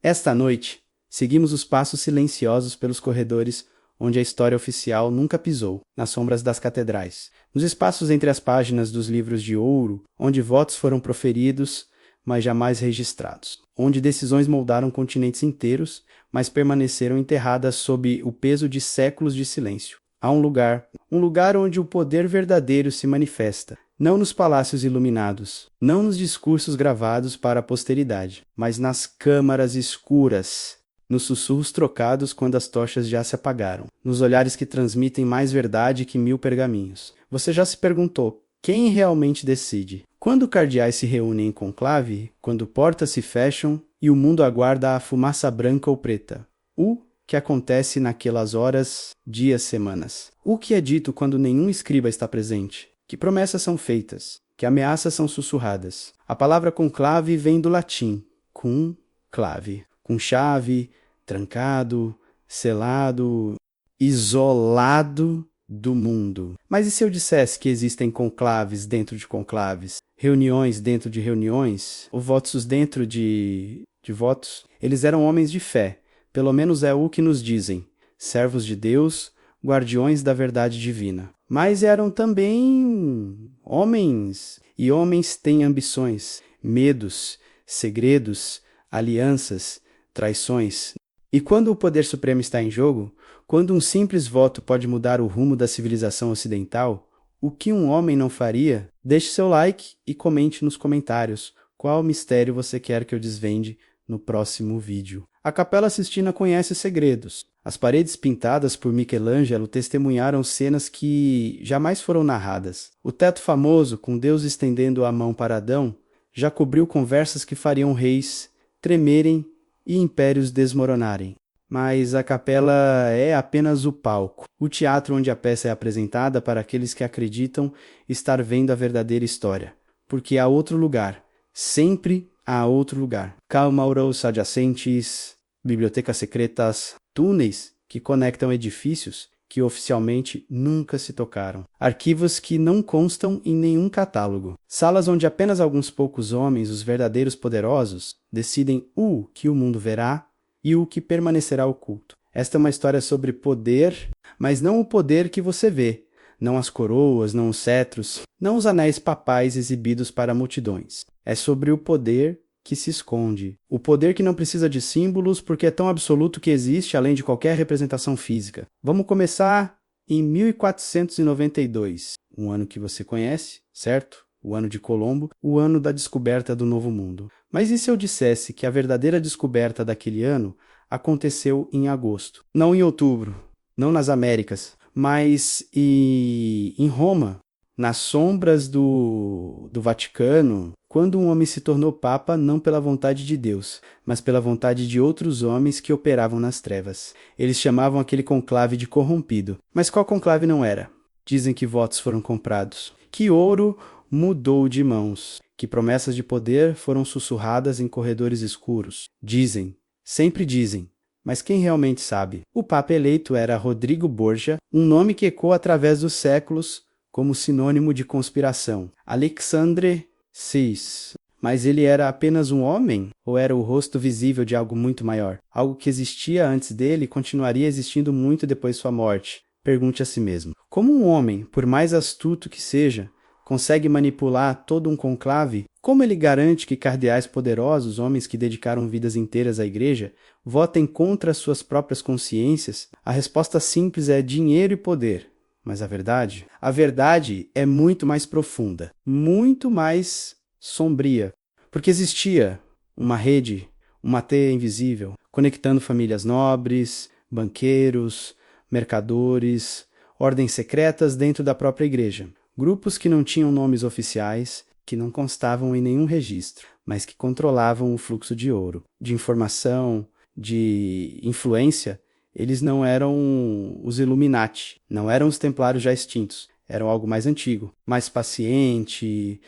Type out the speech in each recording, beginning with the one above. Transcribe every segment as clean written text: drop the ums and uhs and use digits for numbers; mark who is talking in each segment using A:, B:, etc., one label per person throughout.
A: Esta noite, seguimos os passos silenciosos pelos corredores onde a história oficial nunca pisou, nas sombras das catedrais, nos espaços entre as páginas dos livros de ouro, onde votos foram proferidos, mas jamais registrados, onde decisões moldaram continentes inteiros, mas permaneceram enterradas sob o peso de séculos de silêncio. Há um lugar onde o poder verdadeiro se manifesta, não nos palácios iluminados, não nos discursos gravados para a posteridade, mas nas câmaras escuras, nos sussurros trocados quando as tochas já se apagaram, nos olhares que transmitem mais verdade que 1000 pergaminhos. Você já se perguntou, quem realmente decide? Quando cardeais se reúnem em conclave, quando portas se fecham e o mundo aguarda a fumaça branca ou preta, o que acontece naquelas horas, dias, semanas? O que é dito quando nenhum escriba está presente? Que promessas são feitas? Que ameaças são sussurradas? A palavra conclave vem do latim, cum clave, com chave, trancado, selado, isolado do mundo. Mas e se eu dissesse que existem conclaves dentro de conclaves, reuniões dentro de reuniões, ou votos dentro de votos? Eles eram homens de fé, pelo menos é o que nos dizem, servos de Deus, guardiões da verdade divina. Mas eram também homens, e homens têm ambições, medos, segredos, alianças, traições. E quando o poder supremo está em jogo, quando um simples voto pode mudar o rumo da civilização ocidental, o que um homem não faria? Deixe seu like e comente nos comentários qual mistério você quer que eu desvende no próximo vídeo. A Capela Sistina conhece segredos. As paredes pintadas por Michelangelo testemunharam cenas que jamais foram narradas. O teto famoso, com Deus estendendo a mão para Adão, já cobriu conversas que fariam reis tremerem e impérios desmoronarem. Mas a capela é apenas o palco, o teatro onde a peça é apresentada para aqueles que acreditam estar vendo a verdadeira história. Porque há outro lugar, sempre há outro lugar. Calmauros adjacentes, bibliotecas secretas, túneis que conectam edifícios que oficialmente nunca se tocaram. Arquivos que não constam em nenhum catálogo. Salas onde apenas alguns poucos homens, os verdadeiros poderosos, decidem o que o mundo verá e o que permanecerá oculto. Esta é uma história sobre poder, mas não o poder que você vê. Não as coroas, não os cetros, não os anéis papais exibidos para multidões. É sobre o poder que se esconde. O poder que não precisa de símbolos porque é tão absoluto que existe além de qualquer representação física. Vamos começar em 1492, um ano que você conhece, certo? O ano de Colombo, o ano da descoberta do Novo Mundo. Mas e se eu dissesse que a verdadeira descoberta daquele ano aconteceu em agosto? Não em outubro, não nas Américas, mas em Roma, nas sombras do Vaticano, quando um homem se tornou papa não pela vontade de Deus, mas pela vontade de outros homens que operavam nas trevas. Eles chamavam aquele conclave de corrompido. Mas qual conclave não era? Dizem que votos foram comprados, que ouro mudou de mãos, que promessas de poder foram sussurradas em corredores escuros. Dizem, sempre dizem, mas quem realmente sabe? O papa eleito era Rodrigo Borgia, um nome que ecoa através dos séculos como sinônimo de conspiração. Alexandre VI. Mas ele era apenas um homem? Ou era o rosto visível de algo muito maior? Algo que existia antes dele e continuaria existindo muito depois de sua morte? Pergunte a si mesmo. Como um homem, por mais astuto que seja, consegue manipular todo um conclave? Como ele garante que cardeais poderosos, homens que dedicaram vidas inteiras à igreja, votem contra suas próprias consciências? A resposta simples é dinheiro e poder. Mas a verdade? A verdade é muito mais profunda, muito mais sombria, porque existia uma rede, uma teia invisível, conectando famílias nobres, banqueiros, mercadores, ordens secretas dentro da própria igreja. Grupos que não tinham nomes oficiais, que não constavam em nenhum registro, mas que controlavam o fluxo de ouro, de informação, de influência. Eles não eram os Illuminati, não eram os templários já extintos, eram algo mais antigo, mais paciente,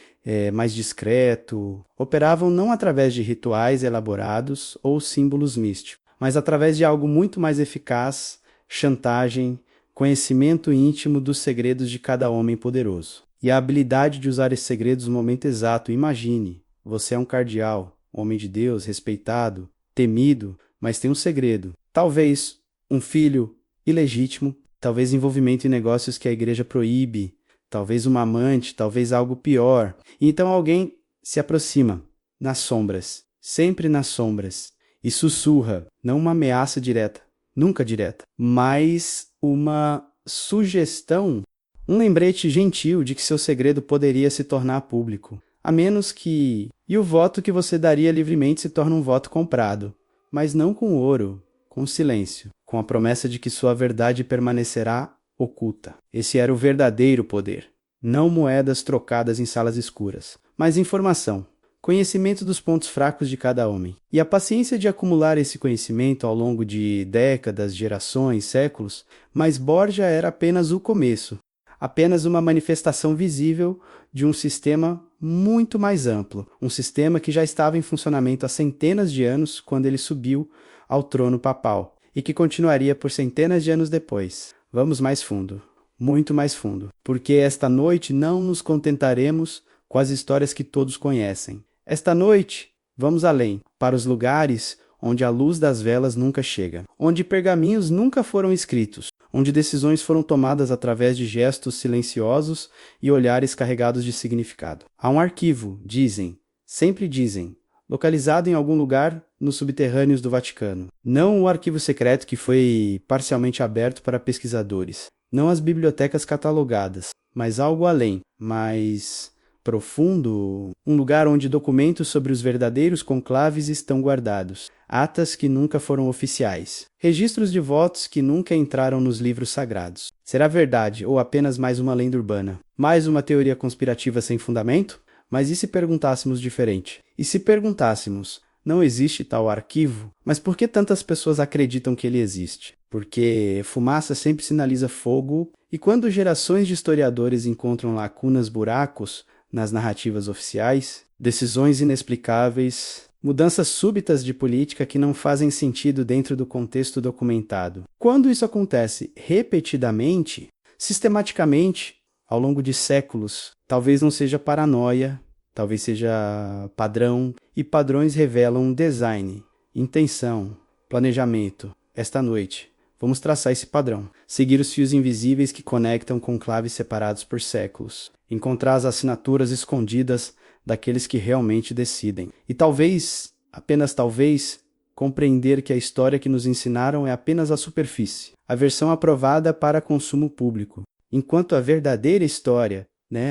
A: mais discreto. Operavam não através de rituais elaborados ou símbolos místicos, mas através de algo muito mais eficaz, chantagem, conhecimento íntimo dos segredos de cada homem poderoso. E a habilidade de usar esses segredos no momento exato. Imagine, você é um cardeal, homem de Deus, respeitado, temido, mas tem um segredo. Talvez um filho ilegítimo, talvez envolvimento em negócios que a igreja proíbe, talvez uma amante, talvez algo pior. E então alguém se aproxima, nas sombras, sempre nas sombras, e sussurra, não uma ameaça direta, nunca direta, mas uma sugestão, um lembrete gentil de que seu segredo poderia se tornar público. A menos que... E o voto que você daria livremente se torna um voto comprado, mas não com ouro, com silêncio, com a promessa de que sua verdade permanecerá oculta. Esse era o verdadeiro poder. Não moedas trocadas em salas escuras, mas informação, conhecimento dos pontos fracos de cada homem. E a paciência de acumular esse conhecimento ao longo de décadas, gerações, séculos, mas Borgia era apenas o começo, apenas uma manifestação visível de um sistema muito mais amplo, um sistema que já estava em funcionamento há centenas de anos quando ele subiu ao trono papal, e que continuaria por centenas de anos depois. Vamos mais fundo, muito mais fundo, porque esta noite não nos contentaremos com as histórias que todos conhecem. Esta noite, vamos além, para os lugares onde a luz das velas nunca chega, onde pergaminhos nunca foram escritos, onde decisões foram tomadas através de gestos silenciosos e olhares carregados de significado. Há um arquivo, dizem, sempre dizem, localizado em algum lugar nos subterrâneos do Vaticano. Não o arquivo secreto que foi parcialmente aberto para pesquisadores, não as bibliotecas catalogadas, mas algo além, mais profundo, um lugar onde documentos sobre os verdadeiros conclaves estão guardados, atas que nunca foram oficiais, registros de votos que nunca entraram nos livros sagrados. Será verdade ou apenas mais uma lenda urbana? Mais uma teoria conspirativa sem fundamento? Mas e se perguntássemos diferente? E se perguntássemos, não existe tal arquivo? Mas por que tantas pessoas acreditam que ele existe? Porque fumaça sempre sinaliza fogo, e quando gerações de historiadores encontram lacunas, buracos nas narrativas oficiais, decisões inexplicáveis, mudanças súbitas de política que não fazem sentido dentro do contexto documentado. Quando isso acontece repetidamente, sistematicamente, ao longo de séculos, talvez não seja paranoia, talvez seja padrão, e padrões revelam design, intenção, planejamento. Esta noite, vamos traçar esse padrão, seguir os fios invisíveis que conectam conclaves separados por séculos, encontrar as assinaturas escondidas daqueles que realmente decidem. E talvez, apenas talvez, compreender que a história que nos ensinaram é apenas a superfície, a versão aprovada para consumo público, enquanto a verdadeira história,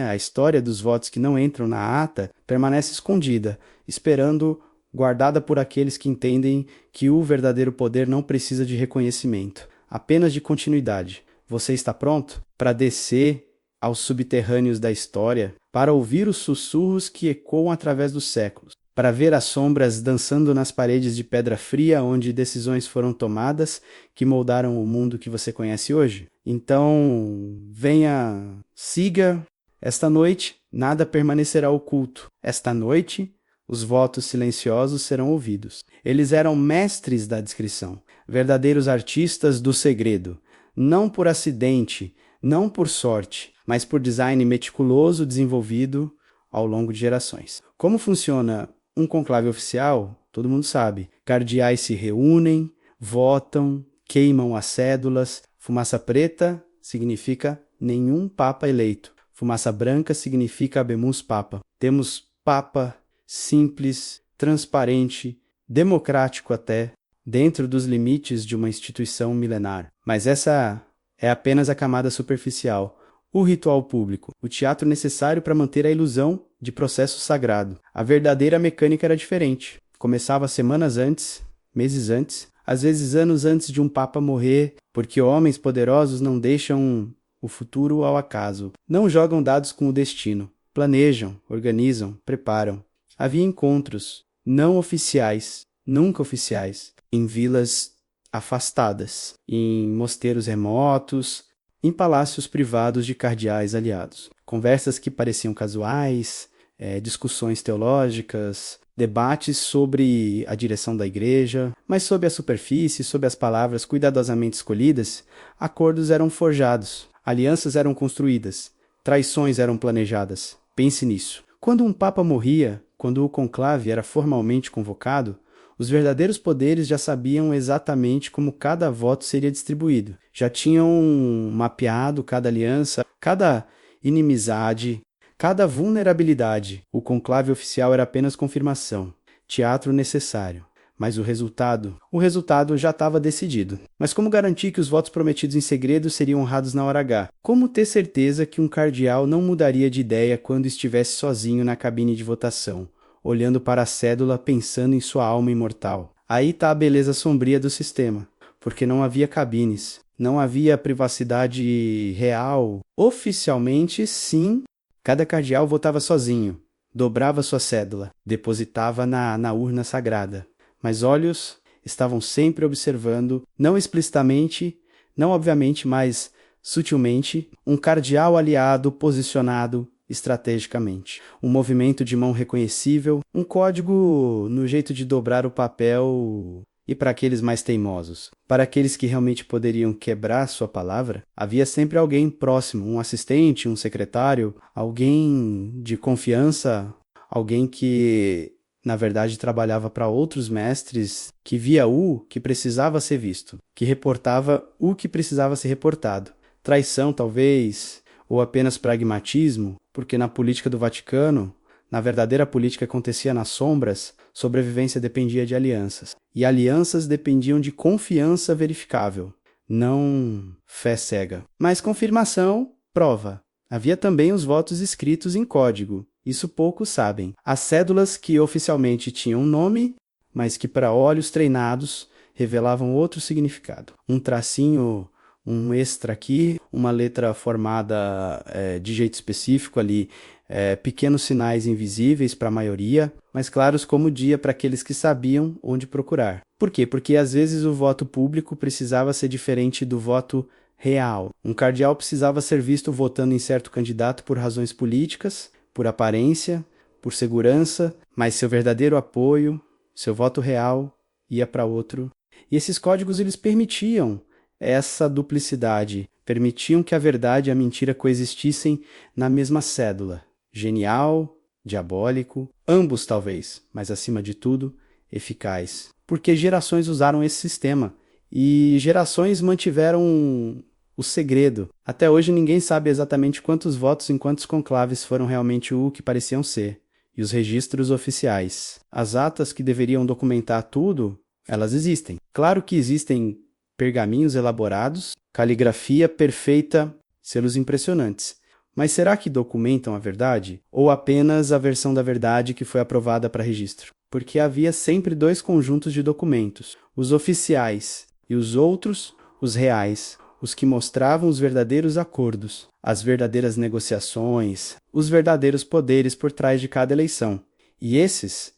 A: a história dos votos que não entram na ata, permanece escondida, esperando, guardada por aqueles que entendem que o verdadeiro poder não precisa de reconhecimento, apenas de continuidade. Você está pronto para descer aos subterrâneos da história, para ouvir os sussurros que ecoam através dos séculos, para ver as sombras dançando nas paredes de pedra fria onde decisões foram tomadas que moldaram o mundo que você conhece hoje? Então, venha, siga. Esta noite, nada permanecerá oculto. Esta noite, os votos silenciosos serão ouvidos. Eles eram mestres da descrição, verdadeiros artistas do segredo, não por acidente, não por sorte, mas por design meticuloso desenvolvido ao longo de gerações. Como funciona um conclave oficial, todo mundo sabe. Cardeais se reúnem, votam, queimam as cédulas. Fumaça preta significa nenhum papa eleito. Fumaça branca significa habemus papa. Temos papa simples, transparente, democrático até, dentro dos limites de uma instituição milenar. Mas essa é apenas a camada superficial. O ritual público, o teatro necessário para manter a ilusão de processo sagrado. A verdadeira mecânica era diferente. Começava semanas antes, meses antes, às vezes anos antes de um papa morrer, porque homens poderosos não deixam o futuro ao acaso, não jogam dados com o destino, planejam, organizam, preparam. Havia encontros, não oficiais, nunca oficiais, em vilas afastadas, em mosteiros remotos, em palácios privados de cardeais aliados. Conversas que pareciam casuais, discussões teológicas, debates sobre a direção da igreja, mas sob a superfície, sob as palavras cuidadosamente escolhidas, acordos eram forjados, alianças eram construídas, traições eram planejadas. Pense nisso. Quando um papa morria, quando o conclave era formalmente convocado, Os verdadeiros poderes já sabiam exatamente como cada voto seria distribuído. Já tinham mapeado cada aliança, cada inimizade, cada vulnerabilidade. O conclave oficial era apenas confirmação, teatro necessário. Mas o resultado já estava decidido. Mas como garantir que os votos prometidos em segredo seriam honrados na hora H? Como ter certeza que um cardeal não mudaria de ideia quando estivesse sozinho na cabine de votação, olhando para a cédula pensando em sua alma imortal? Aí está a beleza sombria do sistema, porque não havia cabines, não havia privacidade real. Oficialmente, sim, cada cardeal votava sozinho, dobrava sua cédula, depositava na urna sagrada. Mas olhos estavam sempre observando, não explicitamente, não obviamente, mas sutilmente, um cardeal aliado posicionado estrategicamente. Um movimento de mão reconhecível, um código no jeito de dobrar o papel. E para aqueles mais teimosos, para aqueles que realmente poderiam quebrar sua palavra, havia sempre alguém próximo, um assistente, um secretário, alguém de confiança, alguém que na verdade trabalhava para outros mestres, que via o que precisava ser visto, que reportava o que precisava ser reportado. Traição, talvez, ou apenas pragmatismo, porque na política do Vaticano, na verdadeira política que acontecia nas sombras, sobrevivência dependia de alianças. E alianças dependiam de confiança verificável, não fé cega. Mas confirmação, prova. Havia também os votos escritos em código. Isso poucos sabem. As cédulas que oficialmente tinham um nome, mas que para olhos treinados revelavam outro significado. Um tracinho, um extra aqui, uma letra formada de jeito específico ali, pequenos sinais invisíveis para a maioria, mas claros como o dia para aqueles que sabiam onde procurar. Por quê? Porque às vezes o voto público precisava ser diferente do voto real. Um cardeal precisava ser visto votando em certo candidato por razões políticas, por aparência, por segurança, mas seu verdadeiro apoio, seu voto real, ia para outro. E esses códigos eles permitiam essa duplicidade, permitiam que a verdade e a mentira coexistissem na mesma cédula. Genial, diabólico, ambos talvez, mas acima de tudo, eficaz. Porque gerações usaram esse sistema e gerações mantiveram o segredo. Até hoje ninguém sabe exatamente quantos votos em quantos conclaves foram realmente o que pareciam ser. E os registros oficiais. As atas que deveriam documentar tudo, elas existem. Claro que existem pergaminhos elaborados, caligrafia perfeita, selos impressionantes. Mas será que documentam a verdade? Ou apenas a versão da verdade que foi aprovada para registro? Porque havia sempre dois conjuntos de documentos, os oficiais e os outros, os reais, os que mostravam os verdadeiros acordos, as verdadeiras negociações, os verdadeiros poderes por trás de cada eleição. E esses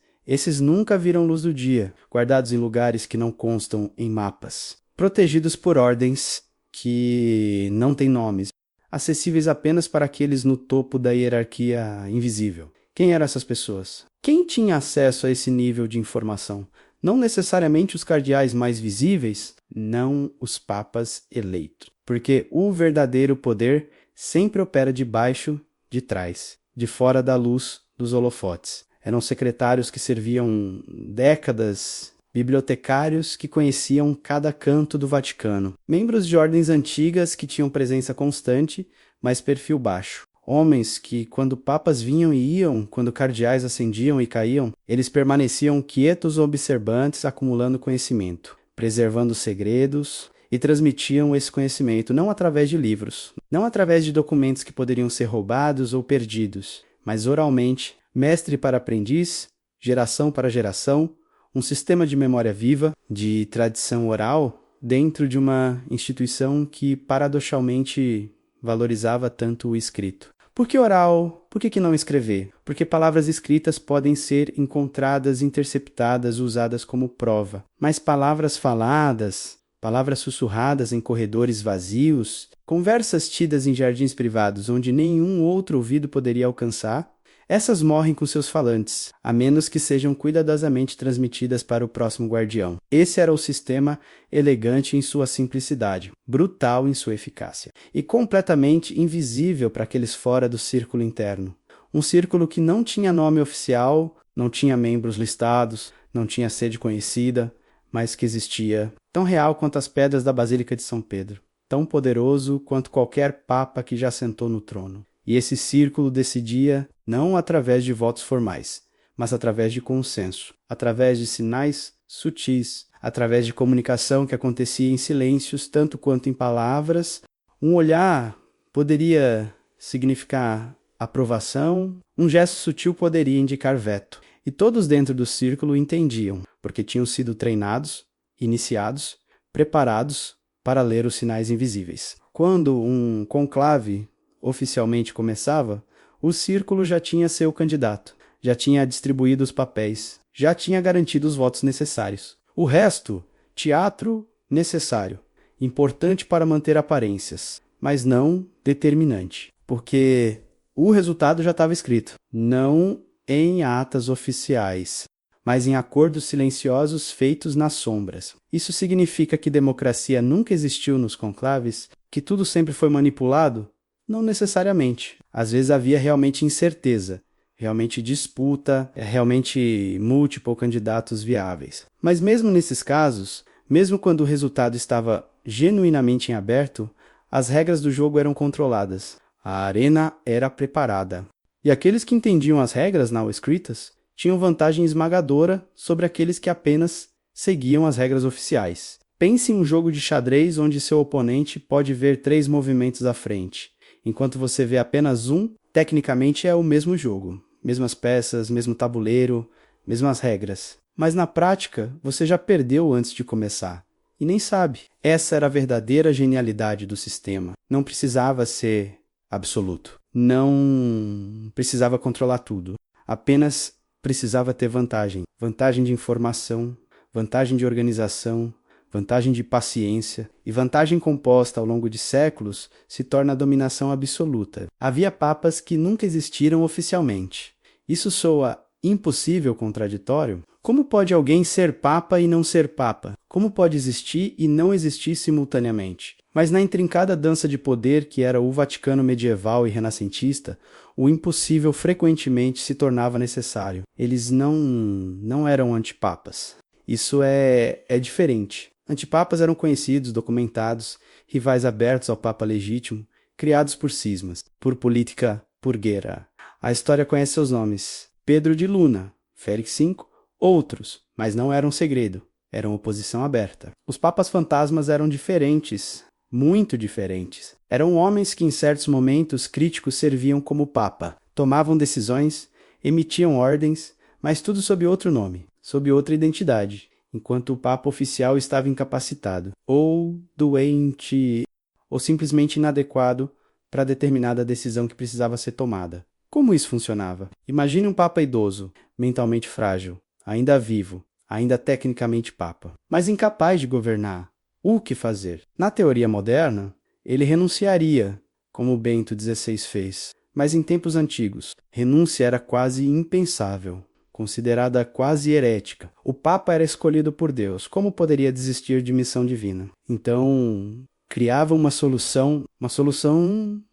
A: nunca viram luz do dia, guardados em lugares que não constam em mapas, protegidos por ordens que não têm nomes, acessíveis apenas para aqueles no topo da hierarquia invisível. Quem eram essas pessoas? Quem tinha acesso a esse nível de informação? Não necessariamente os cardeais mais visíveis, não os papas eleitos. Porque o verdadeiro poder sempre opera de baixo, de trás, de fora da luz dos holofotes. Eram secretários que serviam décadas, bibliotecários que conheciam cada canto do Vaticano, membros de ordens antigas que tinham presença constante, mas perfil baixo. Homens que, quando papas vinham e iam, quando cardeais ascendiam e caíam, eles permaneciam quietos ou observantes, acumulando conhecimento, preservando segredos e transmitiam esse conhecimento não através de livros, não através de documentos que poderiam ser roubados ou perdidos, mas oralmente, mestre para aprendiz, geração para geração, um sistema de memória viva, de tradição oral, dentro de uma instituição que paradoxalmente valorizava tanto o escrito. Por que oral? Por que não escrever? Porque palavras escritas podem ser encontradas, interceptadas, usadas como prova. Mas palavras faladas, palavras sussurradas em corredores vazios, conversas tidas em jardins privados onde nenhum outro ouvido poderia alcançar, essas morrem com seus falantes, a menos que sejam cuidadosamente transmitidas para o próximo guardião. Esse era o sistema elegante em sua simplicidade, brutal em sua eficácia, e completamente invisível para aqueles fora do círculo interno. Um círculo que não tinha nome oficial, não tinha membros listados, não tinha sede conhecida, mas que existia, tão real quanto as pedras da Basílica de São Pedro, tão poderoso quanto qualquer papa que já sentou no trono. E esse círculo decidia não através de votos formais, mas através de consenso, através de sinais sutis, através de comunicação que acontecia em silêncios tanto quanto em palavras. Um olhar poderia significar aprovação, um gesto sutil poderia indicar veto. E todos dentro do círculo entendiam, porque tinham sido treinados, iniciados, preparados para ler os sinais invisíveis. Quando um conclave oficialmente começava, o círculo já tinha seu candidato, já tinha distribuído os papéis, já tinha garantido os votos necessários. O resto, teatro necessário, importante para manter aparências, mas não determinante, porque o resultado já estava escrito, não em atas oficiais, mas em acordos silenciosos feitos nas sombras. Isso significa que democracia nunca existiu nos conclaves, que tudo sempre foi manipulado? Não necessariamente. Às vezes havia realmente incerteza, realmente disputa, realmente múltiplos candidatos viáveis. Mas mesmo nesses casos, mesmo quando o resultado estava genuinamente em aberto, as regras do jogo eram controladas. A arena era preparada. E aqueles que entendiam as regras não escritas tinham vantagem esmagadora sobre aqueles que apenas seguiam as regras oficiais. Pense em um jogo de xadrez onde seu oponente pode ver 3 movimentos à frente, enquanto você vê apenas um. Tecnicamente é o mesmo jogo, mesmas peças, mesmo tabuleiro, mesmas regras. Mas na prática, você já perdeu antes de começar. E nem sabe. Essa era a verdadeira genialidade do sistema. Não precisava ser absoluto. Não precisava controlar tudo. Apenas precisava ter vantagem. Vantagem de informação, vantagem de organização, vantagem de paciência, e vantagem composta ao longo de séculos se torna a dominação absoluta. Havia papas que nunca existiram oficialmente. Isso soa impossível contraditório? Como pode alguém ser papa e não ser papa? Como pode existir e não existir simultaneamente? Mas na intrincada dança de poder que era o Vaticano medieval e renascentista, o impossível frequentemente se tornava necessário. Eles não eram antipapas. Isso é diferente. Antipapas eram conhecidos, documentados, rivais abertos ao Papa legítimo, criados por cismas, por política purgueira. A história conhece seus nomes. Pedro de Luna, Félix V, outros, mas não eram segredo, eram oposição aberta. Os papas fantasmas eram diferentes, muito diferentes. Eram homens que em certos momentos críticos serviam como papa, tomavam decisões, emitiam ordens, mas tudo sob outro nome, sob outra identidade, enquanto o papa oficial estava incapacitado, ou doente, ou simplesmente inadequado para determinada decisão que precisava ser tomada. Como isso funcionava? Imagine um papa idoso, mentalmente frágil, ainda vivo, ainda tecnicamente papa, mas incapaz de governar. O que fazer? Na teoria moderna, ele renunciaria, como Bento XVI fez, mas em tempos antigos, renúncia era quase impensável, considerada quase herética. O Papa era escolhido por Deus, como poderia desistir de missão divina? Então, criava uma solução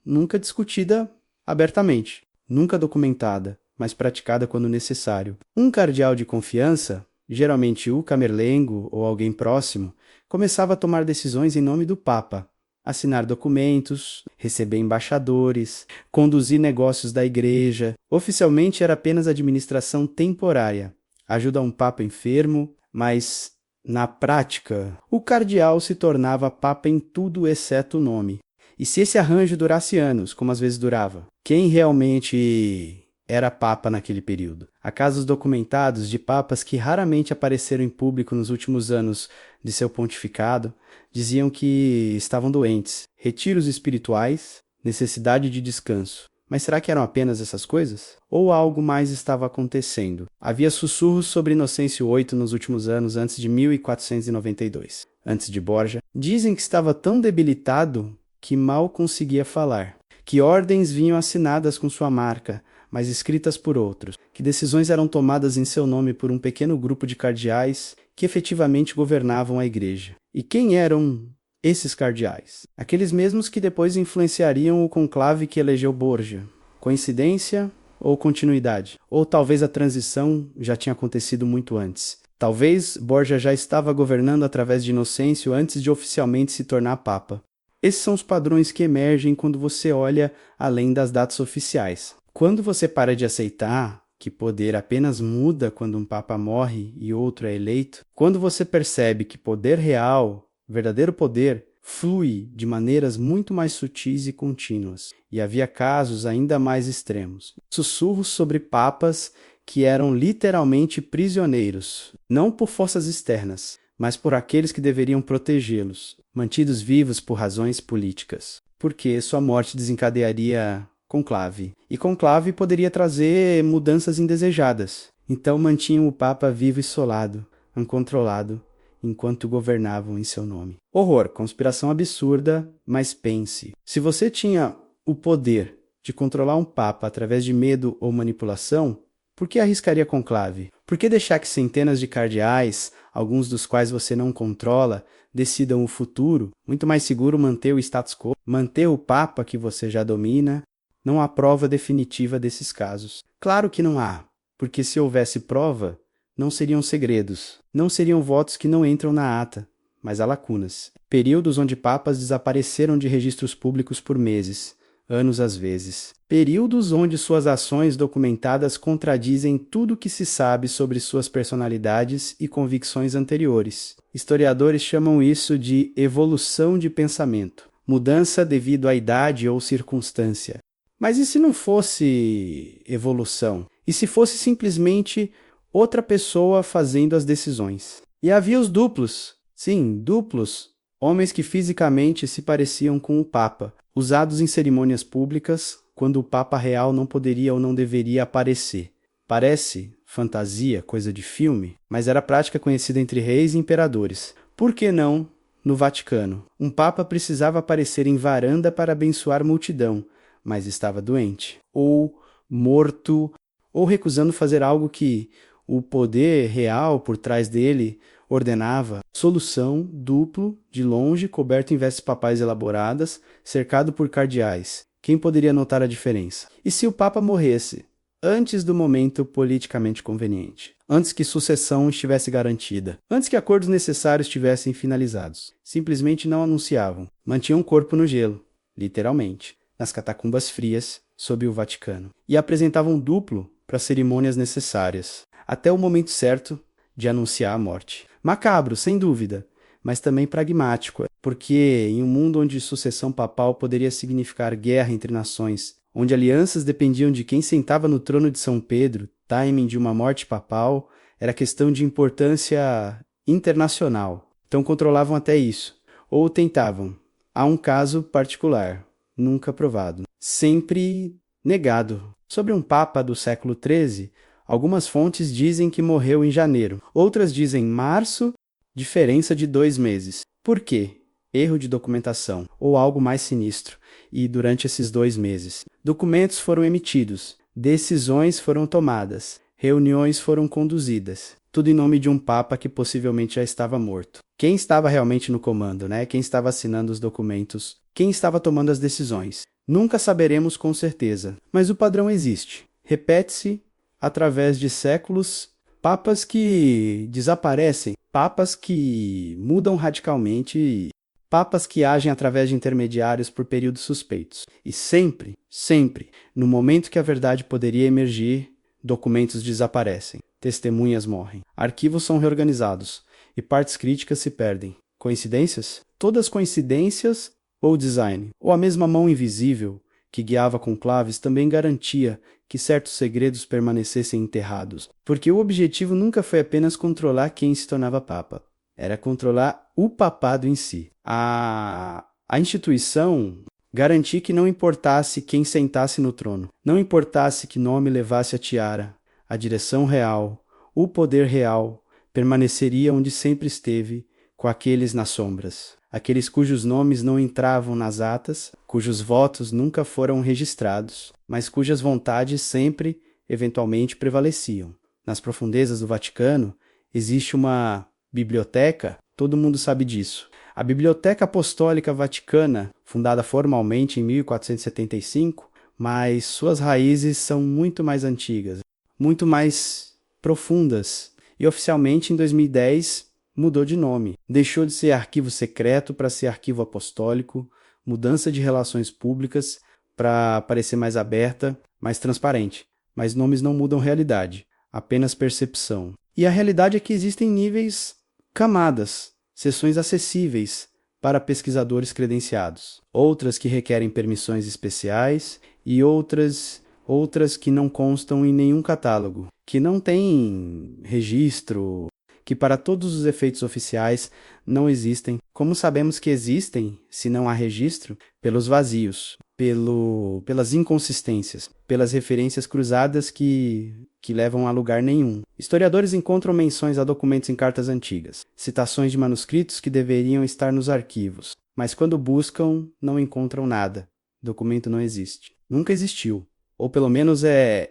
A: nunca discutida abertamente, nunca documentada, mas praticada quando necessário. Um cardeal de confiança, geralmente o camerlengo ou alguém próximo, começava a tomar decisões em nome do Papa, assinar documentos, receber embaixadores, conduzir negócios da igreja. Oficialmente era apenas administração temporária, ajuda a um Papa enfermo, mas na prática, o cardeal se tornava Papa em tudo exceto o nome. E se esse arranjo durasse anos, como às vezes durava, quem realmente era Papa naquele período? Há casos documentados de papas que raramente apareceram em público nos últimos anos de seu pontificado, diziam que estavam doentes, retiros espirituais, necessidade de descanso. Mas será que eram apenas essas coisas? Ou algo mais estava acontecendo? Havia sussurros sobre Inocêncio VIII nos últimos anos antes de 1492, antes de Borja. Dizem que estava tão debilitado que mal conseguia falar, que ordens vinham assinadas com sua marca, mas escritas por outros, que decisões eram tomadas em seu nome por um pequeno grupo de cardeais que efetivamente governavam a igreja. E quem eram esses cardeais? Aqueles mesmos que depois influenciariam o conclave que elegeu Borja. Coincidência ou continuidade? Ou talvez a transição já tinha acontecido muito antes, Talvez Borgia já estava governando através de Inocêncio antes de oficialmente se tornar papa. Esses são os padrões que emergem quando você olha além das datas oficiais. Quando você para de aceitar que poder apenas muda quando um papa morre e outro é eleito, quando você percebe que poder real, verdadeiro poder, flui de maneiras muito mais sutis e contínuas, e havia casos ainda mais extremos. Sussurros sobre papas que eram literalmente prisioneiros, não por forças externas, mas por aqueles que deveriam protegê-los, mantidos vivos por razões políticas, porque sua morte desencadearia conclave, e conclave poderia trazer mudanças indesejadas. Então mantinham o Papa vivo e isolado, uncontrolado, enquanto governavam em seu nome. Horror, conspiração absurda, mas pense. Se você tinha o poder de controlar um Papa através de medo ou manipulação, por que arriscaria conclave? Por que deixar que centenas de cardeais, alguns dos quais você não controla, decidam o futuro? Muito mais seguro manter o status quo, manter o Papa que você já domina. Não há prova definitiva desses casos. Claro que não há, porque se houvesse prova, não seriam segredos, não seriam votos que não entram na ata, mas há lacunas. Períodos onde papas desapareceram de registros públicos por meses, anos às vezes. Períodos onde suas ações documentadas contradizem tudo o que se sabe sobre suas personalidades e convicções anteriores. Historiadores chamam isso de evolução de pensamento, mudança devido à idade ou circunstância. Mas e se não fosse evolução? E se fosse simplesmente outra pessoa fazendo as decisões? E havia os duplos, sim, duplos, homens que fisicamente se pareciam com o Papa, usados em cerimônias públicas, quando o Papa real não poderia ou não deveria aparecer. Parece fantasia, coisa de filme, mas era prática conhecida entre reis e imperadores. Por que não no Vaticano? Um Papa precisava aparecer em varanda para abençoar multidão, mas estava doente, ou morto, ou recusando fazer algo que o poder real por trás dele ordenava. Solução: duplo, de longe, coberto em vestes papais elaboradas, cercado por cardeais. Quem poderia notar a diferença? E se o Papa morresse antes do momento politicamente conveniente? Antes que sucessão estivesse garantida? Antes que acordos necessários estivessem finalizados? Simplesmente não anunciavam. Mantinham o corpo no gelo, literalmente, nas catacumbas frias, sob o Vaticano. E apresentavam duplo para cerimônias necessárias, até o momento certo de anunciar a morte. Macabro, sem dúvida, mas também pragmático, porque em um mundo onde sucessão papal poderia significar guerra entre nações, onde alianças dependiam de quem sentava no trono de São Pedro, timing de uma morte papal, era questão de importância internacional. Então controlavam até isso, ou tentavam. Há um caso particular, nunca provado, sempre negado. Sobre um papa do século XIII, algumas fontes dizem que morreu em janeiro, outras dizem março, diferença de 2 meses. Por quê? Erro de documentação, ou algo mais sinistro, e durante esses 2 meses. Documentos foram emitidos, decisões foram tomadas, reuniões foram conduzidas, tudo em nome de um papa que possivelmente já estava morto. Quem estava realmente no comando, né? Quem estava assinando os documentos? Quem estava tomando as decisões? Nunca saberemos com certeza, mas o padrão existe. Repete-se através de séculos, papas que desaparecem, papas que mudam radicalmente, papas que agem através de intermediários por períodos suspeitos. E sempre, sempre, no momento que a verdade poderia emergir, documentos desaparecem, testemunhas morrem, arquivos são reorganizados e partes críticas se perdem. Coincidências? Todas coincidências ou design? Ou a mesma mão invisível que guiava conclaves também garantia que certos segredos permanecessem enterrados? Porque o objetivo nunca foi apenas controlar quem se tornava papa. Era controlar o papado em si. A instituição garantia que não importasse quem sentasse no trono, não importasse que nome levasse a tiara, a direção real, o poder real, permaneceria onde sempre esteve, com aqueles nas sombras, aqueles cujos nomes não entravam nas atas, cujos votos nunca foram registrados, mas cujas vontades sempre, eventualmente, prevaleciam. Nas profundezas do Vaticano, existe uma biblioteca, todo mundo sabe disso. A Biblioteca Apostólica Vaticana, fundada formalmente em 1475, mas suas raízes são muito mais antigas, muito mais profundas e oficialmente em 2010 mudou de nome. Deixou de ser arquivo secreto para ser arquivo apostólico, mudança de relações públicas para parecer mais aberta, mais transparente. Mas nomes não mudam realidade, apenas percepção. E a realidade é que existem níveis, camadas, seções acessíveis para pesquisadores credenciados. Outras que requerem permissões especiais e outras que não constam em nenhum catálogo, que não têm registro, que para todos os efeitos oficiais não existem. Como sabemos que existem, se não há registro? Pelos vazios, pelas inconsistências, pelas referências cruzadas que levam a lugar nenhum. Historiadores encontram menções a documentos em cartas antigas, citações de manuscritos que deveriam estar nos arquivos, mas quando buscam, não encontram nada. O documento não existe. Nunca existiu. Ou pelo menos é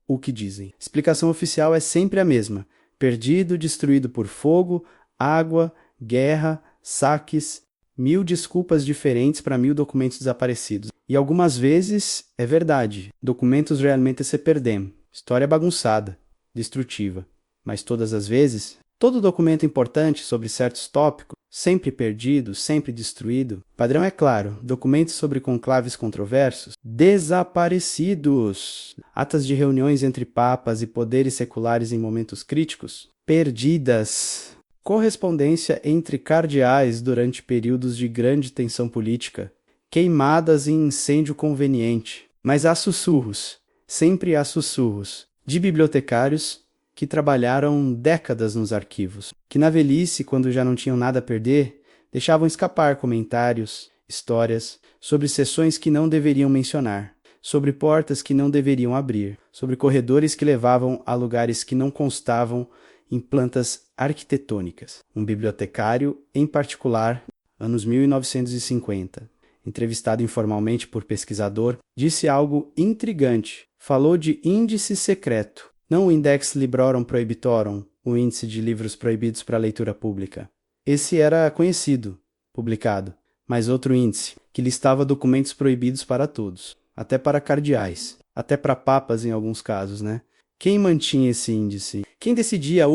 A: o que dizem. A explicação oficial é sempre a mesma. Perdido, destruído por fogo, água, guerra, saques, 1000 desculpas diferentes para 1000 documentos desaparecidos. E algumas vezes é verdade, documentos realmente se perdem. História bagunçada, destrutiva. Mas todas as vezes, todo documento importante sobre certos tópicos, sempre perdido, sempre destruído. Padrão é claro, documentos sobre conclaves controversos, desaparecidos. Atas de reuniões entre papas e poderes seculares em momentos críticos, perdidas. Correspondência entre cardeais durante períodos de grande tensão política, queimadas em incêndio conveniente. Mas há sussurros, sempre há sussurros, de bibliotecários que trabalharam décadas nos arquivos, que na velhice, quando já não tinham nada a perder, deixavam escapar comentários, histórias, sobre sessões que não deveriam mencionar, sobre portas que não deveriam abrir, sobre corredores que levavam a lugares que não constavam em plantas arquitetônicas. Um bibliotecário, em particular, anos 1950, entrevistado informalmente por pesquisador, disse algo intrigante. Falou de índice secreto, não o Index Librorum Prohibitorum, o índice de livros proibidos para leitura pública. Esse era conhecido, publicado, mas outro índice, que listava documentos proibidos para todos, até para cardeais, até para papas em alguns casos, né? Quem mantinha esse índice? Quem decidia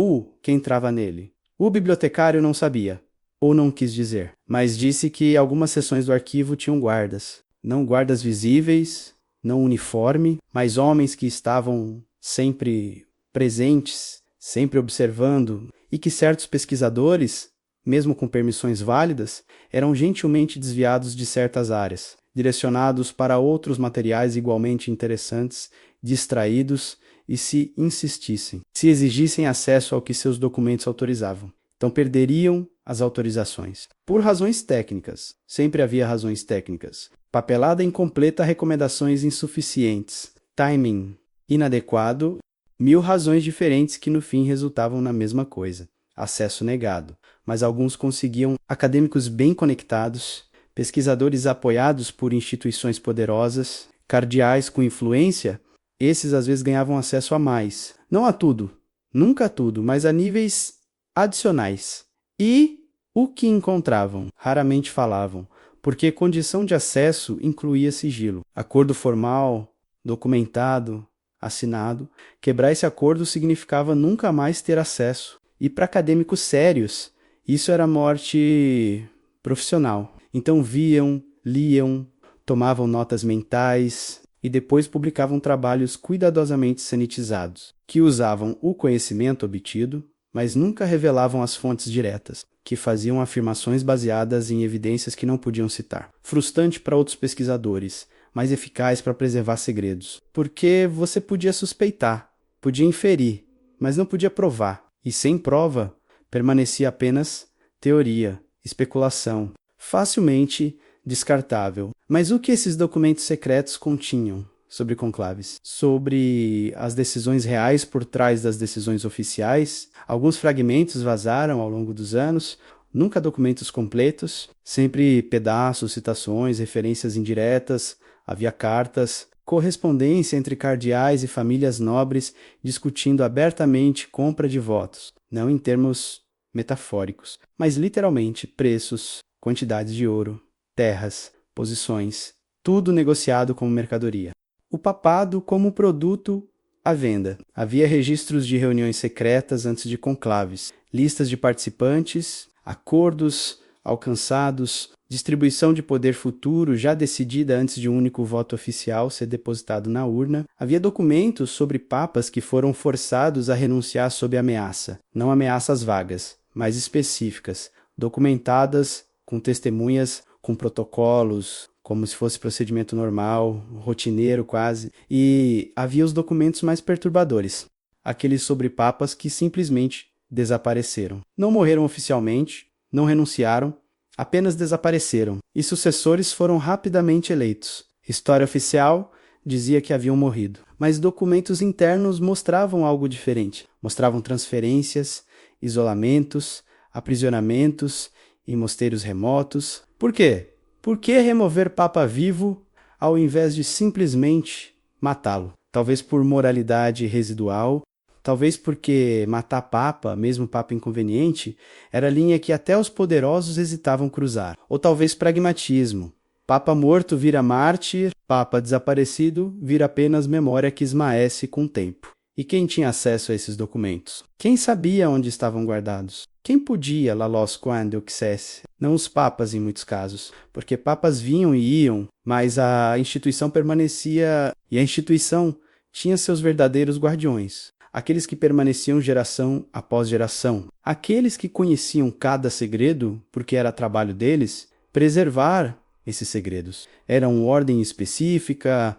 A: quem entrava nele? O bibliotecário não sabia, ou não quis dizer, mas disse que algumas seções do arquivo tinham guardas. Não guardas visíveis, não uniforme, mas homens que estavam sempre presentes, sempre observando, e que certos pesquisadores, mesmo com permissões válidas, eram gentilmente desviados de certas áreas, direcionados para outros materiais igualmente interessantes, distraídos, e se insistissem, se exigissem acesso ao que seus documentos autorizavam. Então perderiam as autorizações. Por razões técnicas. Sempre havia razões técnicas. Papelada incompleta, recomendações insuficientes. Timing inadequado, 1000 razões diferentes que no fim resultavam na mesma coisa. Acesso negado. Mas alguns conseguiam acadêmicos bem conectados, pesquisadores apoiados por instituições poderosas, cardeais com influência. Esses às vezes ganhavam acesso a mais. Não a tudo, nunca a tudo, mas a níveis adicionais. E o que encontravam? Raramente falavam, porque condição de acesso incluía sigilo. Acordo formal, documentado, assinado. Quebrar esse acordo significava nunca mais ter acesso. E para acadêmicos sérios, isso era morte profissional. Então viam, liam, tomavam notas mentais e depois publicavam trabalhos cuidadosamente sanitizados, que usavam o conhecimento obtido, mas nunca revelavam as fontes diretas, que faziam afirmações baseadas em evidências que não podiam citar. Frustrante para outros pesquisadores, mas eficaz para preservar segredos, porque você podia suspeitar, podia inferir, mas não podia provar, e sem prova permanecia apenas teoria, especulação, facilmente descartável. Mas o que esses documentos secretos continham sobre conclaves? Sobre as decisões reais por trás das decisões oficiais. Alguns fragmentos vazaram ao longo dos anos, nunca documentos completos, sempre pedaços, citações, referências indiretas, havia cartas, correspondência entre cardeais e famílias nobres discutindo abertamente compra de votos, não em termos metafóricos, mas literalmente preços, quantidades de ouro, terras, posições, tudo negociado como mercadoria. O papado como produto à venda. Havia registros de reuniões secretas antes de conclaves, listas de participantes, acordos alcançados, distribuição de poder futuro já decidida antes de um único voto oficial ser depositado na urna. Havia documentos sobre papas que foram forçados a renunciar sob ameaça, não ameaças vagas, mas específicas, documentadas com testemunhas, com protocolos, como se fosse procedimento normal, rotineiro quase, e havia os documentos mais perturbadores, aqueles sobre papas que simplesmente desapareceram. Não morreram oficialmente, não renunciaram, apenas desapareceram, e sucessores foram rapidamente eleitos. História oficial dizia que haviam morrido, mas documentos internos mostravam algo diferente. Mostravam transferências, isolamentos, aprisionamentos em mosteiros remotos. Por quê? Por que remover Papa vivo ao invés de simplesmente matá-lo? Talvez por moralidade residual, talvez porque matar Papa, mesmo Papa inconveniente, era a linha que até os poderosos hesitavam cruzar. Ou talvez pragmatismo. Papa morto vira mártir, Papa desaparecido vira apenas memória que esmaece com o tempo. E quem tinha acesso a esses documentos? Quem sabia onde estavam guardados? Quem podia lalos quando quisesse? Não os papas em muitos casos, porque papas vinham e iam, mas a instituição permanecia, e a instituição tinha seus verdadeiros guardiões. Aqueles que permaneciam geração após geração. Aqueles que conheciam cada segredo, porque era trabalho deles, preservar esses segredos. Eram ordem específica,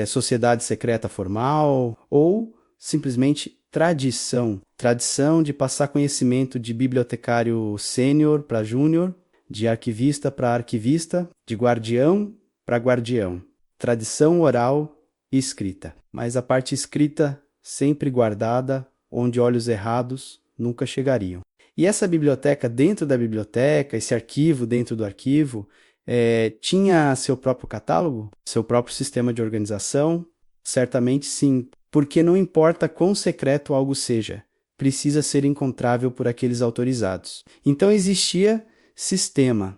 A: sociedade secreta formal, ou simplesmente tradição. Tradição de passar conhecimento de bibliotecário sênior para júnior, de arquivista para arquivista, de guardião para guardião. Tradição oral e escrita. Mas a parte escrita sempre guardada, onde olhos errados nunca chegariam. E essa biblioteca dentro da biblioteca, esse arquivo dentro do arquivo, tinha seu próprio catálogo? Seu próprio sistema de organização? Certamente sim, porque não importa quão secreto algo seja, precisa ser encontrável por aqueles autorizados. Então existia sistema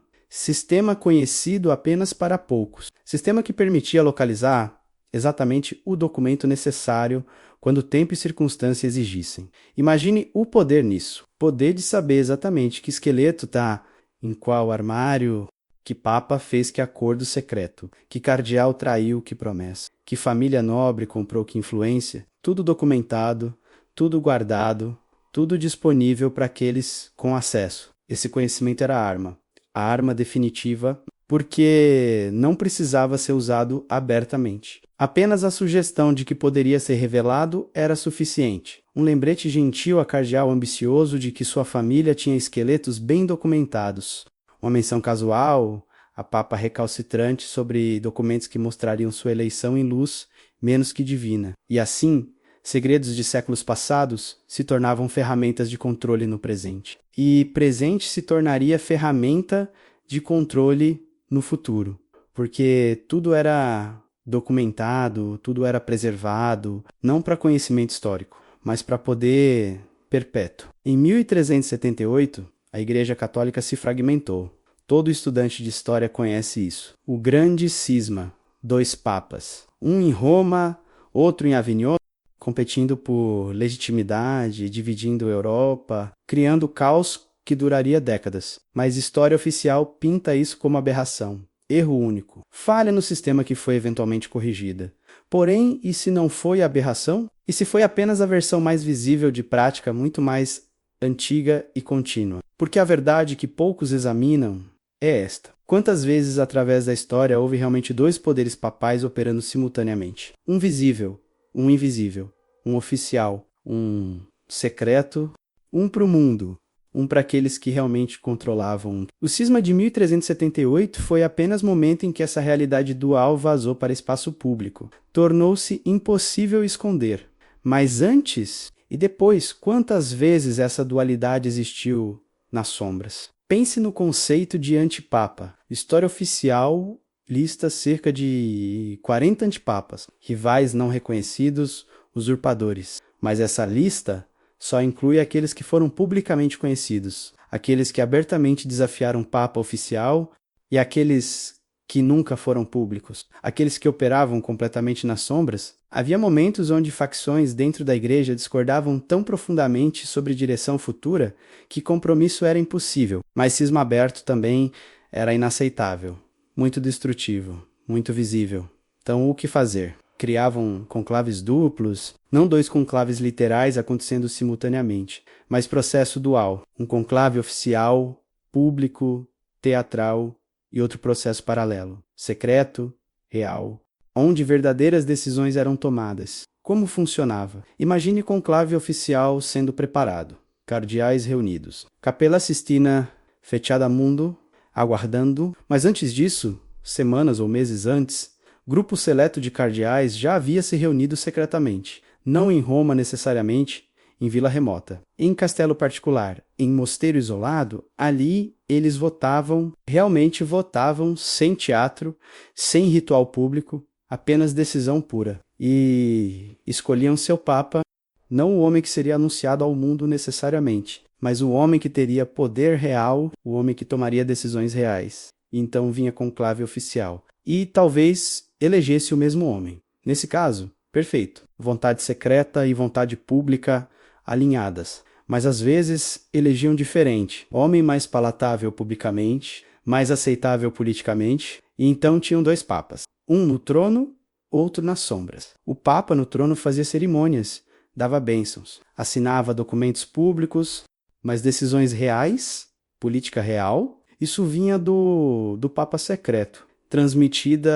A: conhecido apenas para poucos, sistema que permitia localizar exatamente o documento necessário quando tempo e circunstância exigissem. Imagine o poder nisso, poder de saber exatamente que esqueleto está em qual armário, que papa fez que acordo secreto, que cardeal traiu que promessa, que família nobre comprou que influência, tudo documentado, tudo guardado, tudo disponível para aqueles com acesso. Esse conhecimento era a arma definitiva, porque não precisava ser usado abertamente. Apenas a sugestão de que poderia ser revelado era suficiente. Um lembrete gentil a cardeal ambicioso de que sua família tinha esqueletos bem documentados. Uma menção casual a papa recalcitrante sobre documentos que mostrariam sua eleição em luz menos que divina. E assim, segredos de séculos passados se tornavam ferramentas de controle no presente. E presente se tornaria ferramenta de controle no futuro, porque tudo era documentado, tudo era preservado, não para conhecimento histórico, mas para poder perpétuo. Em 1378, a Igreja Católica se fragmentou. Todo estudante de história conhece isso. O grande cisma, 2 papas, um em Roma, outro em Avignon, competindo por legitimidade, dividindo a Europa, criando caos que duraria décadas. Mas história oficial pinta isso como aberração. Erro único. Falha no sistema que foi eventualmente corrigida. Porém, e se não foi aberração? E se foi apenas a versão mais visível de prática muito mais antiga e contínua? Porque a verdade que poucos examinam é esta. Quantas vezes através da história houve realmente 2 poderes papais operando simultaneamente? Um visível, um invisível. Um oficial, um secreto, um para o mundo, um para aqueles que realmente controlavam. O cisma de 1378 foi apenas momento em que essa realidade dual vazou para espaço público. Tornou-se impossível esconder. Mas antes e depois, quantas vezes essa dualidade existiu nas sombras? Pense no conceito de antipapa. História oficial lista cerca de 40 antipapas, rivais não reconhecidos, usurpadores. Mas essa lista só inclui aqueles que foram publicamente conhecidos, aqueles que abertamente desafiaram o Papa oficial e aqueles que nunca foram públicos, aqueles que operavam completamente nas sombras. Havia momentos onde facções dentro da igreja discordavam tão profundamente sobre direção futura que compromisso era impossível, mas cisma aberto também era inaceitável, muito destrutivo, muito visível. Então, o que fazer? Criavam conclaves duplos, não dois conclaves literais acontecendo simultaneamente, mas processo dual, um conclave oficial, público, teatral e outro processo paralelo, secreto, real, onde verdadeiras decisões eram tomadas. Como funcionava? Imagine conclave oficial sendo preparado, cardeais reunidos, Capela Sistina fechada mundo, aguardando, mas antes disso, semanas ou meses antes, grupo seleto de cardeais já havia se reunido secretamente, não em Roma necessariamente, em vila remota. Em castelo particular, em mosteiro isolado, ali eles votavam, realmente votavam, sem teatro, sem ritual público, apenas decisão pura. E escolhiam seu papa, não o homem que seria anunciado ao mundo necessariamente, mas o homem que teria poder real, o homem que tomaria decisões reais. Então vinha conclave oficial. E talvez elegesse o mesmo homem. Nesse caso, perfeito. Vontade secreta e vontade pública alinhadas. Mas às vezes elegiam diferente. Homem mais palatável publicamente, mais aceitável politicamente. E então tinham dois papas. Um no trono, outro nas sombras. O papa no trono fazia cerimônias, dava bênçãos, assinava documentos públicos, mas decisões reais, política real, isso vinha do papa secreto, transmitida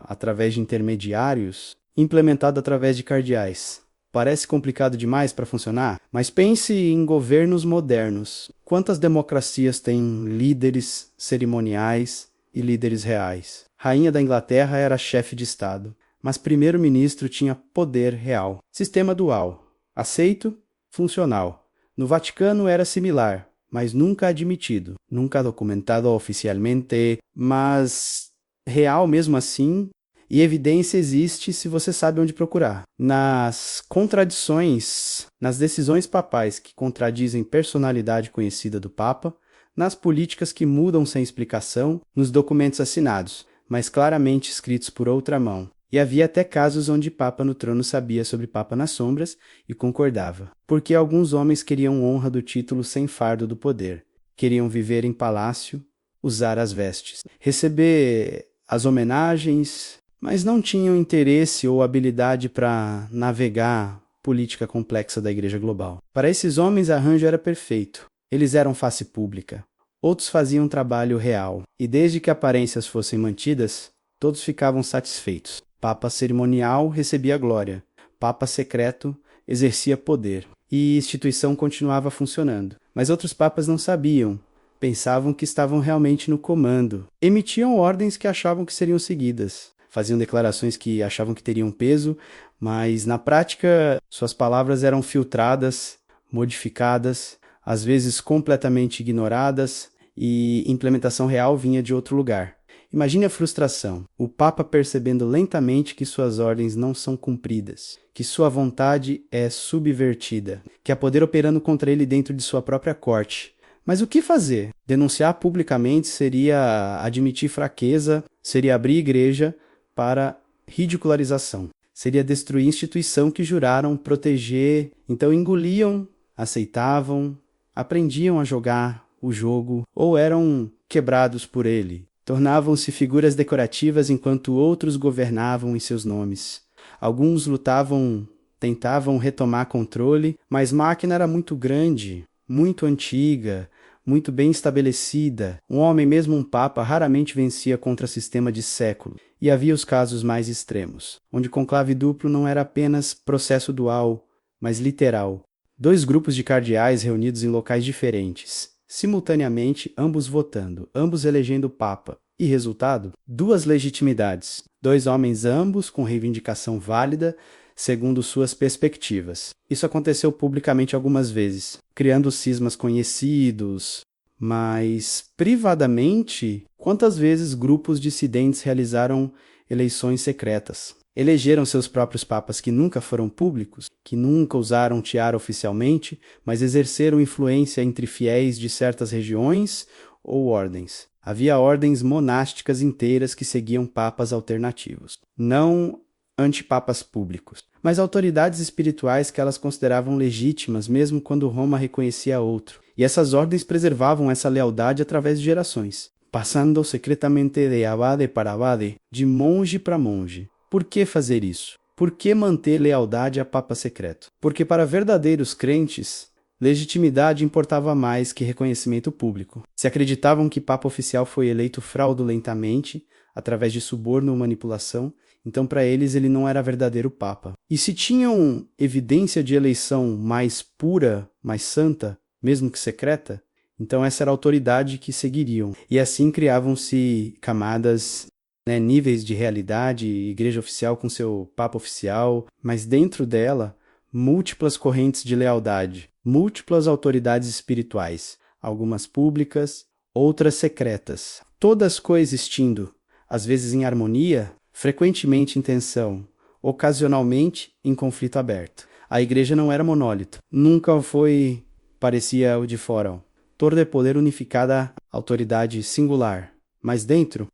A: através de intermediários, implementada através de cardeais. Parece complicado demais para funcionar, mas pense em governos modernos. Quantas democracias têm líderes cerimoniais e líderes reais? Rainha da Inglaterra era chefe de Estado, mas primeiro-ministro tinha poder real. Sistema dual. Aceito, funcional. No Vaticano era similar, mas nunca admitido, nunca documentado oficialmente, mas real mesmo assim, e evidência existe se você sabe onde procurar. Nas contradições, nas decisões papais que contradizem personalidade conhecida do Papa, nas políticas que mudam sem explicação, nos documentos assinados, mas claramente escritos por outra mão. E havia até casos onde Papa no trono sabia sobre Papa nas sombras e concordava, porque alguns homens queriam honra do título sem fardo do poder, queriam viver em palácio, usar as vestes, receber as homenagens, mas não tinham interesse ou habilidade para navegar política complexa da Igreja Global. Para esses homens, arranjo era perfeito. Eles eram face pública. Outros faziam trabalho real, e desde que aparências fossem mantidas, todos ficavam satisfeitos. Papa cerimonial recebia glória, Papa secreto exercia poder, e a instituição continuava funcionando. Mas outros papas não sabiam, pensavam que estavam realmente no comando, emitiam ordens que achavam que seriam seguidas, faziam declarações que achavam que teriam peso, mas na prática suas palavras eram filtradas, modificadas, às vezes completamente ignoradas, e implementação real vinha de outro lugar. Imagine a frustração, o Papa percebendo lentamente que suas ordens não são cumpridas, que sua vontade é subvertida, que há poder operando contra ele dentro de sua própria corte. Mas o que fazer? Denunciar publicamente seria admitir fraqueza, seria abrir igreja para ridicularização, seria destruir a instituição que juraram proteger, então engoliam, aceitavam, aprendiam a jogar o jogo ou eram quebrados por ele. Tornavam-se figuras decorativas enquanto outros governavam em seus nomes. Alguns lutavam, tentavam retomar controle, mas a máquina era muito grande, muito antiga, muito bem estabelecida. Um homem, mesmo um papa, raramente vencia contra sistema de século. E havia os casos mais extremos, onde conclave duplo não era apenas processo dual, mas literal. Dois grupos de cardeais reunidos em locais diferentes, simultaneamente ambos votando, ambos elegendo papa. E resultado? Duas legitimidades. Dois homens ambos com reivindicação válida, segundo suas perspectivas. Isso aconteceu publicamente algumas vezes, criando cismas conhecidos, mas privadamente, quantas vezes grupos dissidentes realizaram eleições secretas? Elegeram seus próprios papas que nunca foram públicos, que nunca usaram tiara oficialmente, mas exerceram influência entre fiéis de certas regiões ou ordens. Havia ordens monásticas inteiras que seguiam papas alternativos, não antipapas públicos, mas autoridades espirituais que elas consideravam legítimas mesmo quando Roma reconhecia outro. E essas ordens preservavam essa lealdade através de gerações, passando secretamente de abade para abade, de monge para monge. Por que fazer isso? Por que manter lealdade a papa secreto? Porque para verdadeiros crentes, legitimidade importava mais que reconhecimento público. Se acreditavam que papa oficial foi eleito fraudulentamente, através de suborno ou manipulação, então para eles ele não era verdadeiro papa. E se tinham evidência de eleição mais pura, mais santa, mesmo que secreta, então essa era a autoridade que seguiriam. E assim criavam-se camadas, níveis de realidade, igreja oficial com seu papa oficial, mas dentro dela, múltiplas correntes de lealdade, múltiplas autoridades espirituais, algumas públicas, outras secretas, todas coexistindo, às vezes em harmonia, frequentemente em tensão, ocasionalmente em conflito aberto. A igreja não era monólito, nunca foi, parecia o de fora, torre de poder unificada, autoridade singular. Mas dentro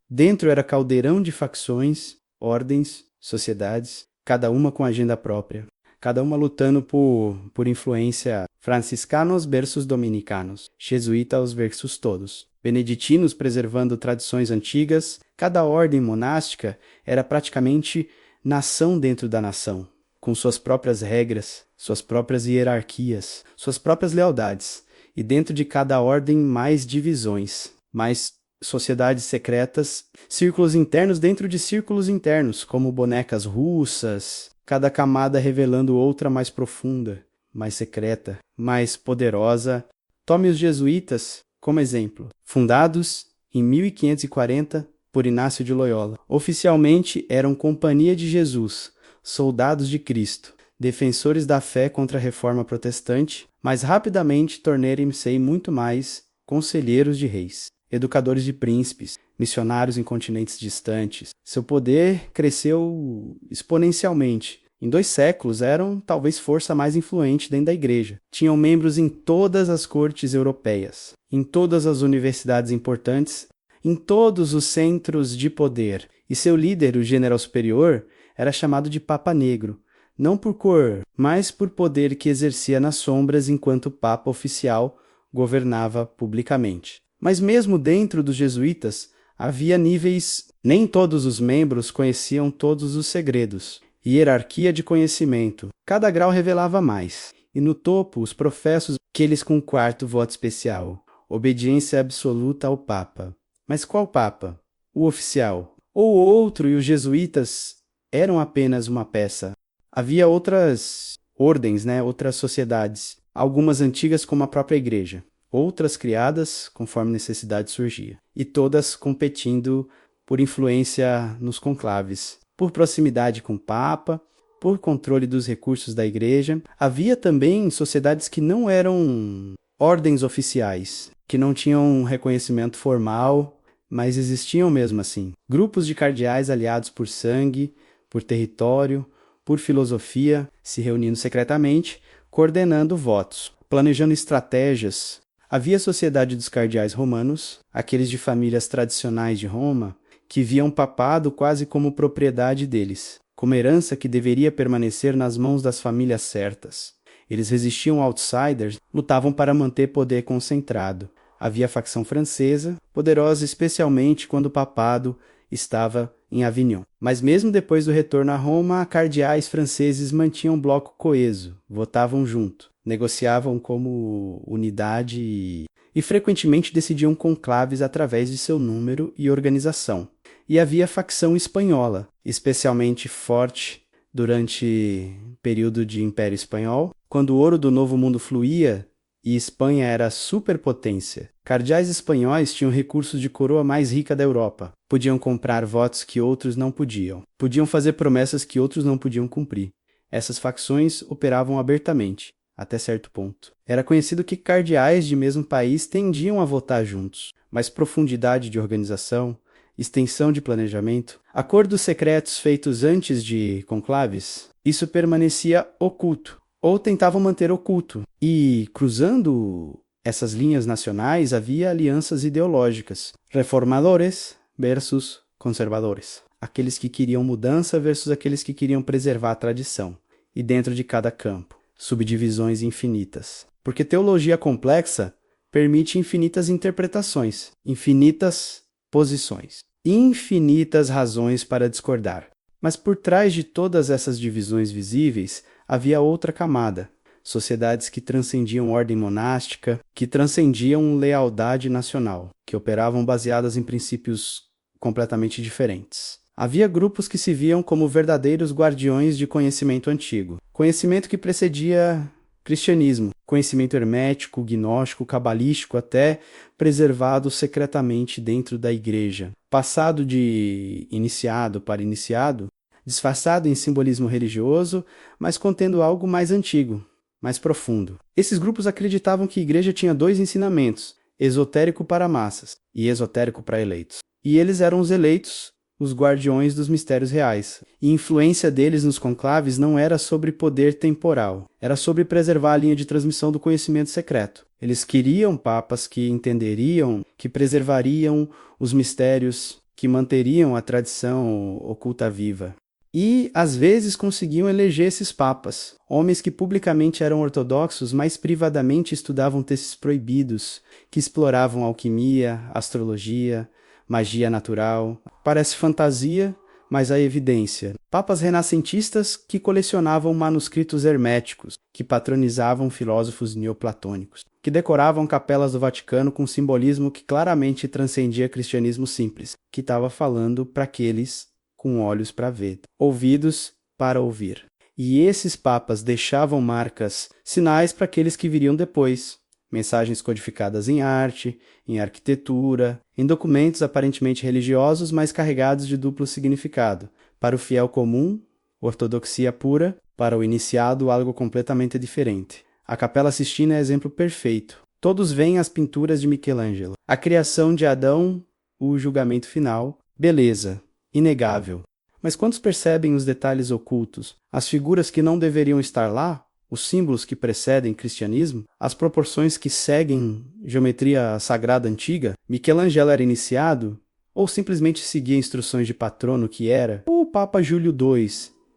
A: era caldeirão de facções, ordens, sociedades, cada uma com agenda própria, cada uma lutando por influência, franciscanos versus dominicanos, jesuítas versus todos, beneditinos preservando tradições antigas. Cada ordem monástica era praticamente nação dentro da nação, com suas próprias regras, suas próprias hierarquias, suas próprias lealdades, e dentro de cada ordem mais divisões, mais sociedades secretas, círculos internos dentro de círculos internos, como bonecas russas, cada camada revelando outra mais profunda, mais secreta, mais poderosa. Tome os jesuítas como exemplo, fundados em 1540 por Inácio de Loyola. Oficialmente eram Companhia de Jesus, soldados de Cristo, defensores da fé contra a reforma protestante, mas rapidamente tornaram-se muito mais conselheiros de reis, educadores de príncipes, missionários em continentes distantes. Seu poder cresceu exponencialmente. Em 2 séculos, eram talvez força mais influente dentro da igreja. Tinham membros em todas as cortes europeias, em todas as universidades importantes, em todos os centros de poder. E seu líder, o general superior, era chamado de Papa Negro, não por cor, mas por poder que exercia nas sombras enquanto Papa oficial governava publicamente. Mas mesmo dentro dos jesuítas, havia níveis. Nem todos os membros conheciam todos os segredos. Hierarquia de conhecimento. Cada grau revelava mais. E no topo, os professos, aqueles com 4º voto especial. Obediência absoluta ao Papa. Mas qual Papa? O oficial. Ou outro, e os jesuítas eram apenas uma peça. Havia outras ordens, outras sociedades. Algumas antigas como a própria igreja. Outras criadas conforme necessidade surgia. E todas competindo por influência nos conclaves. Por proximidade com o Papa, por controle dos recursos da igreja. Havia também sociedades que não eram ordens oficiais, que não tinham reconhecimento formal, mas existiam mesmo assim. Grupos de cardeais aliados por sangue, por território, por filosofia, se reunindo secretamente, coordenando votos, planejando estratégias. Havia a sociedade dos cardeais romanos, aqueles de famílias tradicionais de Roma, que viam o papado quase como propriedade deles, como herança que deveria permanecer nas mãos das famílias certas. Eles resistiam a outsiders, lutavam para manter poder concentrado. Havia a facção francesa, poderosa especialmente quando o papado estava em Avignon. Mas mesmo depois do retorno a Roma, cardeais franceses mantinham um bloco coeso, votavam junto, negociavam como unidade e frequentemente decidiam conclaves através de seu número e organização. E havia a facção espanhola, especialmente forte durante o período de Império Espanhol, quando o ouro do Novo Mundo fluía e Espanha era superpotência. Cardeais espanhóis tinham recursos de coroa mais rica da Europa. Podiam comprar votos que outros não podiam. Podiam fazer promessas que outros não podiam cumprir. Essas facções operavam abertamente, até certo ponto. Era conhecido que cardeais de mesmo país tendiam a votar juntos, mas profundidade de organização, extensão de planejamento, acordos secretos feitos antes de conclaves, isso permanecia oculto, ou tentavam manter oculto. E, cruzando essas linhas nacionais havia alianças ideológicas. Reformadores versus conservadores. Aqueles que queriam mudança versus aqueles que queriam preservar a tradição. E dentro de cada campo, subdivisões infinitas. Porque teologia complexa permite infinitas interpretações, infinitas posições, infinitas razões para discordar. Mas por trás de todas essas divisões visíveis, havia outra camada. Sociedades que transcendiam ordem monástica, que transcendiam lealdade nacional, que operavam baseadas em princípios completamente diferentes. Havia grupos que se viam como verdadeiros guardiões de conhecimento antigo, conhecimento que precedia cristianismo, conhecimento hermético, gnóstico, cabalístico, até preservado secretamente dentro da igreja, passado de iniciado para iniciado, disfarçado em simbolismo religioso, mas contendo algo mais antigo, mais profundo. Esses grupos acreditavam que a igreja tinha dois ensinamentos, esotérico para massas e esotérico para eleitos. E eles eram os eleitos, os guardiões dos mistérios reais. E a influência deles nos conclaves não era sobre poder temporal, era sobre preservar a linha de transmissão do conhecimento secreto. Eles queriam papas que entenderiam, que preservariam os mistérios, que manteriam a tradição oculta viva. E, às vezes, conseguiam eleger esses papas, homens que publicamente eram ortodoxos, mas privadamente estudavam textos proibidos, que exploravam alquimia, astrologia, magia natural. Parece fantasia, mas há evidência. Papas renascentistas que colecionavam manuscritos herméticos, que patronizavam filósofos neoplatônicos, que decoravam capelas do Vaticano com simbolismo que claramente transcendia cristianismo simples, que estava falando para aqueles com olhos para ver, ouvidos para ouvir. E esses papas deixavam marcas, sinais para aqueles que viriam depois, mensagens codificadas em arte, em arquitetura, em documentos aparentemente religiosos, mas carregados de duplo significado. Para o fiel comum, ortodoxia pura; para o iniciado, algo completamente diferente. A Capela Sistina é exemplo perfeito. Todos veem as pinturas de Michelangelo. A criação de Adão, o julgamento final, beleza, inegável. Mas quantos percebem os detalhes ocultos, as figuras que não deveriam estar lá, os símbolos que precedem cristianismo, as proporções que seguem geometria sagrada antiga? Michelangelo era iniciado, ou simplesmente seguia instruções de patrono que era? Ou o Papa Júlio II,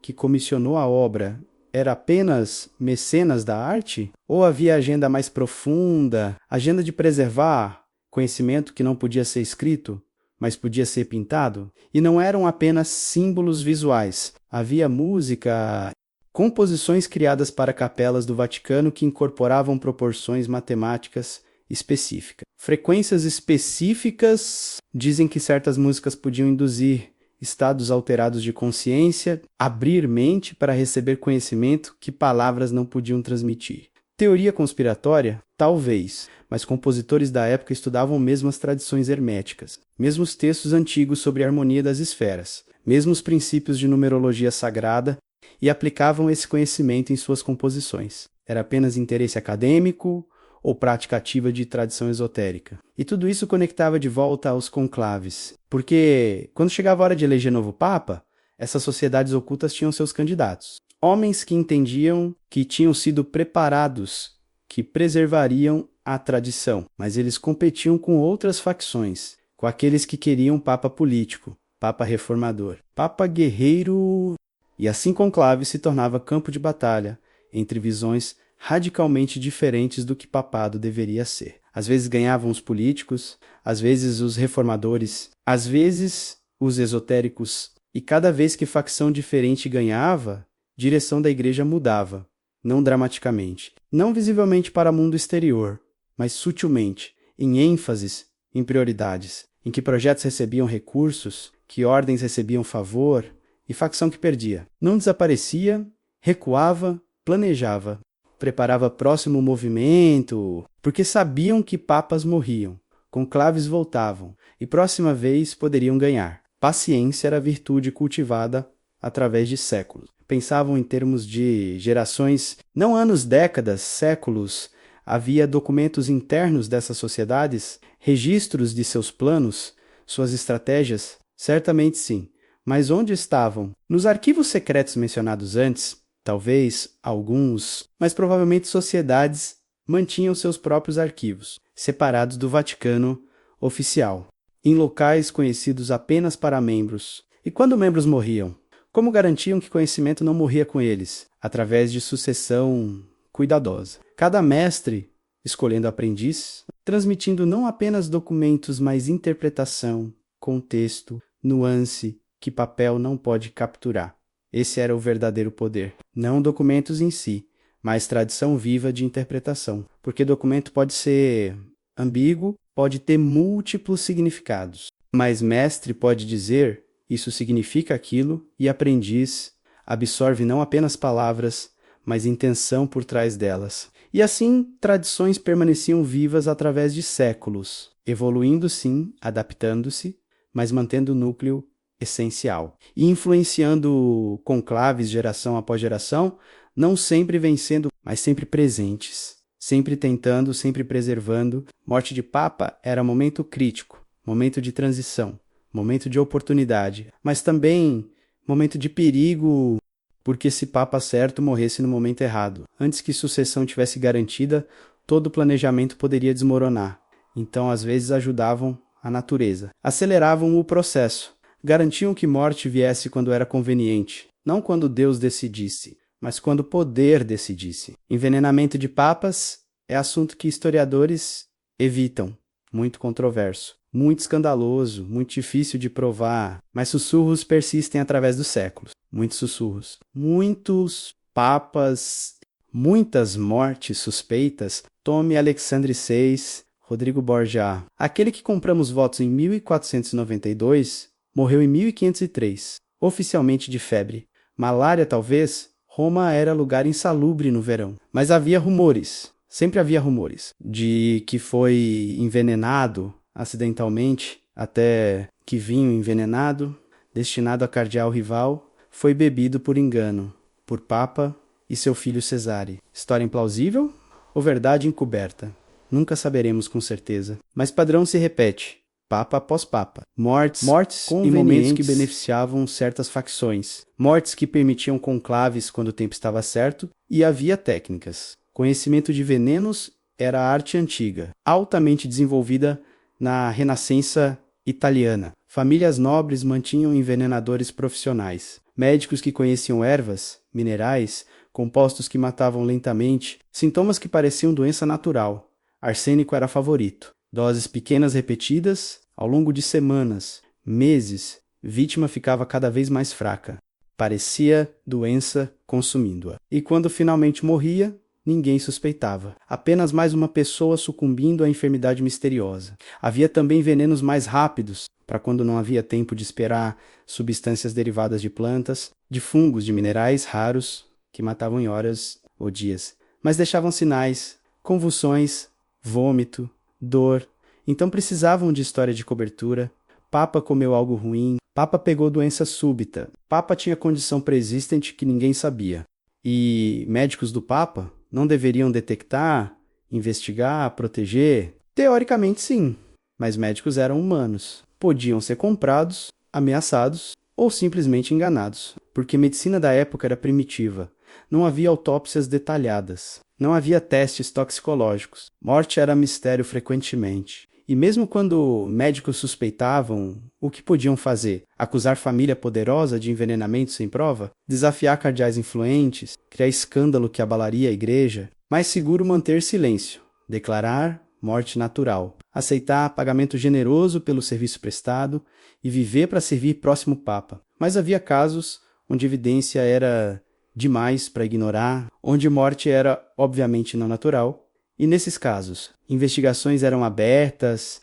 A: que comissionou a obra, era apenas mecenas da arte? Ou havia agenda mais profunda, agenda de preservar conhecimento que não podia ser escrito, mas podia ser pintado? E não eram apenas símbolos visuais. Havia música, composições criadas para capelas do Vaticano que incorporavam proporções matemáticas específicas. Frequências específicas dizem que certas músicas podiam induzir estados alterados de consciência, abrir mente para receber conhecimento que palavras não podiam transmitir. Teoria conspiratória? Talvez, mas compositores da época estudavam mesmo as tradições herméticas, mesmos textos antigos sobre a harmonia das esferas, mesmos princípios de numerologia sagrada, e aplicavam esse conhecimento em suas composições. Era apenas interesse acadêmico ou prática ativa de tradição esotérica? E tudo isso conectava de volta aos conclaves, porque quando chegava a hora de eleger novo papa, essas sociedades ocultas tinham seus candidatos. Homens que entendiam que tinham sido preparados, que preservariam a tradição, mas eles competiam com outras facções, com aqueles que queriam papa político, papa reformador, papa guerreiro. E assim conclave se tornava campo de batalha entre visões radicalmente diferentes do que papado deveria ser. Às vezes ganhavam os políticos, às vezes os reformadores, às vezes os esotéricos. E cada vez que facção diferente ganhava, direção da igreja mudava, não dramaticamente, não visivelmente para o mundo exterior, mas sutilmente, em ênfases, em prioridades, em que projetos recebiam recursos, que ordens recebiam favor, e facção que perdia. Não desaparecia, recuava, planejava, preparava próximo movimento, porque sabiam que papas morriam, conclaves voltavam, e próxima vez poderiam ganhar. Paciência era virtude cultivada através de séculos. Pensavam em termos de gerações, não anos, décadas, séculos. Havia documentos internos dessas sociedades, registros de seus planos, suas estratégias? Certamente sim. Mas onde estavam? Nos arquivos secretos mencionados antes, talvez alguns, mas provavelmente sociedades mantinham seus próprios arquivos, separados do Vaticano oficial, em locais conhecidos apenas para membros. E quando membros morriam, como garantiam que conhecimento não morria com eles? Através de sucessão cuidadosa. Cada mestre escolhendo aprendiz, transmitindo não apenas documentos, mas interpretação, contexto, nuance, que papel não pode capturar. Esse era o verdadeiro poder. Não documentos em si, mas tradição viva de interpretação. Porque documento pode ser ambíguo, pode ter múltiplos significados. Mas mestre pode dizer, isso significa aquilo, e aprendiz absorve não apenas palavras, mas intenção por trás delas. E assim, tradições permaneciam vivas através de séculos, evoluindo sim, adaptando-se, mas mantendo o núcleo essencial. E influenciando conclaves geração após geração, não sempre vencendo, mas sempre presentes. Sempre tentando, sempre preservando. Morte de Papa era momento crítico, momento de transição, momento de oportunidade, mas também momento de perigo, porque se Papa certo morresse no momento errado. Antes que sucessão tivesse garantida, todo o planejamento poderia desmoronar. Então, às vezes, ajudavam a natureza. Aceleravam o processo. Garantiam que morte viesse quando era conveniente. Não quando Deus decidisse, mas quando o poder decidisse. Envenenamento de papas é assunto que historiadores evitam. Muito controverso. Muito escandaloso, muito difícil de provar, mas sussurros persistem através dos séculos. Muitos sussurros. Muitos papas, muitas mortes suspeitas. Tome Alexandre VI, Rodrigo Borgia. Aquele que compramos votos em 1492 morreu em 1503, oficialmente de febre. Malária, talvez? Roma era lugar insalubre no verão. Mas havia rumores, sempre havia rumores, de que foi envenenado acidentalmente, até que vinho envenenado, destinado a cardeal rival, foi bebido por engano, por Papa e seu filho Cesare. História implausível ou verdade encoberta? Nunca saberemos com certeza. Mas padrão se repete, Papa após Papa. Mortes em momentos que beneficiavam certas facções. Mortes que permitiam conclaves quando o tempo estava certo, e havia técnicas. Conhecimento de venenos era arte antiga, altamente desenvolvida na Renascença italiana. Famílias nobres mantinham envenenadores profissionais. Médicos que conheciam ervas, minerais, compostos que matavam lentamente, sintomas que pareciam doença natural. Arsênico era favorito. Doses pequenas repetidas, ao longo de semanas, meses, vítima ficava cada vez mais fraca. Parecia doença consumindo-a. E quando finalmente morria, ninguém suspeitava. Apenas mais uma pessoa sucumbindo à enfermidade misteriosa. Havia também venenos mais rápidos, para quando não havia tempo de esperar substâncias derivadas de plantas, de fungos, de minerais raros, que matavam em horas ou dias. Mas deixavam sinais, convulsões, vômito, dor. Então precisavam de história de cobertura. Papa comeu algo ruim. Papa pegou doença súbita. Papa tinha condição pré-existente que ninguém sabia. E médicos do Papa não deveriam detectar, investigar, proteger? Teoricamente sim, mas médicos eram humanos. Podiam ser comprados, ameaçados ou simplesmente enganados, porque a medicina da época era primitiva. Não havia autópsias detalhadas, não havia testes toxicológicos. Morte era mistério frequentemente. E mesmo quando médicos suspeitavam, o que podiam fazer? Acusar família poderosa de envenenamento sem prova? Desafiar cardeais influentes? Criar escândalo que abalaria a igreja? Mais seguro manter silêncio. Declarar morte natural. Aceitar pagamento generoso pelo serviço prestado e viver para servir próximo Papa. Mas havia casos onde evidência era demais para ignorar, onde morte era obviamente não natural. E nesses casos, investigações eram abertas,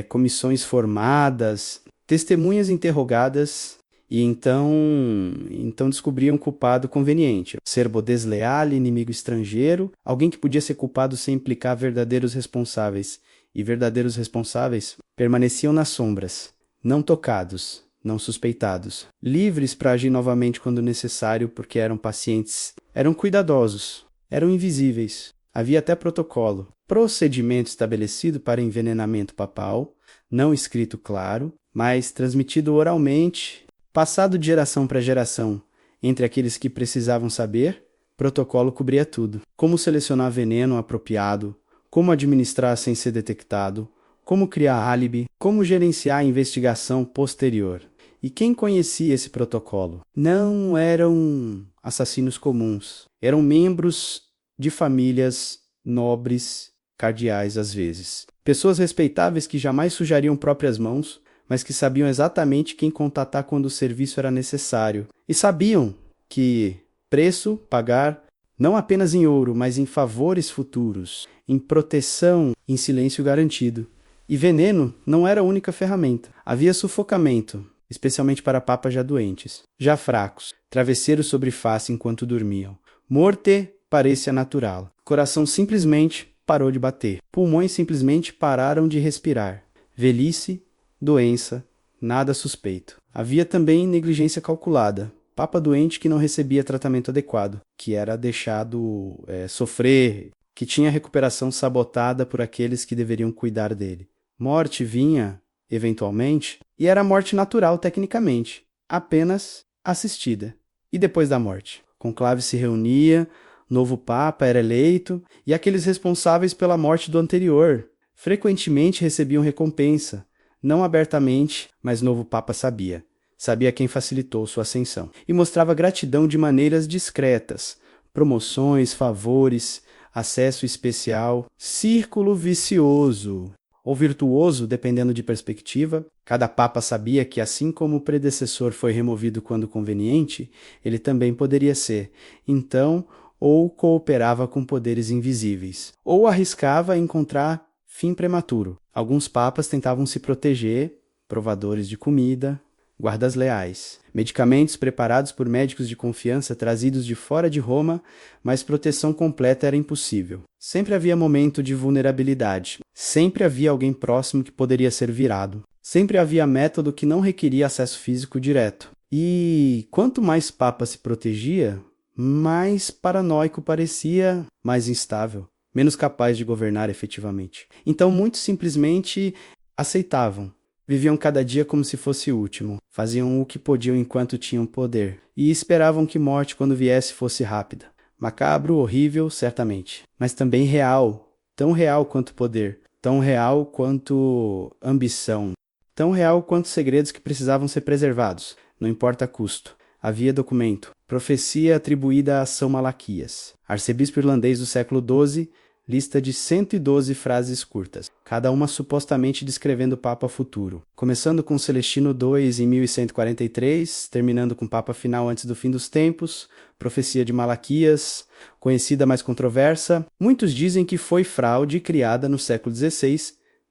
A: comissões formadas, testemunhas interrogadas, e então descobriam um culpado conveniente. Serbo desleal, inimigo estrangeiro, alguém que podia ser culpado sem implicar verdadeiros responsáveis. E verdadeiros responsáveis permaneciam nas sombras, não tocados, não suspeitados, livres para agir novamente quando necessário, porque eram pacientes, eram cuidadosos, eram invisíveis. Havia até protocolo, procedimento estabelecido para envenenamento papal, não escrito claro, mas transmitido oralmente, passado de geração para geração, entre aqueles que precisavam saber, Protocolo cobria tudo. Como selecionar veneno apropriado, como administrar sem ser detectado, como criar álibi, como gerenciar a investigação posterior. E quem conhecia esse protocolo? Não eram assassinos comuns. Eram membros de famílias nobres, cardeais às vezes. Pessoas respeitáveis que jamais sujariam próprias mãos, mas que sabiam exatamente quem contatar quando o serviço era necessário. E sabiam que preço pagar não apenas em ouro, mas em favores futuros, em proteção, em silêncio garantido. E veneno não era a única ferramenta. Havia sufocamento, especialmente para papas já doentes, já fracos, travesseiros sobre face enquanto dormiam. Morte parecia natural. Coração simplesmente parou de bater. Pulmões simplesmente pararam de respirar. Velhice, doença, nada suspeito. Havia também negligência calculada. Papa doente que não recebia tratamento adequado, que era deixado sofrer, que tinha recuperação sabotada por aqueles que deveriam cuidar dele. Morte vinha, eventualmente, e era morte natural tecnicamente, apenas assistida. E depois da morte? Conclave se reunia, novo papa era eleito, e aqueles responsáveis pela morte do anterior frequentemente recebiam recompensa, não abertamente, mas novo papa sabia. Sabia quem facilitou sua ascensão. E mostrava gratidão de maneiras discretas. Promoções, favores, acesso especial. Círculo vicioso. Ou virtuoso, dependendo de perspectiva. Cada papa sabia que, assim como o predecessor foi removido quando conveniente, ele também poderia ser. Então, ou cooperava com poderes invisíveis, ou arriscava encontrar fim prematuro. Alguns papas tentavam se proteger, provadores de comida, guardas leais, medicamentos preparados por médicos de confiança trazidos de fora de Roma, mas proteção completa era impossível. Sempre havia momento de vulnerabilidade, sempre havia alguém próximo que poderia ser virado, sempre havia método que não requeria acesso físico direto. E quanto mais papa se protegia, mais paranoico parecia, mais instável, menos capaz de governar efetivamente. Então muitos simplesmente aceitavam. Viviam cada dia como se fosse o último. Faziam o que podiam enquanto tinham poder. E esperavam que morte, quando viesse, fosse rápida. Macabro, horrível, certamente. Mas também real. Tão real quanto poder. Tão real quanto ambição. Tão real quanto segredos que precisavam ser preservados. Não importa custo. Havia documento. Profecia atribuída a São Malaquias. Arcebispo irlandês do século XII. Lista de 112 frases curtas, cada uma supostamente descrevendo o Papa futuro, começando com Celestino II em 1143, terminando com o Papa final antes do fim dos tempos, profecia de Malaquias, conhecida mais controversa. Muitos dizem que foi fraude criada no século XVI,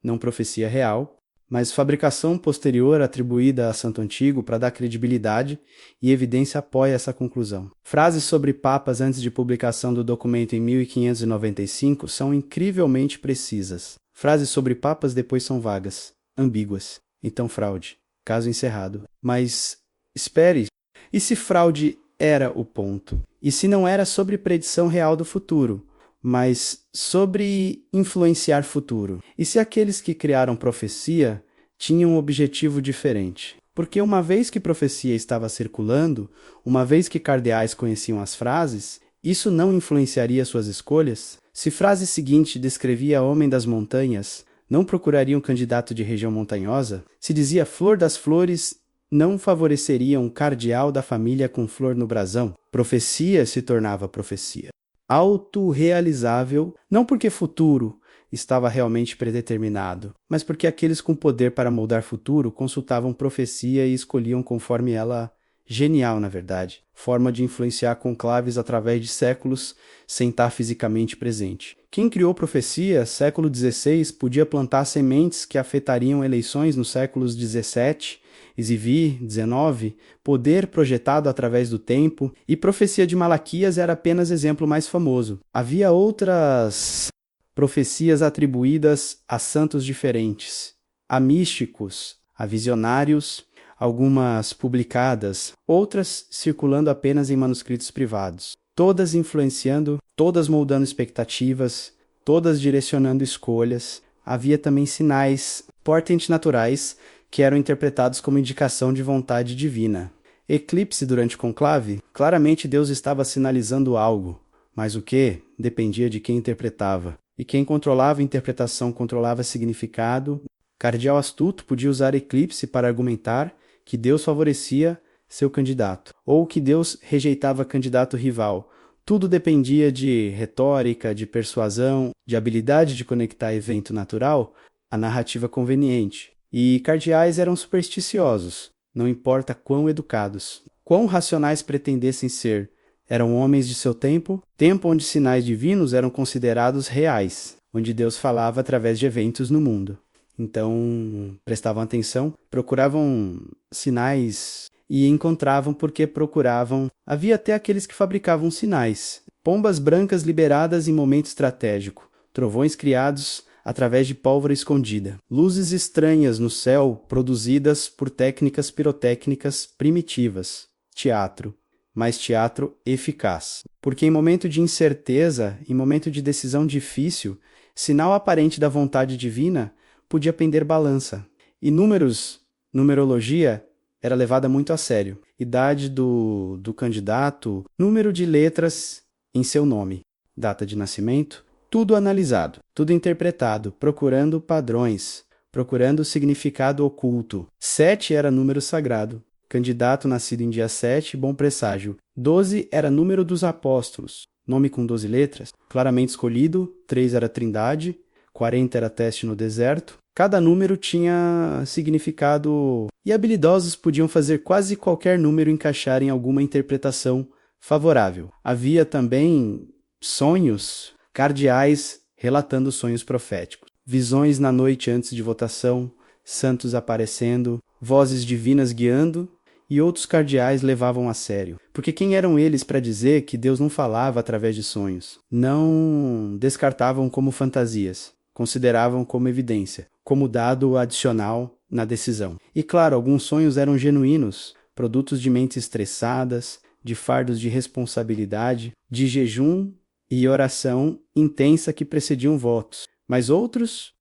A: não profecia real, mas fabricação posterior atribuída a Santo Antigo para dar credibilidade, e evidência apoia essa conclusão. Frases sobre papas antes de publicação do documento em 1595 são incrivelmente precisas. Frases sobre papas depois são vagas, ambíguas. Então fraude. Caso encerrado. Mas espere, e se fraude era o ponto? E se não era sobre predição real do futuro, mas sobre influenciar futuro? E se aqueles que criaram profecia tinham um objetivo diferente? Porque uma vez que profecia estava circulando, uma vez que cardeais conheciam as frases, isso não influenciaria suas escolhas? Se frase seguinte descrevia homem das montanhas, não procuraria um candidato de região montanhosa? Se dizia flor das flores, não favoreceria um cardeal da família com flor no brasão? Profecia se tornava profecia. Autorrealizável, não porque futuro estava realmente predeterminado, mas porque aqueles com poder para moldar futuro consultavam profecia e escolhiam conforme ela, genial na verdade, forma de influenciar conclaves através de séculos sem estar fisicamente presente. Quem criou profecia, século XVI, podia plantar sementes que afetariam eleições nos séculos XVII, Exivir, 19, poder projetado através do tempo, e profecia de Malaquias era apenas exemplo mais famoso. Havia outras profecias atribuídas a santos diferentes, a místicos, a visionários, algumas publicadas, outras circulando apenas em manuscritos privados, todas influenciando, todas moldando expectativas, todas direcionando escolhas. Havia também sinais, portentes naturais, que eram interpretados como indicação de vontade divina. Eclipse durante o conclave? Claramente Deus estava sinalizando algo, mas o que dependia de quem interpretava. E quem controlava a interpretação controlava significado. Cardeal astuto podia usar eclipse para argumentar que Deus favorecia seu candidato, ou que Deus rejeitava candidato rival. Tudo dependia de retórica, de persuasão, de habilidade de conectar evento natural à narrativa conveniente. E cardeais eram supersticiosos, não importa quão educados, quão racionais pretendessem ser. Eram homens de seu tempo onde sinais divinos eram considerados reais, onde Deus falava através de eventos no mundo. Então, prestavam atenção, procuravam sinais e encontravam porque procuravam. Havia até aqueles que fabricavam sinais. Pombas brancas liberadas em momento estratégico, trovões criados através de pólvora escondida, luzes estranhas no céu produzidas por técnicas pirotécnicas primitivas. Teatro, mas teatro eficaz. Porque em momento de incerteza, em momento de decisão difícil, sinal aparente da vontade divina podia pender balança. E numerologia, era levada muito a sério. Idade do candidato, número de letras em seu nome, data de nascimento, tudo analisado, tudo interpretado, procurando padrões, procurando significado oculto. 7 era número sagrado. Candidato nascido em dia 7, bom presságio. 12 era número dos apóstolos, nome com 12 letras, claramente escolhido. 3 era trindade, 40 era teste no deserto. Cada número tinha significado e habilidosos podiam fazer quase qualquer número encaixar em alguma interpretação favorável. Havia também sonhos cardeais relatando sonhos proféticos, visões na noite antes de votação, santos aparecendo, vozes divinas guiando, e outros cardeais levavam a sério. Porque quem eram eles para dizer que Deus não falava através de sonhos? Não descartavam como fantasias, consideravam como evidência, como dado adicional na decisão. E claro, alguns sonhos eram genuínos, produtos de mentes estressadas, de fardos de responsabilidade, de jejum e oração intensa que precediam votos. Mas outros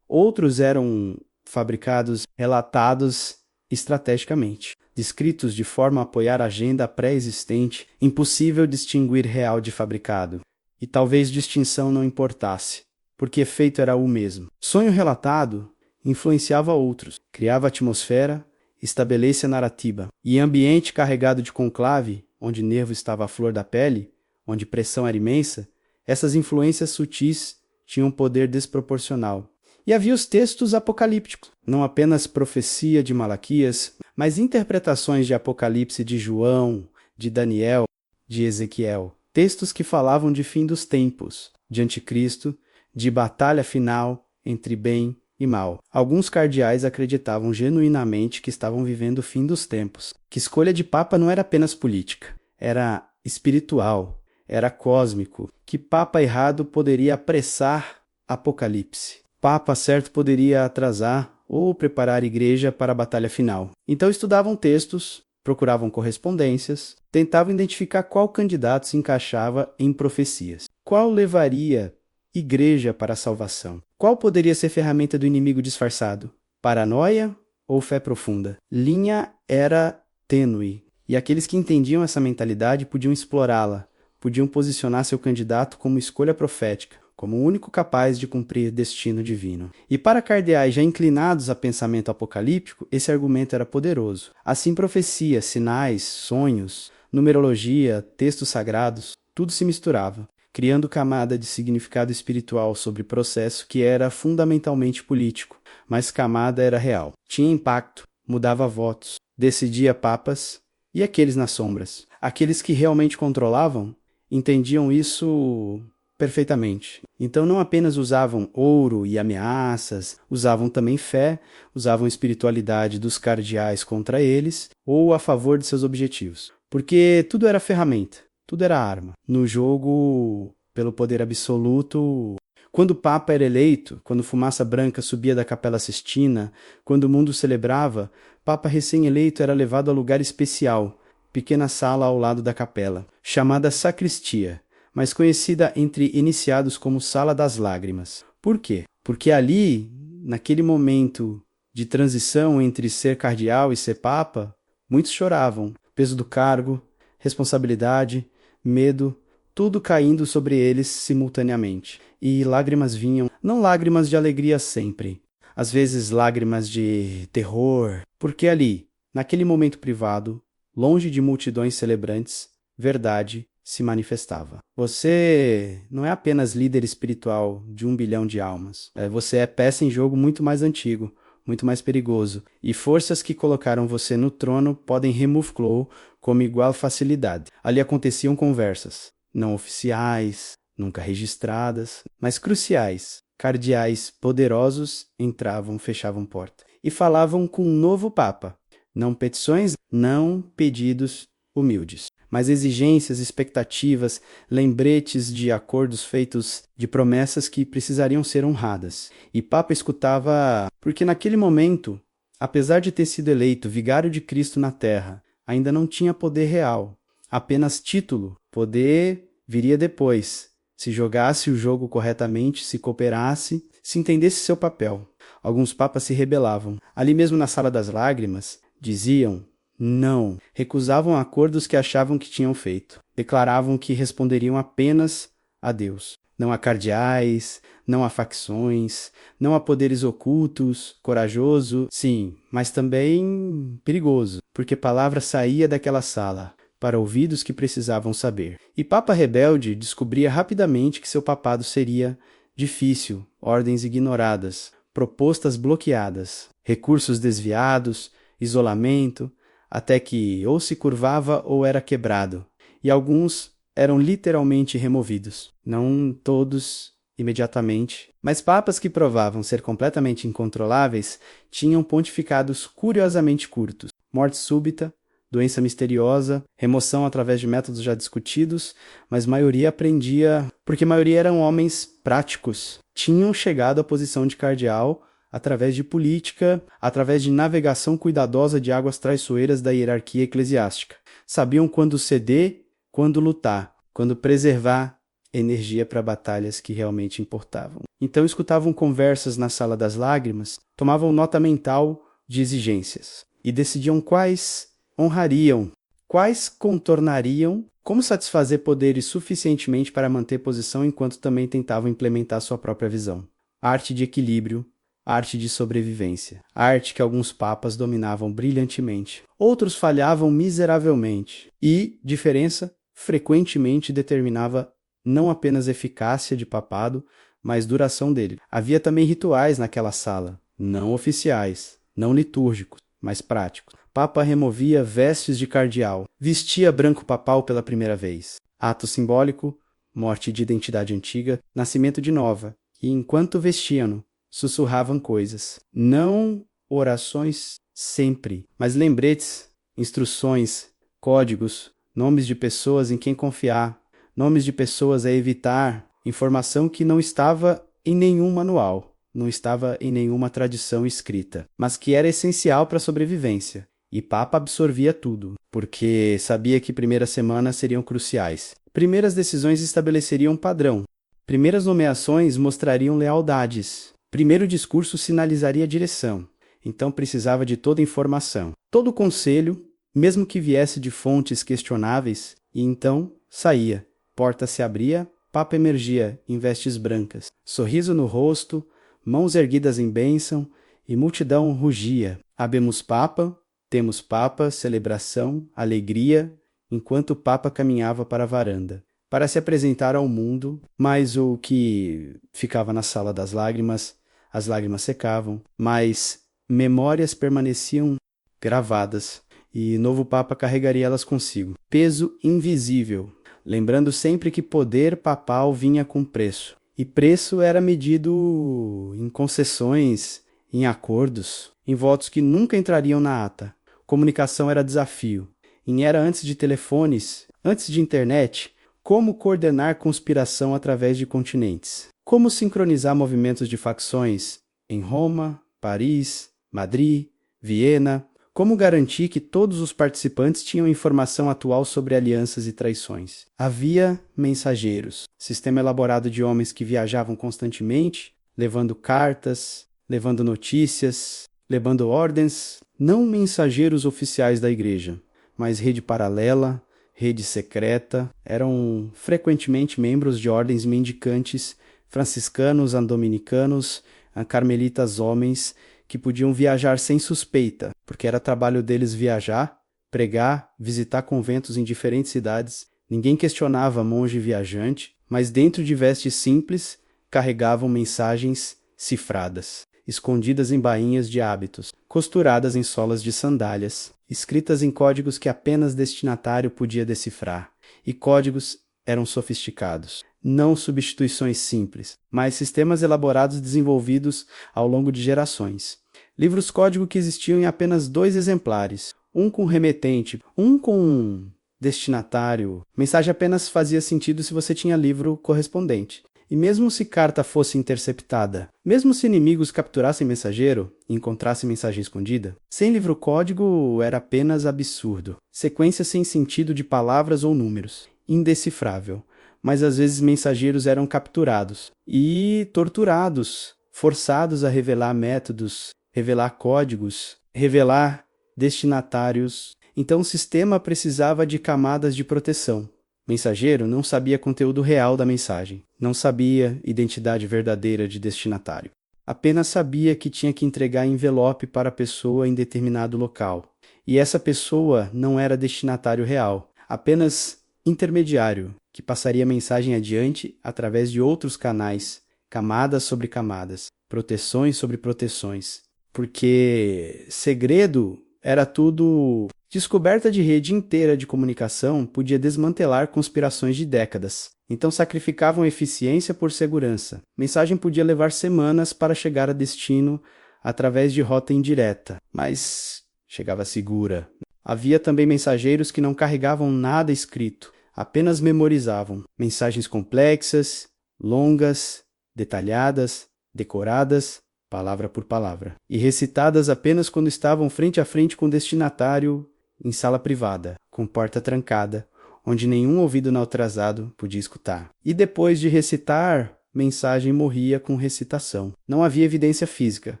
A: eram fabricados, relatados estrategicamente, descritos de forma a apoiar a agenda pré-existente, impossível distinguir real de fabricado. E talvez distinção não importasse, porque efeito era o mesmo. Sonho relatado influenciava outros, criava atmosfera, estabelecia narrativa. E ambiente carregado de conclave, onde nervo estava à flor da pele, onde pressão era imensa, essas influências sutis tinham poder desproporcional. E havia os textos apocalípticos, não apenas profecia de Malaquias, mas interpretações de Apocalipse de João, de Daniel, de Ezequiel. Textos que falavam de fim dos tempos, de anticristo, de batalha final entre bem e mal. Alguns cardeais acreditavam genuinamente que estavam vivendo o fim dos tempos, que escolha de papa não era apenas política, era espiritual, era cósmico, que papa errado poderia apressar Apocalipse. Papa certo poderia atrasar ou preparar a igreja para a batalha final. Então estudavam textos, procuravam correspondências, tentavam identificar qual candidato se encaixava em profecias. Qual levaria igreja para a salvação? Qual poderia ser ferramenta do inimigo disfarçado? Paranoia ou fé profunda? Linha era tênue, e aqueles que entendiam essa mentalidade podiam explorá-la, podiam posicionar seu candidato como escolha profética, como o único capaz de cumprir destino divino. E para cardeais já inclinados a pensamento apocalíptico, esse argumento era poderoso. Assim, profecia, sinais, sonhos, numerologia, textos sagrados, tudo se misturava, criando camada de significado espiritual sobre processo que era fundamentalmente político, mas camada era real. Tinha impacto, mudava votos, decidia papas e aqueles nas sombras. Aqueles que realmente controlavam entendiam isso perfeitamente. Então não apenas usavam ouro e ameaças, usavam também fé, usavam espiritualidade dos cardeais contra eles ou a favor de seus objetivos. Porque tudo era ferramenta, tudo era arma. No jogo, pelo poder absoluto, quando o Papa era eleito, quando fumaça branca subia da Capela Sistina, quando o mundo celebrava, Papa recém-eleito era levado a lugar especial, pequena sala ao lado da capela, chamada sacristia, mas conhecida entre iniciados como Sala das Lágrimas. Por quê? Porque ali, naquele momento de transição entre ser cardeal e ser papa, muitos choravam. peso do cargo, responsabilidade, medo, tudo caindo sobre eles simultaneamente. E lágrimas vinham, não lágrimas de alegria sempre, às vezes lágrimas de terror, porque ali, naquele momento privado, longe de multidões celebrantes, verdade se manifestava. Você não é apenas líder espiritual de 1 bilhão de almas. Você é peça em jogo muito mais antigo, muito mais perigoso. E forças que colocaram você no trono podem remove-lo com igual facilidade. Ali aconteciam conversas, não oficiais, nunca registradas, mas cruciais. Cardeais poderosos entravam, fechavam porta. E falavam com um novo Papa. Não petições, não pedidos humildes, mas exigências, expectativas, lembretes de acordos feitos de promessas que precisariam ser honradas. E Papa escutava, porque naquele momento, apesar de ter sido eleito vigário de Cristo na terra, ainda não tinha poder real, apenas título. Poder viria depois, se jogasse o jogo corretamente, se cooperasse, se entendesse seu papel. Alguns papas se rebelavam. Ali mesmo na Sala das Lágrimas, diziam não, recusavam acordos que achavam que tinham feito. Declaravam que responderiam apenas a Deus. Não a cardeais, não a facções, não a poderes ocultos, corajoso, sim, mas também perigoso, porque palavra saía daquela sala para ouvidos que precisavam saber. E Papa rebelde descobria rapidamente que seu papado seria difícil, ordens ignoradas, propostas bloqueadas, recursos desviados, isolamento, até que ou se curvava ou era quebrado, e alguns eram literalmente removidos. Não todos imediatamente, mas papas que provavam ser completamente incontroláveis tinham pontificados curiosamente curtos. Morte súbita, doença misteriosa, remoção através de métodos já discutidos, mas maioria aprendia, porque maioria eram homens práticos. Tinham chegado à posição de cardeal através de política, através de navegação cuidadosa de águas traiçoeiras da hierarquia eclesiástica. Sabiam quando ceder, quando lutar, quando preservar energia para batalhas que realmente importavam. Então escutavam conversas na Sala das Lágrimas, tomavam nota mental de exigências e decidiam quais honrariam, quais contornariam, como satisfazer poderes suficientemente para manter posição enquanto também tentavam implementar sua própria visão. Arte de equilíbrio, arte de sobrevivência, arte que alguns papas dominavam brilhantemente, outros falhavam miseravelmente e, diferença, frequentemente determinava não apenas eficácia de papado, mas duração dele. Havia também rituais naquela sala, não oficiais, não litúrgicos, mas práticos. Papa removia vestes de cardeal, vestia branco papal pela primeira vez. Ato simbólico, morte de identidade antiga, nascimento de nova, e enquanto vestiam-no, sussurravam coisas. Não orações sempre, mas lembretes, instruções, códigos, nomes de pessoas em quem confiar, nomes de pessoas a evitar, informação que não estava em nenhum manual, não estava em nenhuma tradição escrita, mas que era essencial para a sobrevivência. E Papa absorvia tudo, porque sabia que primeiras semanas seriam cruciais. Primeiras decisões estabeleceriam um padrão. Primeiras nomeações mostrariam lealdades. Primeiro discurso sinalizaria a direção. Então precisava de toda informação. Todo conselho, mesmo que viesse de fontes questionáveis, e então saía. Porta se abria, Papa emergia em vestes brancas. Sorriso no rosto, mãos erguidas em bênção, e multidão rugia. Habemus Papa, temos Papa, celebração, alegria, enquanto o Papa caminhava para a varanda, para se apresentar ao mundo, mas o que ficava na Sala das Lágrimas, as lágrimas secavam, mas memórias permaneciam gravadas, e novo Papa carregaria elas consigo. Peso invisível, lembrando sempre que poder papal vinha com preço, e preço era medido em concessões, em acordos, em votos que nunca entrariam na ata. Comunicação era desafio. Em era antes de telefones, antes de internet, como coordenar conspiração através de continentes? Como sincronizar movimentos de facções em Roma, Paris, Madrid, Viena? Como garantir que todos os participantes tinham informação atual sobre alianças e traições? Havia mensageiros, sistema elaborado de homens que viajavam constantemente, levando cartas, levando notícias, levando ordens, não mensageiros oficiais da igreja, mas rede paralela, rede secreta, eram frequentemente membros de ordens mendicantes, franciscanos, dominicanos, carmelitas homens, que podiam viajar sem suspeita, porque era trabalho deles viajar, pregar, visitar conventos em diferentes cidades. Ninguém questionava monge viajante, mas dentro de vestes simples, carregavam mensagens cifradas, escondidas em bainhas de hábitos, costuradas em solas de sandálias, escritas em códigos que apenas destinatário podia decifrar. E códigos eram sofisticados, não substituições simples, mas sistemas elaborados desenvolvidos ao longo de gerações. Livros-código que existiam em apenas 2 exemplares, um com remetente, um com destinatário. Mensagem apenas fazia sentido se você tinha livro correspondente. E mesmo se carta fosse interceptada, mesmo se inimigos capturassem mensageiro e encontrassem mensagem escondida, sem livro-código era apenas absurdo. Sequência sem sentido de palavras ou números, indecifrável. Mas às vezes mensageiros eram capturados e torturados, forçados a revelar métodos, revelar códigos, revelar destinatários. Então o sistema precisava de camadas de proteção. Mensageiro não sabia conteúdo real da mensagem, não sabia identidade verdadeira de destinatário. Apenas sabia que tinha que entregar envelope para a pessoa em determinado local. E essa pessoa não era destinatário real, apenas intermediário, que passaria a mensagem adiante através de outros canais, camadas sobre camadas, proteções sobre proteções. Porque segredo era tudo. Descoberta de rede inteira de comunicação podia desmantelar conspirações de décadas. Então sacrificavam eficiência por segurança. Mensagem podia levar semanas para chegar a destino através de rota indireta, mas chegava segura. Havia também mensageiros que não carregavam nada escrito, apenas memorizavam mensagens complexas, longas, detalhadas, decoradas, palavra por palavra, e recitadas apenas quando estavam frente a frente com o destinatário em sala privada, com porta trancada, onde nenhum ouvido não atrasado podia escutar. E depois de recitar, mensagem morria com recitação. Não havia evidência física,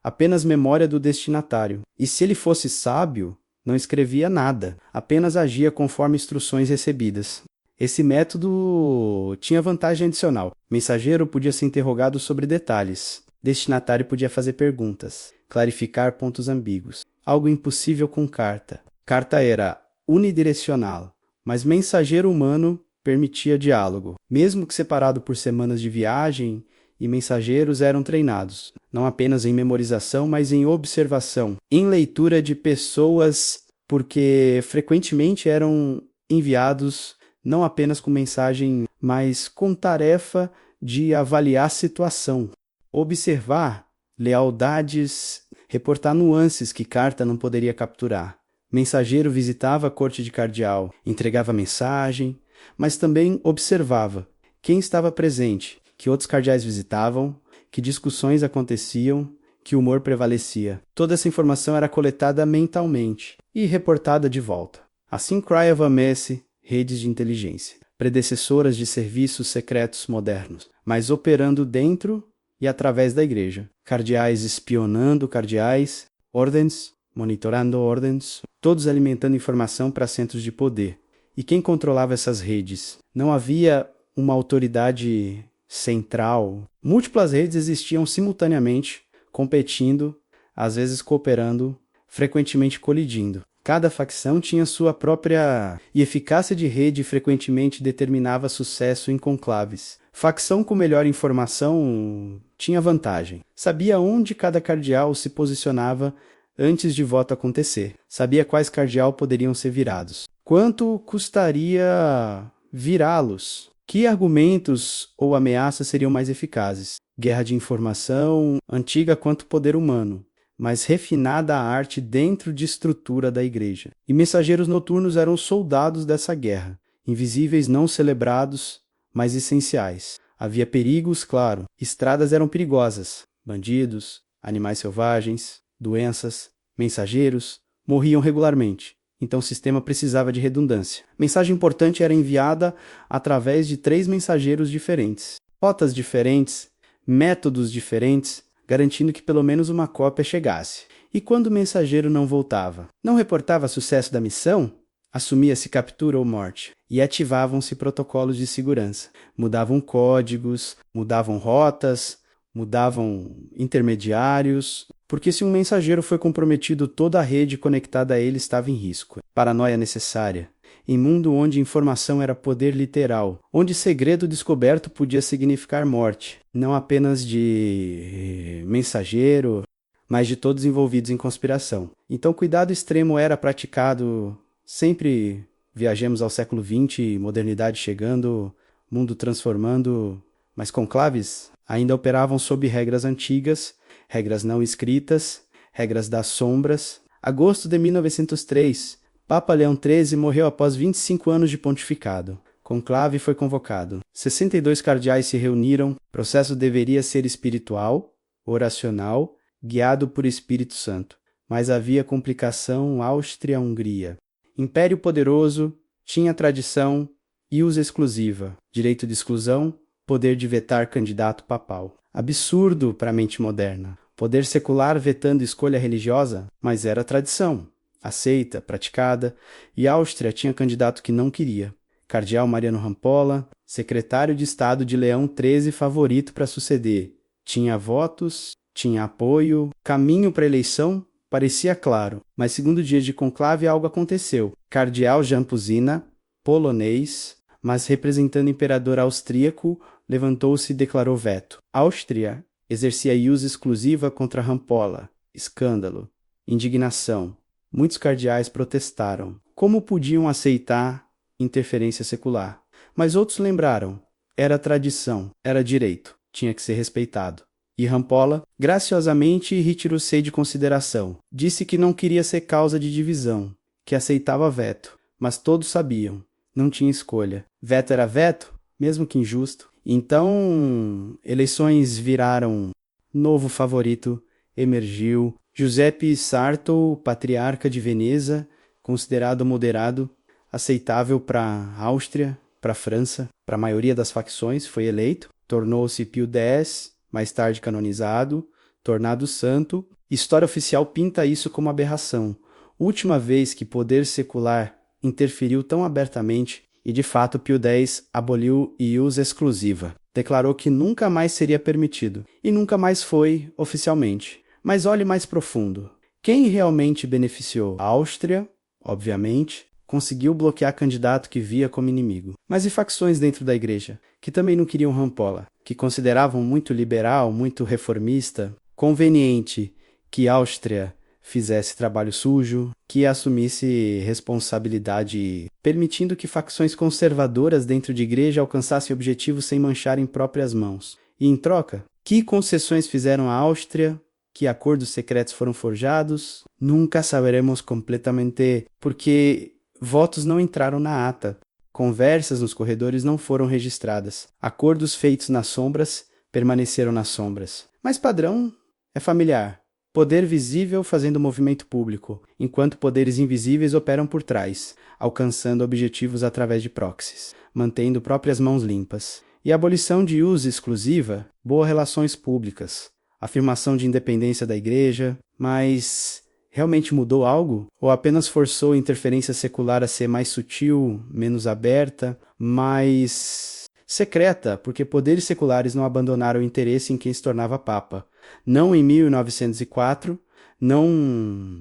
A: apenas memória do destinatário. E se ele fosse sábio, não escrevia nada, apenas agia conforme instruções recebidas. Esse método tinha vantagem adicional. Mensageiro podia ser interrogado sobre detalhes. Destinatário podia fazer perguntas, clarificar pontos ambíguos. Algo impossível com carta. Carta era unidirecional, mas mensageiro humano permitia diálogo. Mesmo que separado por semanas de viagem, e mensageiros eram treinados, não apenas em memorização, mas em observação, em leitura de pessoas, porque frequentemente eram enviados não apenas com mensagem, mas com tarefa de avaliar a situação, observar lealdades, reportar nuances que carta não poderia capturar. Mensageiro visitava a corte de cardeal, entregava mensagem, mas também observava quem estava presente, que outros cardeais visitavam, que discussões aconteciam, que humor prevalecia. Toda essa informação era coletada mentalmente e reportada de volta. Assim criava Messi redes de inteligência, predecessoras de serviços secretos modernos, mas operando dentro e através da igreja. Cardeais espionando cardeais, ordens, monitorando ordens, todos alimentando informação para centros de poder. E quem controlava essas redes? Não havia uma autoridade central. Múltiplas redes existiam simultaneamente, competindo, às vezes cooperando, frequentemente colidindo. Cada facção tinha sua própria... E eficácia de rede frequentemente determinava sucesso em conclaves. Facção com melhor informação tinha vantagem. Sabia onde cada cardeal se posicionava antes de voto acontecer. Sabia quais cardeal poderiam ser virados. Quanto custaria virá-los? Que argumentos ou ameaças seriam mais eficazes? Guerra de informação, antiga quanto poder humano, mas refinada a arte dentro de estrutura da igreja. E mensageiros noturnos eram soldados dessa guerra, invisíveis, não celebrados, mas essenciais. Havia perigos, claro. Estradas eram perigosas. Bandidos, animais selvagens, doenças, mensageiros morriam regularmente. Então o sistema precisava de redundância. Mensagem importante era enviada através de 3 mensageiros diferentes. Rotas diferentes, métodos diferentes, garantindo que pelo menos uma cópia chegasse. E quando o mensageiro não voltava? Não reportava sucesso da missão? assumia-se captura ou morte, e ativavam-se protocolos de segurança. Mudavam códigos, mudavam rotas, mudavam intermediários, porque se um mensageiro foi comprometido, toda a rede conectada a ele estava em risco. Paranoia necessária. Em mundo onde informação era poder literal, onde segredo descoberto podia significar morte, não apenas de mensageiro, mas de todos envolvidos em conspiração. Então, cuidado extremo era praticado sempre. Viajemos ao século XX, modernidade chegando, mundo transformando, mas conclaves ainda operavam sob regras antigas, regras não escritas, regras das sombras. Agosto de 1903, Papa Leão XIII morreu após 25 anos de pontificado. Conclave foi convocado. 62 cardeais se reuniram. O processo deveria ser espiritual, oracional, guiado por Espírito Santo. Mas havia complicação Áustria-Hungria. Império poderoso, tinha tradição e uso exclusiva, direito de exclusão, poder de vetar candidato papal. Absurdo para a mente moderna. Poder secular vetando escolha religiosa, mas era tradição, aceita, praticada, e Áustria tinha candidato que não queria. Cardeal Mariano Rampolla, secretário de Estado de Leão XIII favorito para suceder. Tinha votos, tinha apoio, caminho para a eleição parecia claro, mas segundo dia de conclave algo aconteceu. Cardeal Jan Puzina, polonês, mas representando o imperador austríaco, levantou-se e declarou veto. Áustria exercia ius exclusiva contra Rampolla. Escândalo. Indignação. Muitos cardeais protestaram. Como podiam aceitar interferência secular? Mas outros lembraram. Era tradição, era direito, tinha que ser respeitado. E Rampolla, graciosamente, retirou-se de consideração. Disse que não queria ser causa de divisão, que aceitava veto. Mas todos sabiam, não tinha escolha. Veto era veto, mesmo que injusto. Então, eleições viraram. Novo favorito emergiu. Giuseppe Sarto, patriarca de Veneza, considerado moderado, aceitável para a Áustria, para a França, para a maioria das facções, foi eleito. Tornou-se Pio X, mais tarde canonizado, tornado santo. História oficial pinta isso como aberração. Última vez que poder secular interferiu tão abertamente e, de fato, Pio X aboliu ius exclusiva. Declarou que nunca mais seria permitido. E nunca mais foi, oficialmente. Mas olhe mais profundo. Quem realmente beneficiou? A Áustria, obviamente, conseguiu bloquear candidato que via como inimigo. Mas e facções dentro da igreja, que também não queriam Rampolla, que consideravam muito liberal, muito reformista, conveniente que a Áustria fizesse trabalho sujo, que assumisse responsabilidade, permitindo que facções conservadoras dentro de igreja alcançassem objetivos sem mancharem próprias mãos. E em troca, que concessões fizeram a Áustria? Que acordos secretos foram forjados? Nunca saberemos completamente, porque votos não entraram na ata. Conversas nos corredores não foram registradas. Acordos feitos nas sombras permaneceram nas sombras. Mas padrão é familiar. Poder visível fazendo movimento público, enquanto poderes invisíveis operam por trás, alcançando objetivos através de proxies, mantendo próprias mãos limpas. E a abolição de uso exclusiva, boas relações públicas, afirmação de independência da igreja, mas realmente mudou algo? Ou apenas forçou a interferência secular a ser mais sutil, menos aberta, mais secreta, porque poderes seculares não abandonaram o interesse em quem se tornava papa. Não em 1904, não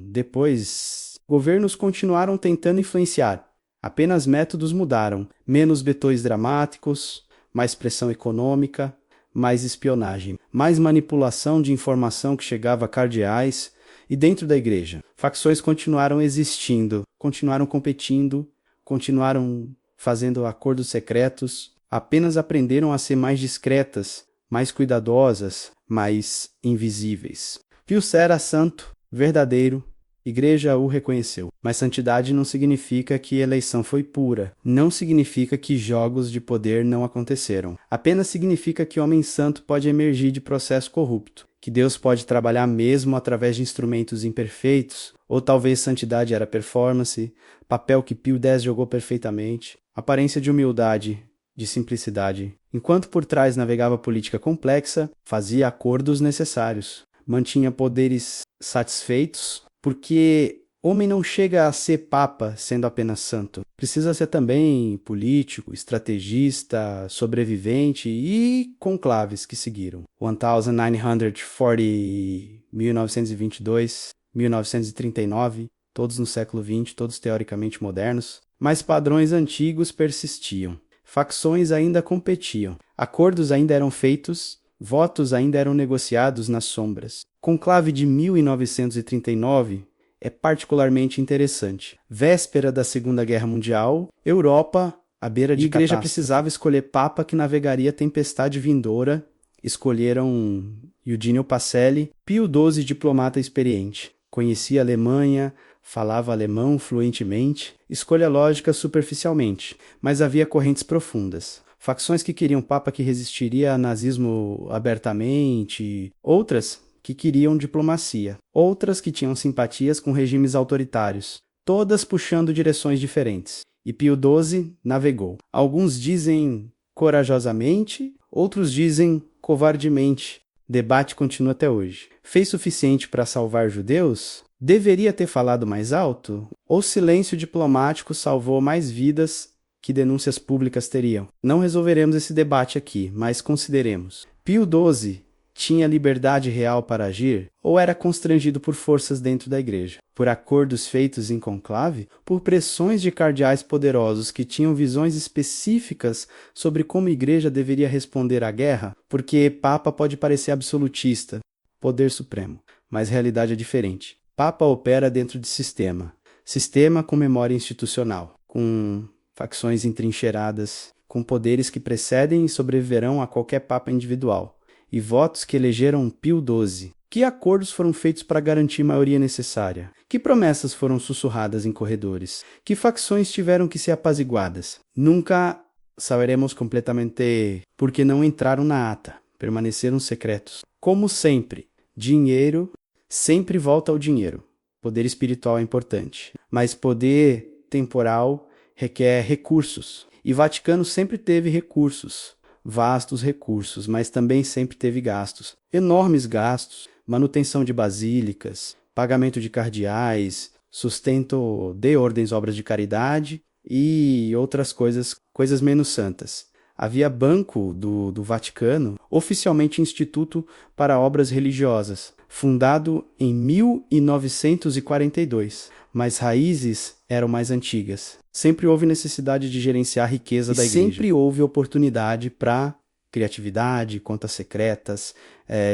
A: depois. Governos continuaram tentando influenciar. Apenas métodos mudaram. Menos betões dramáticos, mais pressão econômica, mais espionagem, mais manipulação de informação que chegava a cardeais e dentro da igreja. Facções continuaram existindo, continuaram competindo, continuaram fazendo acordos secretos, apenas aprenderam a ser mais discretas, mais cuidadosas, mais invisíveis. Pio era santo, verdadeiro, igreja o reconheceu. Mas santidade não significa que a eleição foi pura. Não significa que jogos de poder não aconteceram. Apenas significa que homem santo pode emergir de processo corrupto. Que Deus pode trabalhar mesmo através de instrumentos imperfeitos. Ou talvez santidade era performance, papel que Pio X jogou perfeitamente. Aparência de humildade, de simplicidade. Enquanto por trás navegava política complexa, fazia acordos necessários. Mantinha poderes satisfeitos, porque Homem não chega a ser papa sendo apenas santo. Precisa ser também político, estrategista, sobrevivente e conclaves que seguiram. 1940, 1922, 1939, todos no século XX, todos teoricamente modernos. Mas padrões antigos persistiam. Facções ainda competiam. Acordos ainda eram feitos, votos ainda eram negociados nas sombras. Conclave de 1939 é particularmente interessante. Véspera da Segunda Guerra Mundial, Europa, à beira de igreja precisava escolher papa que navegaria a tempestade vindoura. Escolheram Eugênio Pacelli, Pio XII, diplomata experiente. Conhecia a Alemanha, falava alemão fluentemente. Escolha lógica superficialmente, mas havia correntes profundas. Facções que queriam papa que resistiria ao nazismo abertamente, outras que queriam diplomacia, outras que tinham simpatias com regimes autoritários, todas puxando direções diferentes. E Pio XII navegou. Alguns dizem corajosamente, outros dizem covardemente. Debate continua até hoje. Fez suficiente para salvar judeus? Deveria ter falado mais alto? Ou silêncio diplomático salvou mais vidas que denúncias públicas teriam? Não resolveremos esse debate aqui, mas consideremos. Pio XII tinha liberdade real para agir ou era constrangido por forças dentro da igreja? Por acordos feitos em conclave? Por pressões de cardeais poderosos que tinham visões específicas sobre como a igreja deveria responder à guerra? Porque papa pode parecer absolutista, poder supremo, mas realidade é diferente. Papa opera dentro de sistema. Sistema com memória institucional, com facções entrincheiradas, com poderes que precedem e sobreviverão a qualquer papa individual. E votos que elegeram Pio XII. Que acordos foram feitos para garantir maioria necessária? Que promessas foram sussurradas em corredores? Que facções tiveram que ser apaziguadas? Nunca saberemos completamente porque não entraram na ata, permaneceram secretos. Como sempre, dinheiro sempre volta ao dinheiro. Poder espiritual é importante, mas poder temporal requer recursos. E Vaticano sempre teve recursos. Vastos recursos, mas também sempre teve gastos, enormes gastos, manutenção de basílicas, pagamento de cardeais, sustento de ordens, obras de caridade e outras coisas menos santas. Havia Banco do Vaticano, oficialmente Instituto para Obras Religiosas, fundado em 1942, mas raízes eram mais antigas. Sempre houve necessidade de gerenciar a riqueza da igreja. Sempre houve oportunidade para criatividade, contas secretas,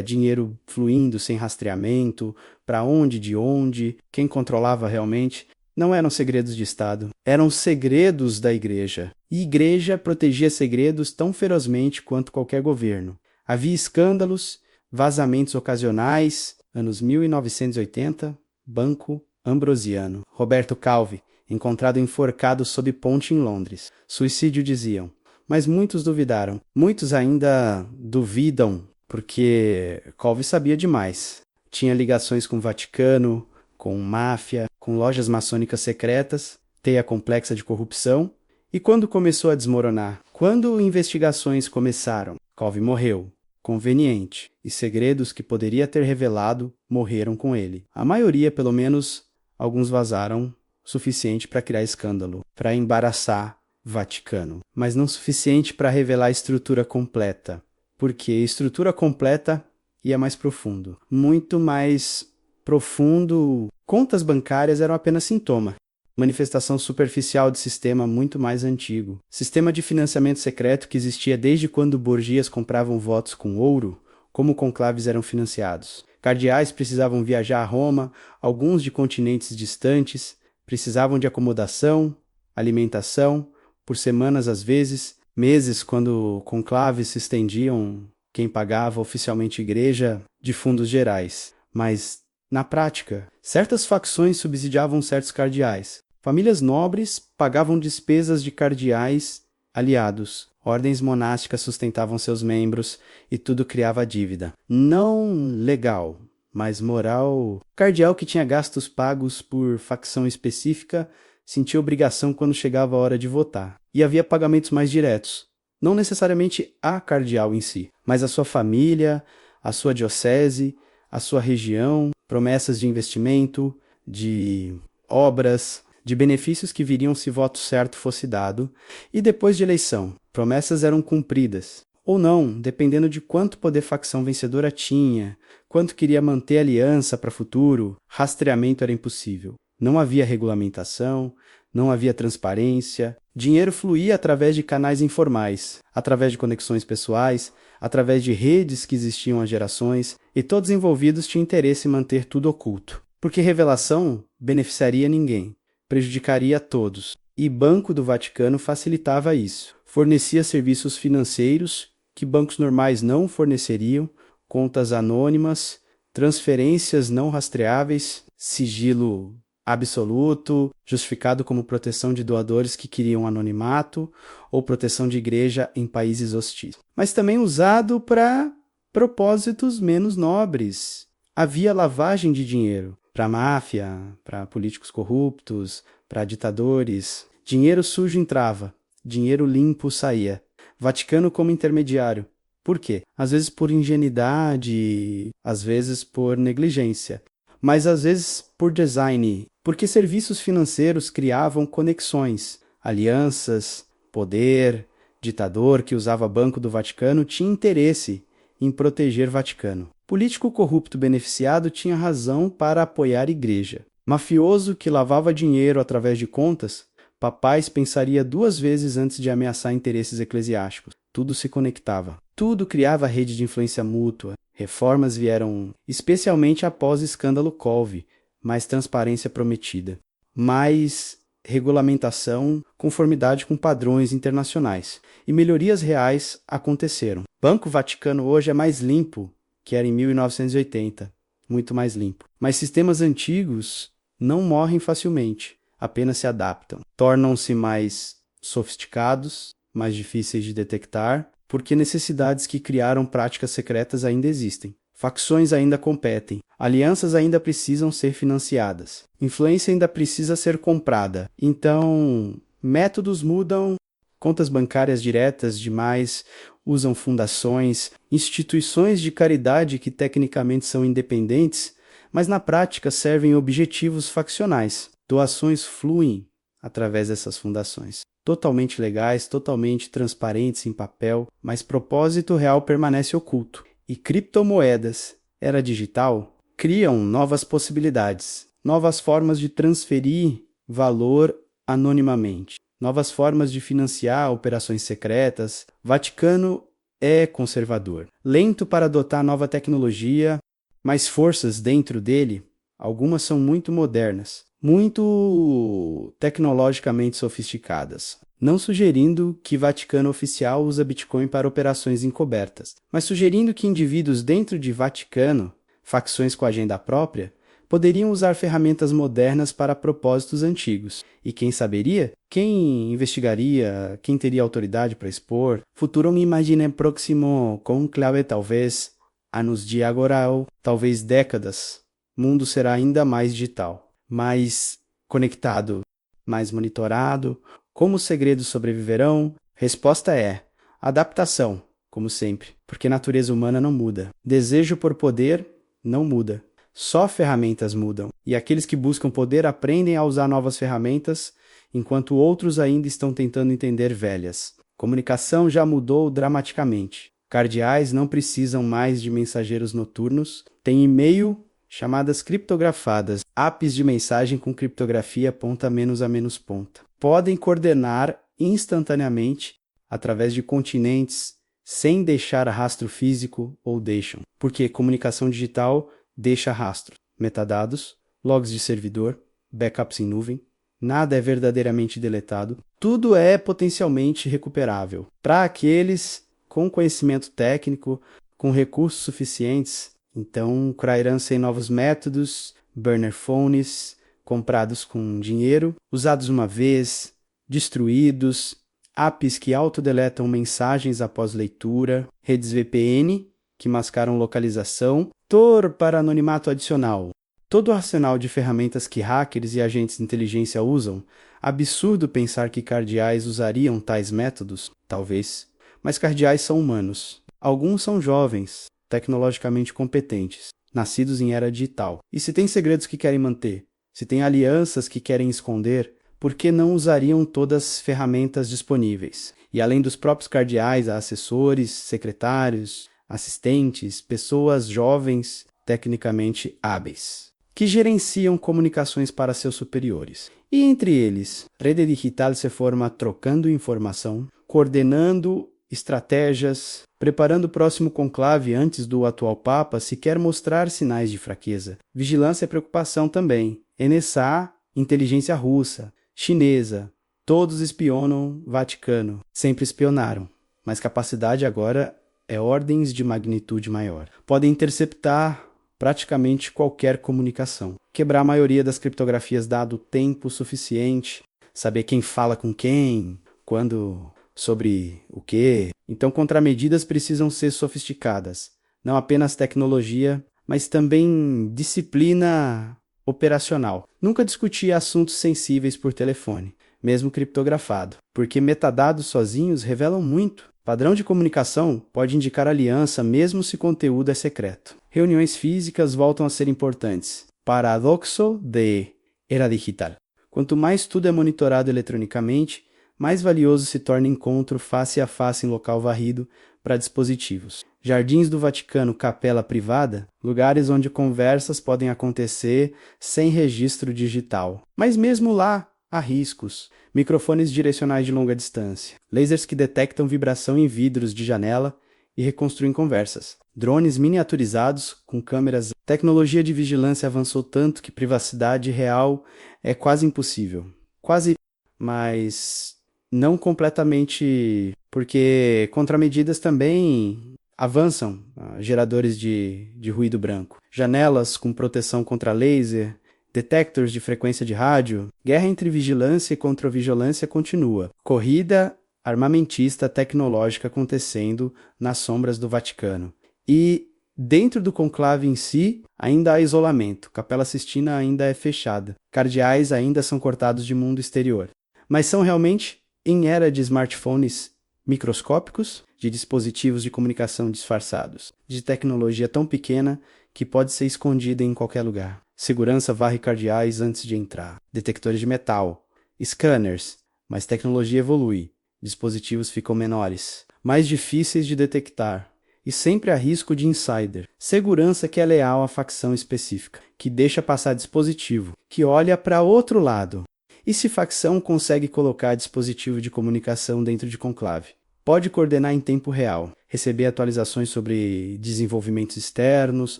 A: dinheiro fluindo sem rastreamento, para onde, de onde, quem controlava realmente. Não eram segredos de Estado, eram segredos da igreja. E igreja protegia segredos tão ferozmente quanto qualquer governo. Havia escândalos, vazamentos ocasionais, anos 1980, Banco Ambrosiano. Roberto Calvi, encontrado enforcado sob ponte em Londres. Suicídio diziam, mas muitos duvidaram. Muitos ainda duvidam, porque Calvi sabia demais. Tinha ligações com o Vaticano, com máfia, com lojas maçônicas secretas, teia complexa de corrupção. E quando começou a desmoronar? Quando investigações começaram? Calvi morreu. Conveniente. E segredos que poderia ter revelado morreram com ele. A maioria, pelo menos, alguns vazaram suficiente para criar escândalo, para embaraçar Vaticano, mas não suficiente para revelar a estrutura completa, porque estrutura completa ia mais profundo, muito mais profundo. Contas bancárias eram apenas sintoma, manifestação superficial de sistema muito mais antigo, sistema de financiamento secreto que existia desde quando burguesias compravam votos com ouro, como conclaves eram financiados. Cardeais precisavam viajar a Roma, alguns de continentes distantes, precisavam de acomodação, alimentação, por semanas às vezes, meses quando conclaves se estendiam, quem pagava oficialmente igreja de fundos gerais. Mas, na prática, certas facções subsidiavam certos cardeais. Famílias nobres pagavam despesas de cardeais aliados. Ordens monásticas sustentavam seus membros e tudo criava dívida. Não legal, mas moral. O cardeal que tinha gastos pagos por facção específica sentia obrigação quando chegava a hora de votar. E havia pagamentos mais diretos. Não necessariamente a cardeal em si, mas a sua família, a sua diocese, a sua região, promessas de investimento, de obras, de benefícios que viriam se voto certo fosse dado, e depois de eleição, promessas eram cumpridas, ou não, dependendo de quanto poder facção vencedora tinha, quanto queria manter aliança para futuro, rastreamento era impossível. Não havia regulamentação, não havia transparência, dinheiro fluía através de canais informais, através de conexões pessoais, através de redes que existiam há gerações, e todos envolvidos tinham interesse em manter tudo oculto. Porque revelação beneficiaria ninguém, prejudicaria a todos, e Banco do Vaticano facilitava isso. Fornecia serviços financeiros que bancos normais não forneceriam, contas anônimas, transferências não rastreáveis, sigilo absoluto, justificado como proteção de doadores que queriam anonimato ou proteção de igreja em países hostis. Mas também usado para propósitos menos nobres. Havia lavagem de dinheiro para máfia, para políticos corruptos, para ditadores. Dinheiro sujo entrava, dinheiro limpo saía. Vaticano como intermediário. Por quê? Às vezes por ingenuidade, às vezes por negligência, mas às vezes por design, porque serviços financeiros criavam conexões, alianças, poder, ditador que usava Banco do Vaticano tinha interesse em proteger Vaticano. Político corrupto beneficiado tinha razão para apoiar igreja. Mafioso que lavava dinheiro através de contas, papais pensaria 2 vezes antes de ameaçar interesses eclesiásticos. Tudo se conectava. Tudo criava rede de influência mútua. Reformas vieram especialmente após o escândalo Colve, mais transparência prometida, mais regulamentação, conformidade com padrões internacionais. E melhorias reais aconteceram. Banco Vaticano hoje é mais limpo que era em 1980, muito mais limpo. Mas sistemas antigos não morrem facilmente, apenas se adaptam. Tornam-se mais sofisticados, mais difíceis de detectar, porque necessidades que criaram práticas secretas ainda existem. Facções ainda competem, alianças ainda precisam ser financiadas, influência ainda precisa ser comprada. Então, métodos mudam, contas bancárias diretas demais usam fundações, instituições de caridade que tecnicamente são independentes, mas na prática servem objetivos faccionais. Doações fluem através dessas fundações. Totalmente legais, totalmente transparentes em papel, mas propósito real permanece oculto. E criptomoedas, era digital, criam novas possibilidades, novas formas de transferir valor anonimamente, novas formas de financiar operações secretas. Vaticano é conservador, lento para adotar nova tecnologia, mas forças dentro dele, algumas são muito modernas, muito tecnologicamente sofisticadas. Não sugerindo que Vaticano oficial usa Bitcoin para operações encobertas, mas sugerindo que indivíduos dentro de Vaticano, facções com agenda própria, poderiam usar ferramentas modernas para propósitos antigos. E quem saberia? Quem investigaria? Quem teria autoridade para expor? Futuro me imagine próximo conclave, talvez anos de agora ou talvez décadas. O mundo será ainda mais digital, mais conectado, mais monitorado. Como os segredos sobreviverão? Resposta é adaptação, como sempre, porque a natureza humana não muda. Desejo por poder não muda. Só ferramentas mudam, e aqueles que buscam poder aprendem a usar novas ferramentas, enquanto outros ainda estão tentando entender velhas. Comunicação já mudou dramaticamente. Cardeais não precisam mais de mensageiros noturnos, têm e-mail, chamadas criptografadas, apps de mensagem com criptografia ponta menos a menos ponta. Podem coordenar instantaneamente através de continentes sem deixar rastro físico ou deixam, porque comunicação digital deixa rastro, metadados, logs de servidor, backups em nuvem, nada é verdadeiramente deletado, tudo é potencialmente recuperável. Para aqueles com conhecimento técnico, com recursos suficientes, então criarão-se novos métodos, burner phones, comprados com dinheiro, usados uma vez, destruídos, apps que autodeletam mensagens após leitura, redes VPN que mascaram localização, Tor para anonimato adicional. Todo o arsenal de ferramentas que hackers e agentes de inteligência usam, absurdo pensar que cardeais usariam tais métodos, talvez, mas cardeais são humanos. Alguns são jovens, tecnologicamente competentes, nascidos em era digital. E se tem segredos que querem manter, Se tem alianças que querem esconder, por que não usariam todas as ferramentas disponíveis? E além dos próprios cardeais, há assessores, secretários, assistentes, pessoas jovens, tecnicamente hábeis, que gerenciam comunicações para seus superiores. E entre eles, Rede Digital se forma trocando informação, coordenando estratégias, preparando o próximo conclave antes do atual Papa se quer mostrar sinais de fraqueza. Vigilância e preocupação também. NSA, inteligência russa, chinesa, todos espionam Vaticano. Sempre espionaram, mas capacidade agora é ordens de magnitude maior. Podem interceptar praticamente qualquer comunicação. Quebrar a maioria das criptografias dado tempo suficiente, saber quem fala com quem, quando, sobre o quê. Então, contramedidas precisam ser sofisticadas. Não apenas tecnologia, mas também disciplina operacional. Nunca discutir assuntos sensíveis por telefone, mesmo criptografado, porque metadados sozinhos revelam muito. Padrão de comunicação pode indicar aliança mesmo se o conteúdo é secreto. Reuniões físicas voltam a ser importantes. Paradoxo de era digital. Quanto mais tudo é monitorado eletronicamente, mais valioso se torna encontro face a face em local varrido para dispositivos. Jardins do Vaticano, capela privada, lugares onde conversas podem acontecer sem registro digital. Mas mesmo lá, há riscos. Microfones direcionais de longa distância, lasers que detectam vibração em vidros de janela e reconstruem conversas, drones miniaturizados com câmeras. Tecnologia de vigilância avançou tanto que privacidade real é quase impossível. Quase, mas não completamente, porque contramedidas também avançam, geradores de ruído branco, janelas com proteção contra laser, detectors de frequência de rádio. Guerra entre vigilância e contra-vigilância continua. Corrida armamentista tecnológica acontecendo nas sombras do Vaticano. E dentro do conclave em si, ainda há isolamento. Capela Sistina ainda é fechada. Cardeais ainda são cortados de mundo exterior. Mas são realmente, em era de smartphones microscópicos, de dispositivos de comunicação disfarçados, de tecnologia tão pequena que pode ser escondida em qualquer lugar. Segurança varre cardeais antes de entrar. Detectores de metal. Scanners. Mas tecnologia evolui. Dispositivos ficam menores. Mais difíceis de detectar. E sempre há risco de insider. Segurança que é leal à facção específica. Que deixa passar dispositivo. Que olha para outro lado. E se facção consegue colocar dispositivo de comunicação dentro de conclave? Pode coordenar em tempo real, receber atualizações sobre desenvolvimentos externos,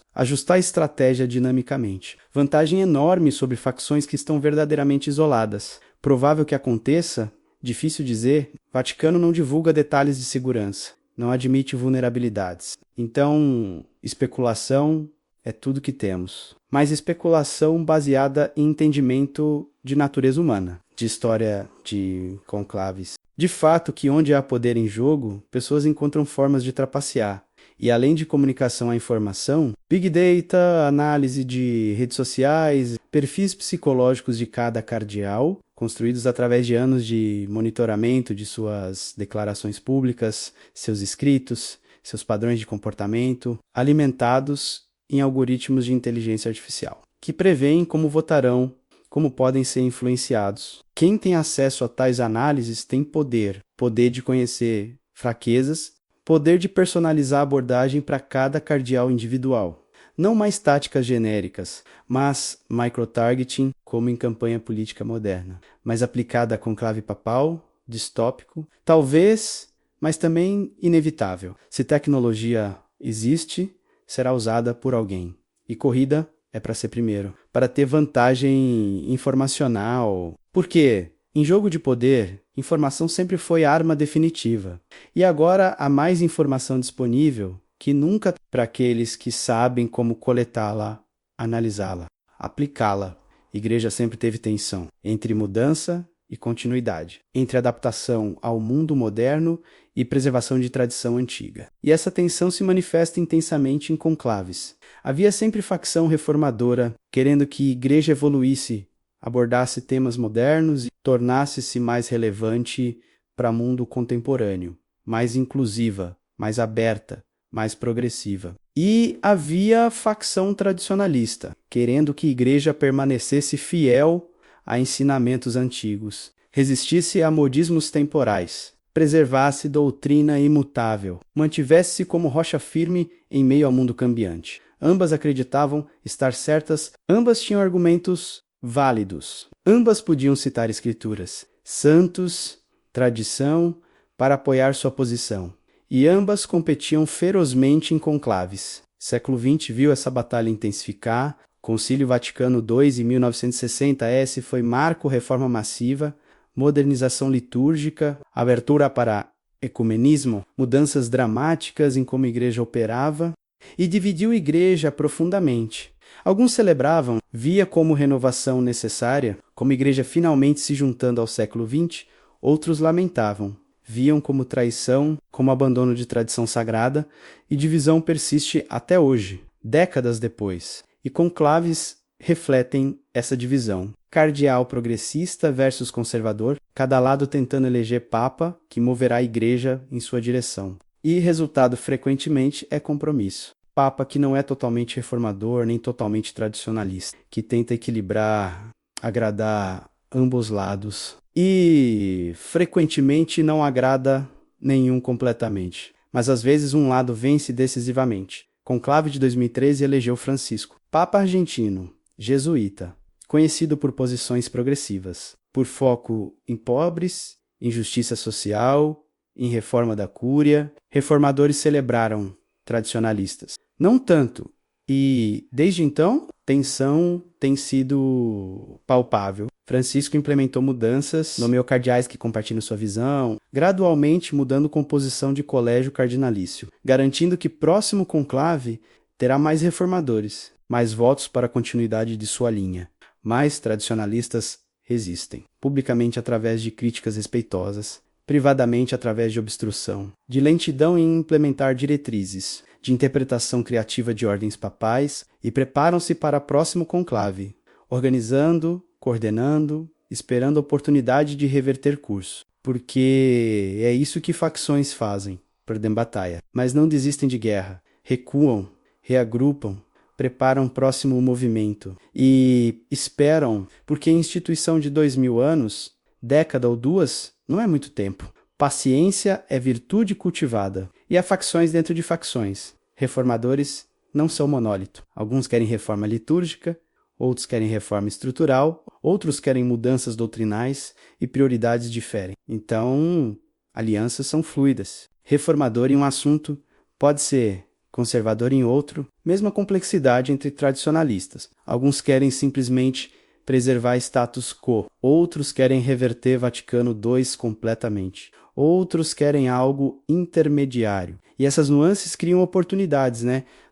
A: ajustar a estratégia dinamicamente. Vantagem enorme sobre facções que estão verdadeiramente isoladas. Provável que aconteça? Difícil dizer. Vaticano não divulga detalhes de segurança, não admite vulnerabilidades. Então, especulação é tudo que temos. Mas especulação baseada em entendimento de natureza humana, de história de conclaves. De fato que onde há poder em jogo, pessoas encontram formas de trapacear. E além de comunicação à informação, Big Data, análise de redes sociais, perfis psicológicos de cada cardeal, construídos através de anos de monitoramento de suas declarações públicas, seus escritos, seus padrões de comportamento, alimentados em algoritmos de inteligência artificial, que preveem como votarão, como podem ser influenciados. Quem tem acesso a tais análises tem poder de conhecer fraquezas, poder de personalizar a abordagem para cada cardeal individual. Não mais táticas genéricas, mas microtargeting, como em campanha política moderna, mas aplicada a conclave papal, distópico, talvez, mas também inevitável. Se tecnologia existe, será usada por alguém. E corrida é para ser primeiro, para ter vantagem informacional. Por quê? Em jogo de poder, informação sempre foi arma definitiva. E agora há mais informação disponível que nunca para aqueles que sabem como coletá-la, analisá-la, aplicá-la. A igreja sempre teve tensão entre mudança e continuidade, entre adaptação ao mundo moderno e preservação de tradição antiga. E essa tensão se manifesta intensamente em conclaves. Havia sempre facção reformadora, querendo que a igreja evoluísse, abordasse temas modernos e tornasse-se mais relevante para o mundo contemporâneo, mais inclusiva, mais aberta, mais progressiva. E havia a facção tradicionalista, querendo que a igreja permanecesse fiel a ensinamentos antigos, resistisse a modismos temporais, preservasse doutrina imutável, mantivesse-se como rocha firme em meio ao mundo cambiante. Ambas acreditavam estar certas, ambas tinham argumentos válidos, ambas podiam citar escrituras, santos, tradição, para apoiar sua posição. E ambas competiam ferozmente em conclaves. Século XX viu essa batalha intensificar. Concílio Vaticano II, em 1960, esse foi marco reforma massiva, modernização litúrgica, abertura para ecumenismo, mudanças dramáticas em como a igreja operava, e dividiu a igreja profundamente. Alguns celebravam, via como renovação necessária, como a igreja finalmente se juntando ao século XX, outros lamentavam. Viam como traição, como abandono de tradição sagrada, e divisão persiste até hoje, décadas depois, e conclaves refletem essa divisão. Cardeal progressista versus conservador, cada lado tentando eleger papa que moverá a igreja em sua direção. E resultado frequentemente é compromisso. Papa que não é totalmente reformador, nem totalmente tradicionalista, que tenta equilibrar, agradar ambos lados. E frequentemente não agrada nenhum completamente, mas às vezes um lado vence decisivamente. Conclave de 2013 elegeu Francisco, Papa argentino, jesuíta, conhecido por posições progressivas, por foco em pobres, em justiça social, em reforma da cúria. Reformadores celebraram tradicionalistas. Não tanto, e desde então, tensão tem sido palpável. Francisco implementou mudanças, nomeou cardeais que compartilham sua visão, gradualmente mudando composição de colégio cardinalício, garantindo que próximo conclave terá mais reformadores, mais votos para a continuidade de sua linha. Mais tradicionalistas resistem, publicamente através de críticas respeitosas, privadamente através de obstrução, de lentidão em implementar diretrizes, de interpretação criativa de ordens papais, e preparam-se para próximo conclave, organizando, coordenando, esperando a oportunidade de reverter curso. Porque é isso que facções fazem, perdem batalha. Mas não desistem de guerra, recuam, reagrupam, preparam o próximo movimento e esperam, porque a instituição de 2000 anos, década ou duas, não é muito tempo. Paciência é virtude cultivada. E há facções dentro de facções. Reformadores não são monólito. Alguns querem reforma litúrgica, outros querem reforma estrutural, outros querem mudanças doutrinais e prioridades diferem. Então, alianças são fluidas. Reformador em um assunto pode ser conservador em outro, mesma complexidade entre tradicionalistas. Alguns querem simplesmente preservar status quo, outros querem reverter Vaticano II completamente, outros querem algo intermediário. E essas nuances criam oportunidades,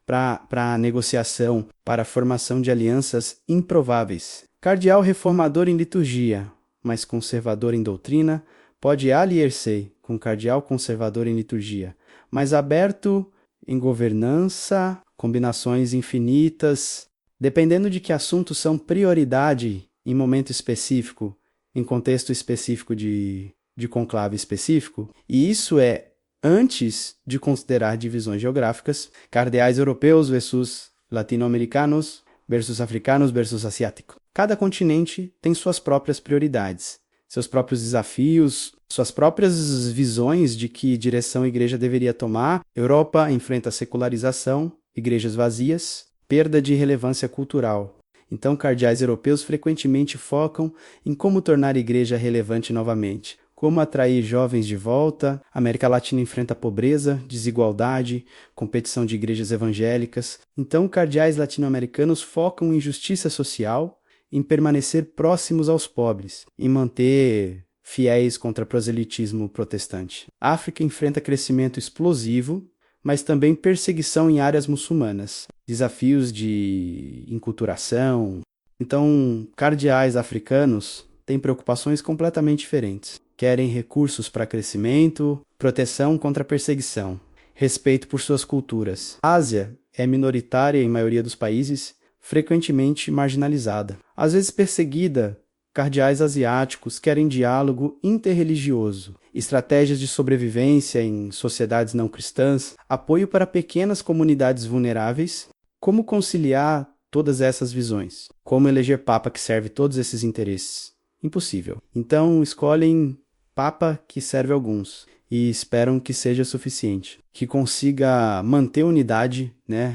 A: para a negociação, para a formação de alianças improváveis. Cardeal reformador em liturgia, mas conservador em doutrina, pode aliar-se com cardeal conservador em liturgia, mas aberto em governança, combinações infinitas, dependendo de que assuntos são prioridade em momento específico, em contexto específico de conclave específico, e isso é antes de considerar divisões geográficas, cardeais europeus versus latino-americanos, versus africanos versus asiáticos. Cada continente tem suas próprias prioridades, seus próprios desafios, suas próprias visões de que direção a igreja deveria tomar. Europa enfrenta secularização, igrejas vazias, perda de relevância cultural. Então, cardeais europeus frequentemente focam em como tornar a igreja relevante novamente, como atrair jovens de volta. A América Latina enfrenta pobreza, desigualdade, competição de igrejas evangélicas. Então, cardeais latino-americanos focam em justiça social, em permanecer próximos aos pobres, em manter fiéis contra proselitismo protestante. A África enfrenta crescimento explosivo, mas também perseguição em áreas muçulmanas, desafios de enculturação. Então, cardeais africanos têm preocupações completamente diferentes. Querem recursos para crescimento, proteção contra perseguição, respeito por suas culturas. A Ásia é minoritária em maioria dos países, frequentemente marginalizada, às vezes perseguida Cardeais asiáticos querem diálogo interreligioso, estratégias de sobrevivência em sociedades não cristãs, apoio para pequenas comunidades vulneráveis. Como conciliar todas essas visões? Como eleger papa que serve todos esses interesses? Impossível. Então escolhem papa que serve alguns e esperam que seja suficiente, que consiga manter unidade,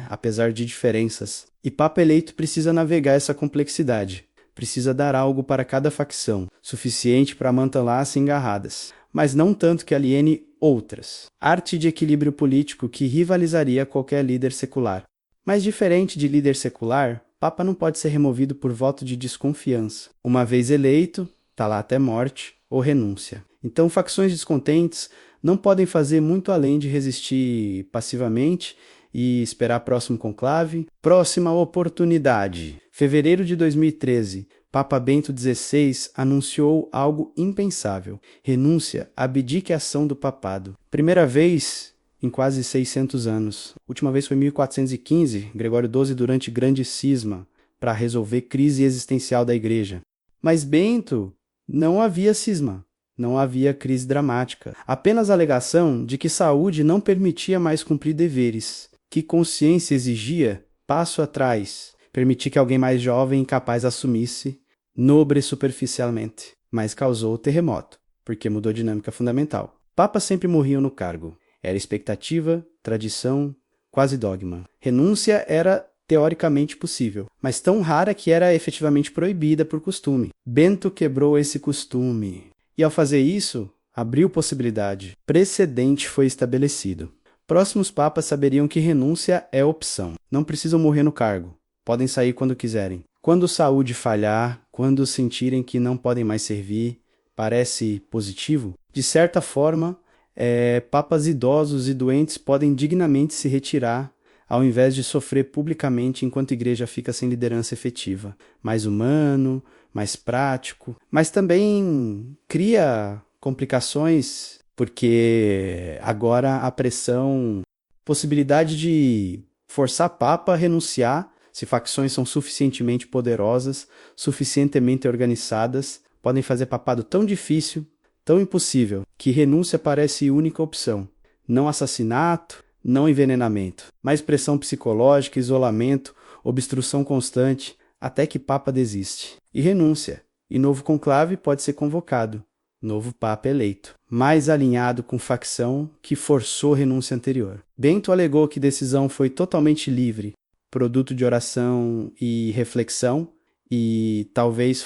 A: apesar de diferenças. E papa eleito precisa navegar essa complexidade, precisa dar algo para cada facção, suficiente para manter-las engarradas, mas não tanto que aliene outras. Arte de equilíbrio político que rivalizaria qualquer líder secular. Mas diferente de líder secular, papa não pode ser removido por voto de desconfiança. Uma vez eleito, tá lá até morte ou renúncia. Então, facções descontentes não podem fazer muito além de resistir passivamente e esperar próximo conclave. Próxima oportunidade. Fevereiro de 2013, Papa Bento XVI anunciou algo impensável. Renúncia, abdique a ação do papado. Primeira vez em quase 600 anos. Última vez foi em 1415, Gregório XII durante grande cisma, para resolver crise existencial da igreja. Mas Bento não havia cisma. Não havia crise dramática, apenas a alegação de que saúde não permitia mais cumprir deveres, que consciência exigia passo atrás, permitir que alguém mais jovem e capaz assumisse, nobre superficialmente, mas causou o terremoto, porque mudou a dinâmica fundamental. Papas sempre morriam no cargo. Era expectativa, tradição, quase dogma. Renúncia era teoricamente possível, mas tão rara que era efetivamente proibida por costume. Bento quebrou esse costume. E ao fazer isso, abriu possibilidade. Precedente foi estabelecido. Próximos papas saberiam que renúncia é opção. Não precisam morrer no cargo. Podem sair quando quiserem. Quando saúde falhar, quando sentirem que não podem mais servir, parece positivo? De certa forma, papas idosos e doentes podem dignamente se retirar ao invés de sofrer publicamente enquanto a igreja fica sem liderança efetiva. Mais humano, mais prático, mas também cria complicações, porque agora a pressão, possibilidade de forçar papa a renunciar, se facções são suficientemente poderosas, suficientemente organizadas, podem fazer papado tão difícil, tão impossível, que renúncia parece única opção. Não assassinato, não envenenamento, mas pressão psicológica, isolamento, obstrução constante, até que papa desiste. E renúncia. E novo conclave pode ser convocado. Novo papa eleito. Mais alinhado com facção que forçou renúncia anterior. Bento alegou que decisão foi totalmente livre, produto de oração e reflexão, e talvez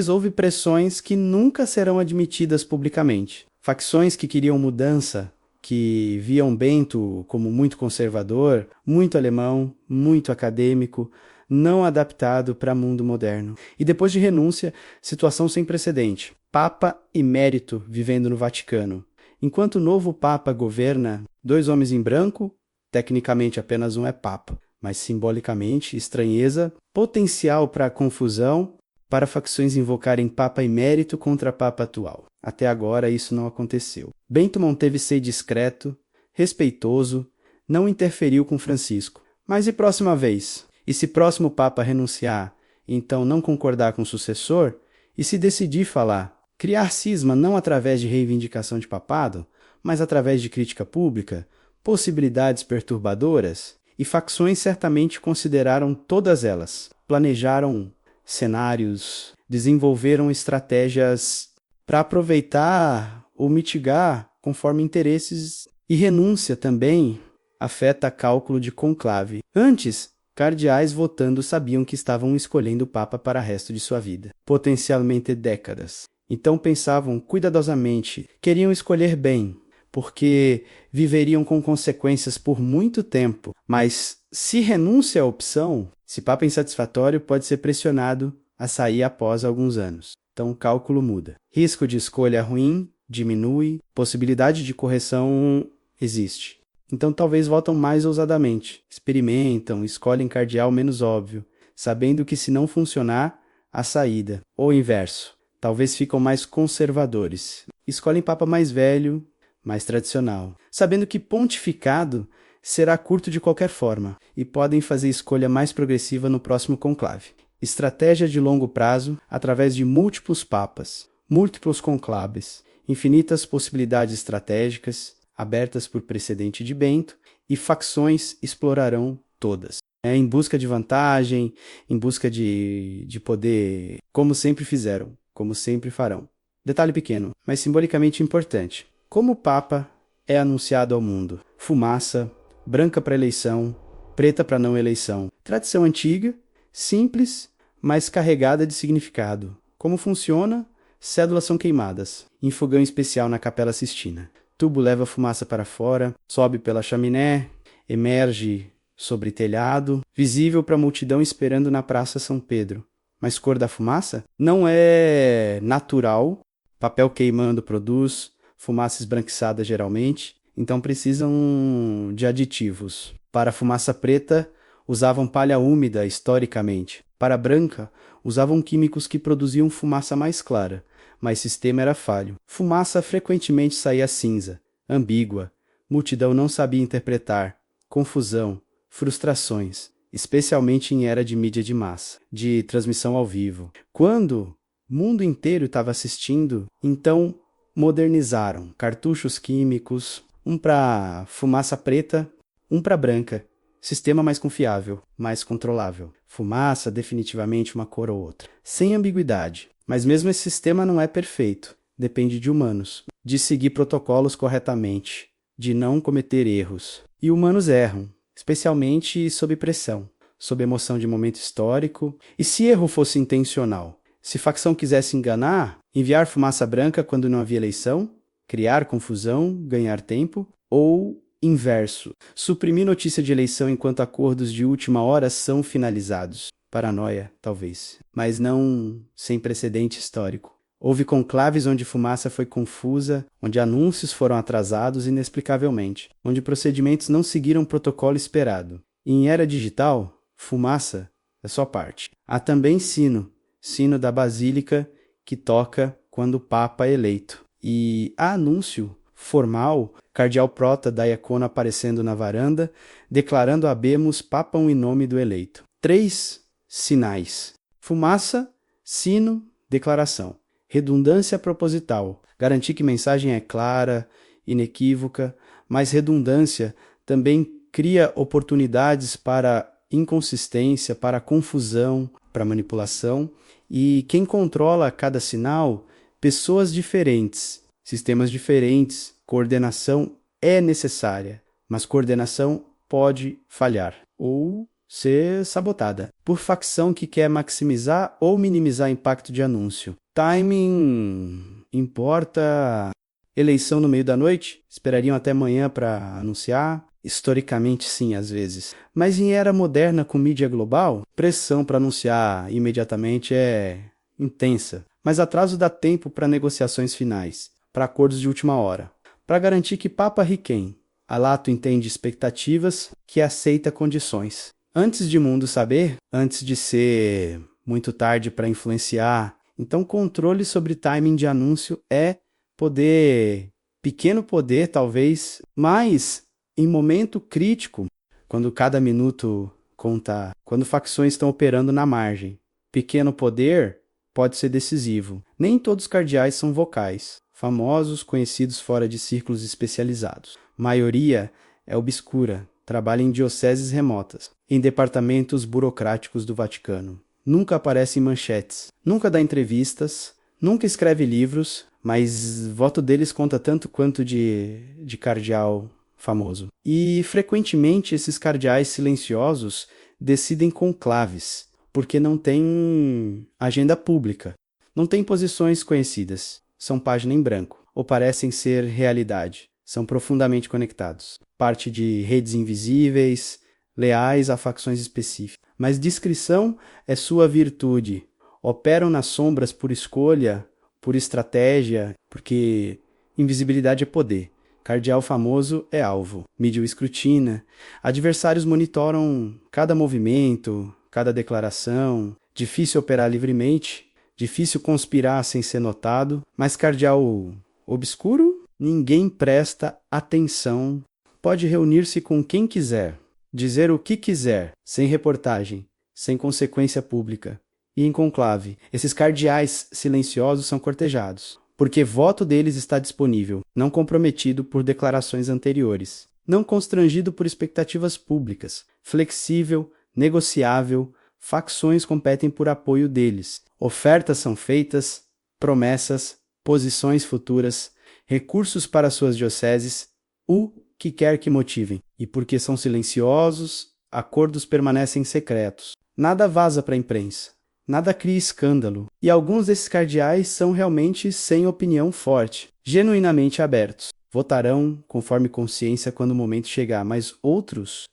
A: houve pressões que nunca serão admitidas publicamente. Facções que queriam mudança, que viam Bento como muito conservador, muito alemão, muito acadêmico, não adaptado para o mundo moderno. E depois de renúncia, situação sem precedente. Papa emérito vivendo no Vaticano. Enquanto o novo Papa governa, 2 homens em branco, tecnicamente apenas um é Papa, mas simbolicamente, estranheza, potencial para confusão, para facções invocarem Papa emérito contra Papa atual. Até agora isso não aconteceu. Bento manteve-se discreto, respeitoso, não interferiu com Francisco. Mas e próxima vez? E se próximo Papa renunciar, então não concordar com o sucessor, e se decidir falar, criar cisma não através de reivindicação de papado, mas através de crítica pública, possibilidades perturbadoras, e facções certamente consideraram todas elas, planejaram cenários, desenvolveram estratégias para aproveitar ou mitigar conforme interesses, e renúncia também afeta cálculo de conclave. Antes, cardeais votando sabiam que estavam escolhendo o Papa para o resto de sua vida, potencialmente décadas. Então pensavam cuidadosamente, queriam escolher bem, porque viveriam com consequências por muito tempo. Mas se renúncia à opção, se Papa insatisfatório pode ser pressionado a sair após alguns anos. Então o cálculo muda. Risco de escolha ruim diminui, possibilidade de correção existe. Então talvez votam mais ousadamente, experimentam, escolhem cardeal menos óbvio, sabendo que se não funcionar, a saída. Ou o inverso, talvez ficam mais conservadores, escolhem papa mais velho, mais tradicional, sabendo que pontificado será curto de qualquer forma, e podem fazer escolha mais progressiva no próximo conclave. estratégia de longo prazo através de múltiplos papas, múltiplos conclaves, infinitas possibilidades estratégicas, abertas por precedente de Bento, e facções explorarão todas. Em busca de vantagem, em busca de poder, como sempre fizeram, como sempre farão. Detalhe pequeno, mas simbolicamente importante. Como o Papa é anunciado ao mundo? Fumaça, branca para eleição, preta para não eleição. Tradição antiga, simples, mas carregada de significado. Como funciona? Cédulas são queimadas, em fogão especial na Capela Sistina. Tubo leva fumaça para fora, sobe pela chaminé, emerge sobre telhado, visível para a multidão esperando na Praça São Pedro. Mas cor da fumaça? Não é natural, papel queimando produz, fumaça esbranquiçada geralmente, então precisam de aditivos. Para a fumaça preta, usavam palha úmida historicamente. Para a branca, usavam químicos que produziam fumaça mais clara, mas o sistema era falho. Fumaça frequentemente saía cinza, ambígua, multidão não sabia interpretar, confusão, frustrações, especialmente em era de mídia de massa, de transmissão ao vivo. Quando o mundo inteiro estava assistindo, então modernizaram cartuchos químicos, um para fumaça preta, um para branca. Sistema mais confiável, mais controlável. Fumaça, definitivamente uma cor ou outra. Sem ambiguidade. Mas mesmo esse sistema não é perfeito. Depende de humanos. De seguir protocolos corretamente. De não cometer erros. E humanos erram, especialmente sob pressão, sob emoção de momento histórico. E se erro fosse intencional? Se facção quisesse enganar, enviar fumaça branca quando não havia eleição, criar confusão, ganhar tempo, ou inverso, suprimir notícia de eleição enquanto acordos de última hora são finalizados. Paranoia, talvez, mas não sem precedente histórico. Houve conclaves onde fumaça foi confusa, onde anúncios foram atrasados inexplicavelmente, onde procedimentos não seguiram o protocolo esperado. E em era digital, fumaça é só parte. Há também sino da basílica que toca quando o Papa é eleito. E há anúncio formal, cardeal prota da Iacona aparecendo na varanda, declarando habemus papam em nome do eleito. 3 sinais: fumaça, sino, declaração. Redundância proposital, garantir que mensagem é clara, inequívoca, mas redundância também cria oportunidades para inconsistência, para confusão, para manipulação, e quem controla cada sinal? Pessoas diferentes, sistemas diferentes, coordenação é necessária, mas coordenação pode falhar ou ser sabotada por facção que quer maximizar ou minimizar impacto de anúncio. Timing importa. Eleição no meio da noite? Esperariam até amanhã para anunciar? Historicamente, sim, às vezes. Mas em era moderna com mídia global, pressão para anunciar imediatamente é intensa. Mas atraso dá tempo para negociações finais, para acordos de última hora, para garantir que Papa Riquem, Alato entende expectativas, que aceita condições. Antes de mundo saber, antes de ser muito tarde para influenciar, então controle sobre timing de anúncio é poder, pequeno poder talvez, mas em momento crítico, quando cada minuto conta, quando facções estão operando na margem, pequeno poder pode ser decisivo. Nem todos os cardeais são vocais, famosos, conhecidos fora de círculos especializados. Maioria é obscura, trabalha em dioceses remotas, em departamentos burocráticos do Vaticano. Nunca aparece em manchetes, nunca dá entrevistas, nunca escreve livros, mas voto deles conta tanto quanto de cardeal famoso. E frequentemente esses cardeais silenciosos decidem conclaves, porque não tem agenda pública, não tem posições conhecidas, são página em branco, ou parecem ser realidade, são profundamente conectados, parte de redes invisíveis, leais a facções específicas. Mas discrição é sua virtude, operam nas sombras por escolha, por estratégia, porque invisibilidade é poder. Cardeal famoso é alvo, mídia o escrutina, adversários monitoram cada movimento, cada declaração, difícil operar livremente, difícil conspirar sem ser notado, mas cardeal obscuro, ninguém presta atenção, pode reunir-se com quem quiser, dizer o que quiser, sem reportagem, sem consequência pública, E em conclave, esses cardeais silenciosos são cortejados, porque voto deles está disponível, não comprometido por declarações anteriores, não constrangido por expectativas públicas, flexível, negociável, facções competem por apoio deles, ofertas são feitas, promessas, posições futuras, recursos para suas dioceses, o que quer que motivem. E porque são silenciosos, acordos permanecem secretos. Nada vaza para a imprensa. Nada cria escândalo. E alguns desses cardeais são realmente sem opinião forte, genuinamente abertos. Votarão conforme consciência quando o momento chegar, mas outros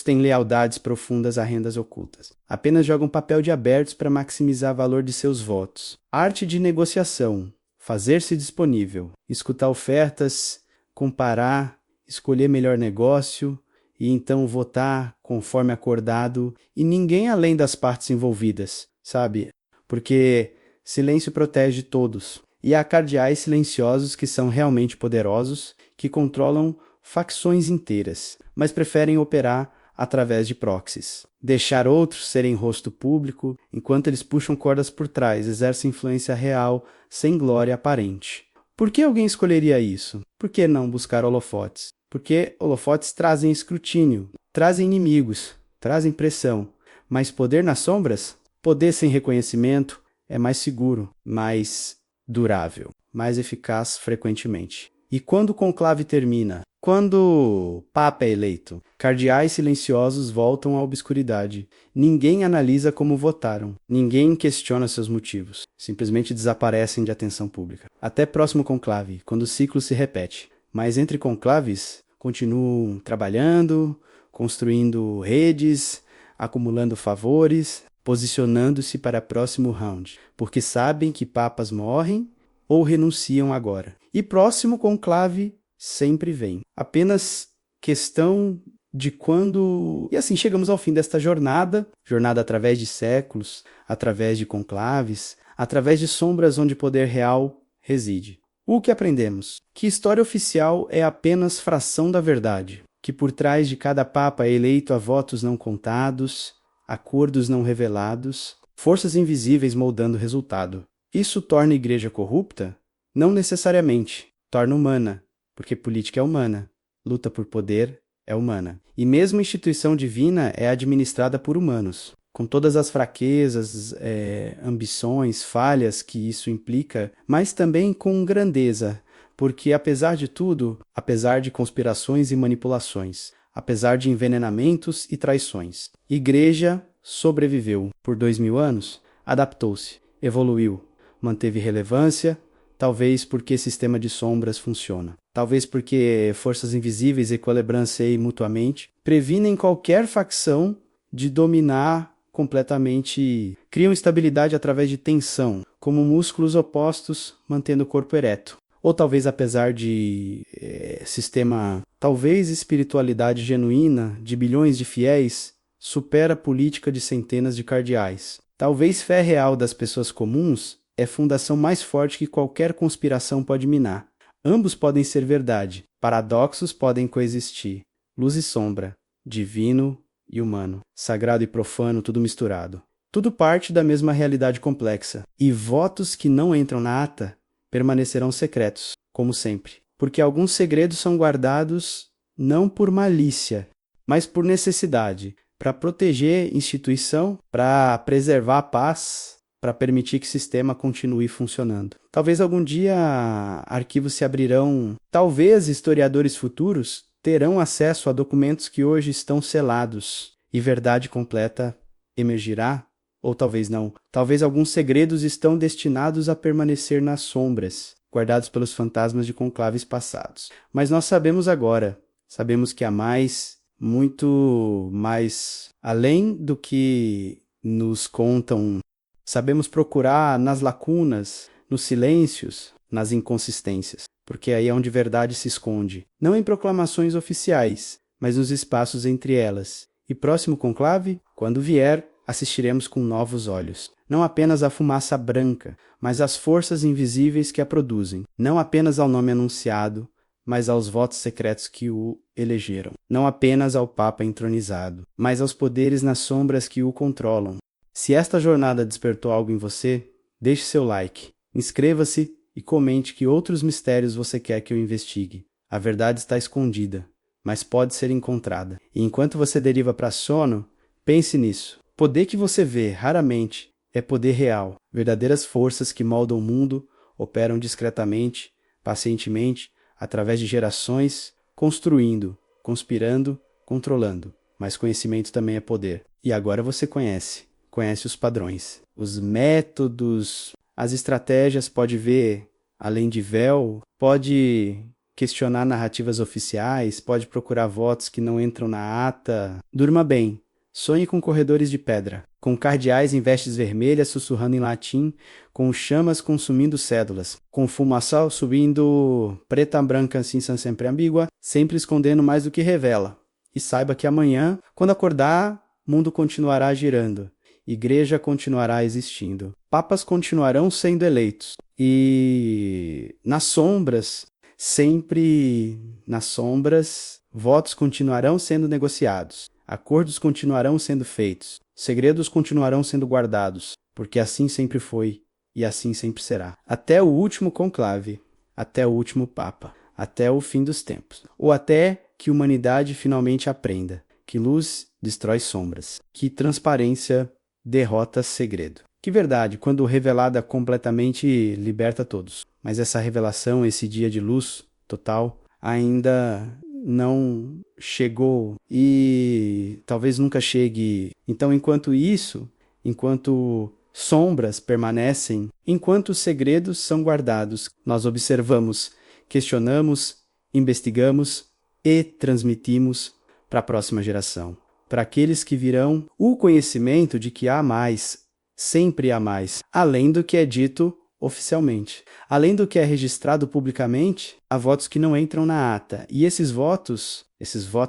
A: têm lealdades profundas a rendas ocultas. Apenas jogam papel de abertos para maximizar o valor de seus votos. Arte de negociação. Fazer-se disponível. Escutar ofertas, comparar, escolher melhor negócio e então votar conforme acordado e ninguém além das partes envolvidas, sabe? Porque silêncio protege todos. E há cardeais silenciosos que são realmente poderosos, que controlam facções inteiras, mas preferem operar através de proxies. Deixar outros serem rosto público, enquanto eles puxam cordas por trás, exercem influência real, sem glória aparente. Por que alguém escolheria isso? Por que não buscar holofotes? Porque holofotes trazem escrutínio, trazem inimigos, trazem pressão. Mas poder nas sombras? Poder sem reconhecimento é mais seguro, mais durável, mais eficaz frequentemente. E quando o conclave termina? Quando o Papa é eleito, cardeais silenciosos voltam à obscuridade. Ninguém analisa como votaram. Ninguém questiona seus motivos. Simplesmente desaparecem de atenção pública. Até próximo conclave, quando o ciclo se repete. Mas entre conclaves, continuam trabalhando, construindo redes, acumulando favores, posicionando-se para próximo round, porque sabem que papas morrem ou renunciam agora. E próximo conclave sempre vem. Apenas questão de quando... E assim chegamos ao fim desta jornada através de séculos, através de conclaves, através de sombras onde o poder real reside. O que aprendemos? Que história oficial é apenas fração da verdade, que por trás de cada papa eleito há votos não contados, acordos não revelados, forças invisíveis moldando o resultado. Isso torna a igreja corrupta? Não necessariamente. Torna humana, porque política é humana, luta por poder é humana. E mesmo a instituição divina é administrada por humanos, com todas as fraquezas, ambições, falhas que isso implica, mas também com grandeza, porque apesar de tudo, apesar de conspirações e manipulações, apesar de envenenamentos e traições, igreja sobreviveu por 2000 anos, adaptou-se, evoluiu, manteve relevância, talvez porque sistema de sombras funciona. Talvez porque forças invisíveis equilibram-se mutuamente, previnem qualquer facção de dominar completamente, criam estabilidade através de tensão, como músculos opostos mantendo o corpo ereto. Ou talvez apesar de talvez espiritualidade genuína de bilhões de fiéis supera a política de centenas de cardeais. Talvez fé real das pessoas comuns é fundação mais forte que qualquer conspiração pode minar. Ambos podem ser verdade, paradoxos podem coexistir, luz e sombra, divino e humano, sagrado e profano, tudo misturado. Tudo parte da mesma realidade complexa, e votos que não entram na ata permanecerão secretos, como sempre, porque alguns segredos são guardados não por malícia, mas por necessidade, para proteger instituição, para preservar a paz, para permitir que o sistema continue funcionando. Talvez algum dia arquivos se abrirão, talvez historiadores futuros terão acesso a documentos que hoje estão selados e verdade completa emergirá, ou talvez não. Talvez alguns segredos estão destinados a permanecer nas sombras, guardados pelos fantasmas de conclaves passados. Mas nós sabemos agora, sabemos que há mais, muito mais, além do que nos contam. Sabemos procurar nas lacunas, nos silêncios, nas inconsistências, porque aí é onde verdade se esconde, não em proclamações oficiais, mas nos espaços entre elas. E próximo conclave, quando vier, assistiremos com novos olhos. Não apenas à fumaça branca, mas às forças invisíveis que a produzem. Não apenas ao nome anunciado, mas aos votos secretos que o elegeram. Não apenas ao Papa entronizado, mas aos poderes nas sombras que o controlam. Se esta jornada despertou algo em você, deixe seu like, inscreva-se e comente que outros mistérios você quer que eu investigue. A verdade está escondida, mas pode ser encontrada. E enquanto você deriva para sono, pense nisso. Poder que você vê raramente é poder real. Verdadeiras forças que moldam o mundo operam discretamente, pacientemente, através de gerações, construindo, conspirando, controlando. Mas conhecimento também é poder. E agora você conhece os padrões, os métodos, as estratégias, pode ver além de véu, pode questionar narrativas oficiais, pode procurar votos que não entram na ata. Durma bem. Sonhe com corredores de pedra, com cardeais em vestes vermelhas sussurrando em latim, com chamas consumindo cédulas, com fumaçal subindo preta branca cinza sempre ambígua, sempre escondendo mais do que revela. E saiba que amanhã, quando acordar, mundo continuará girando, igreja continuará existindo, papas continuarão sendo eleitos, e nas sombras, sempre nas sombras, votos continuarão sendo negociados. Acordos continuarão sendo feitos, segredos continuarão sendo guardados, porque assim sempre foi e assim sempre será. Até o último conclave, até o último papa, até o fim dos tempos, ou até que a humanidade finalmente aprenda que luz destrói sombras, que transparência derrota segredo. Que verdade, quando revelada completamente, liberta todos. Mas essa revelação, esse dia de luz total, ainda não chegou e talvez nunca chegue. Então, enquanto isso, enquanto sombras permanecem, enquanto segredos são guardados, nós observamos, questionamos, investigamos e transmitimos para a próxima geração. Para aqueles que virão o conhecimento de que há mais, sempre há mais, além do que é dito oficialmente. Além do que é registrado publicamente, há votos que não entram na ata. E esses votos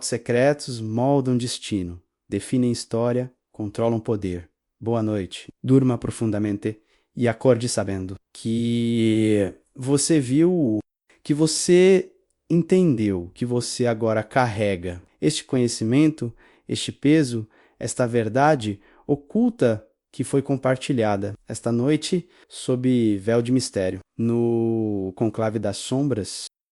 A: secretos, moldam destino, definem história, controlam poder. Boa noite. Durma profundamente e acorde sabendo que você viu, que você entendeu, que você agora carrega este conhecimento, este peso, esta verdade oculta que foi compartilhada esta noite sob véu de mistério. No conclave das sombras,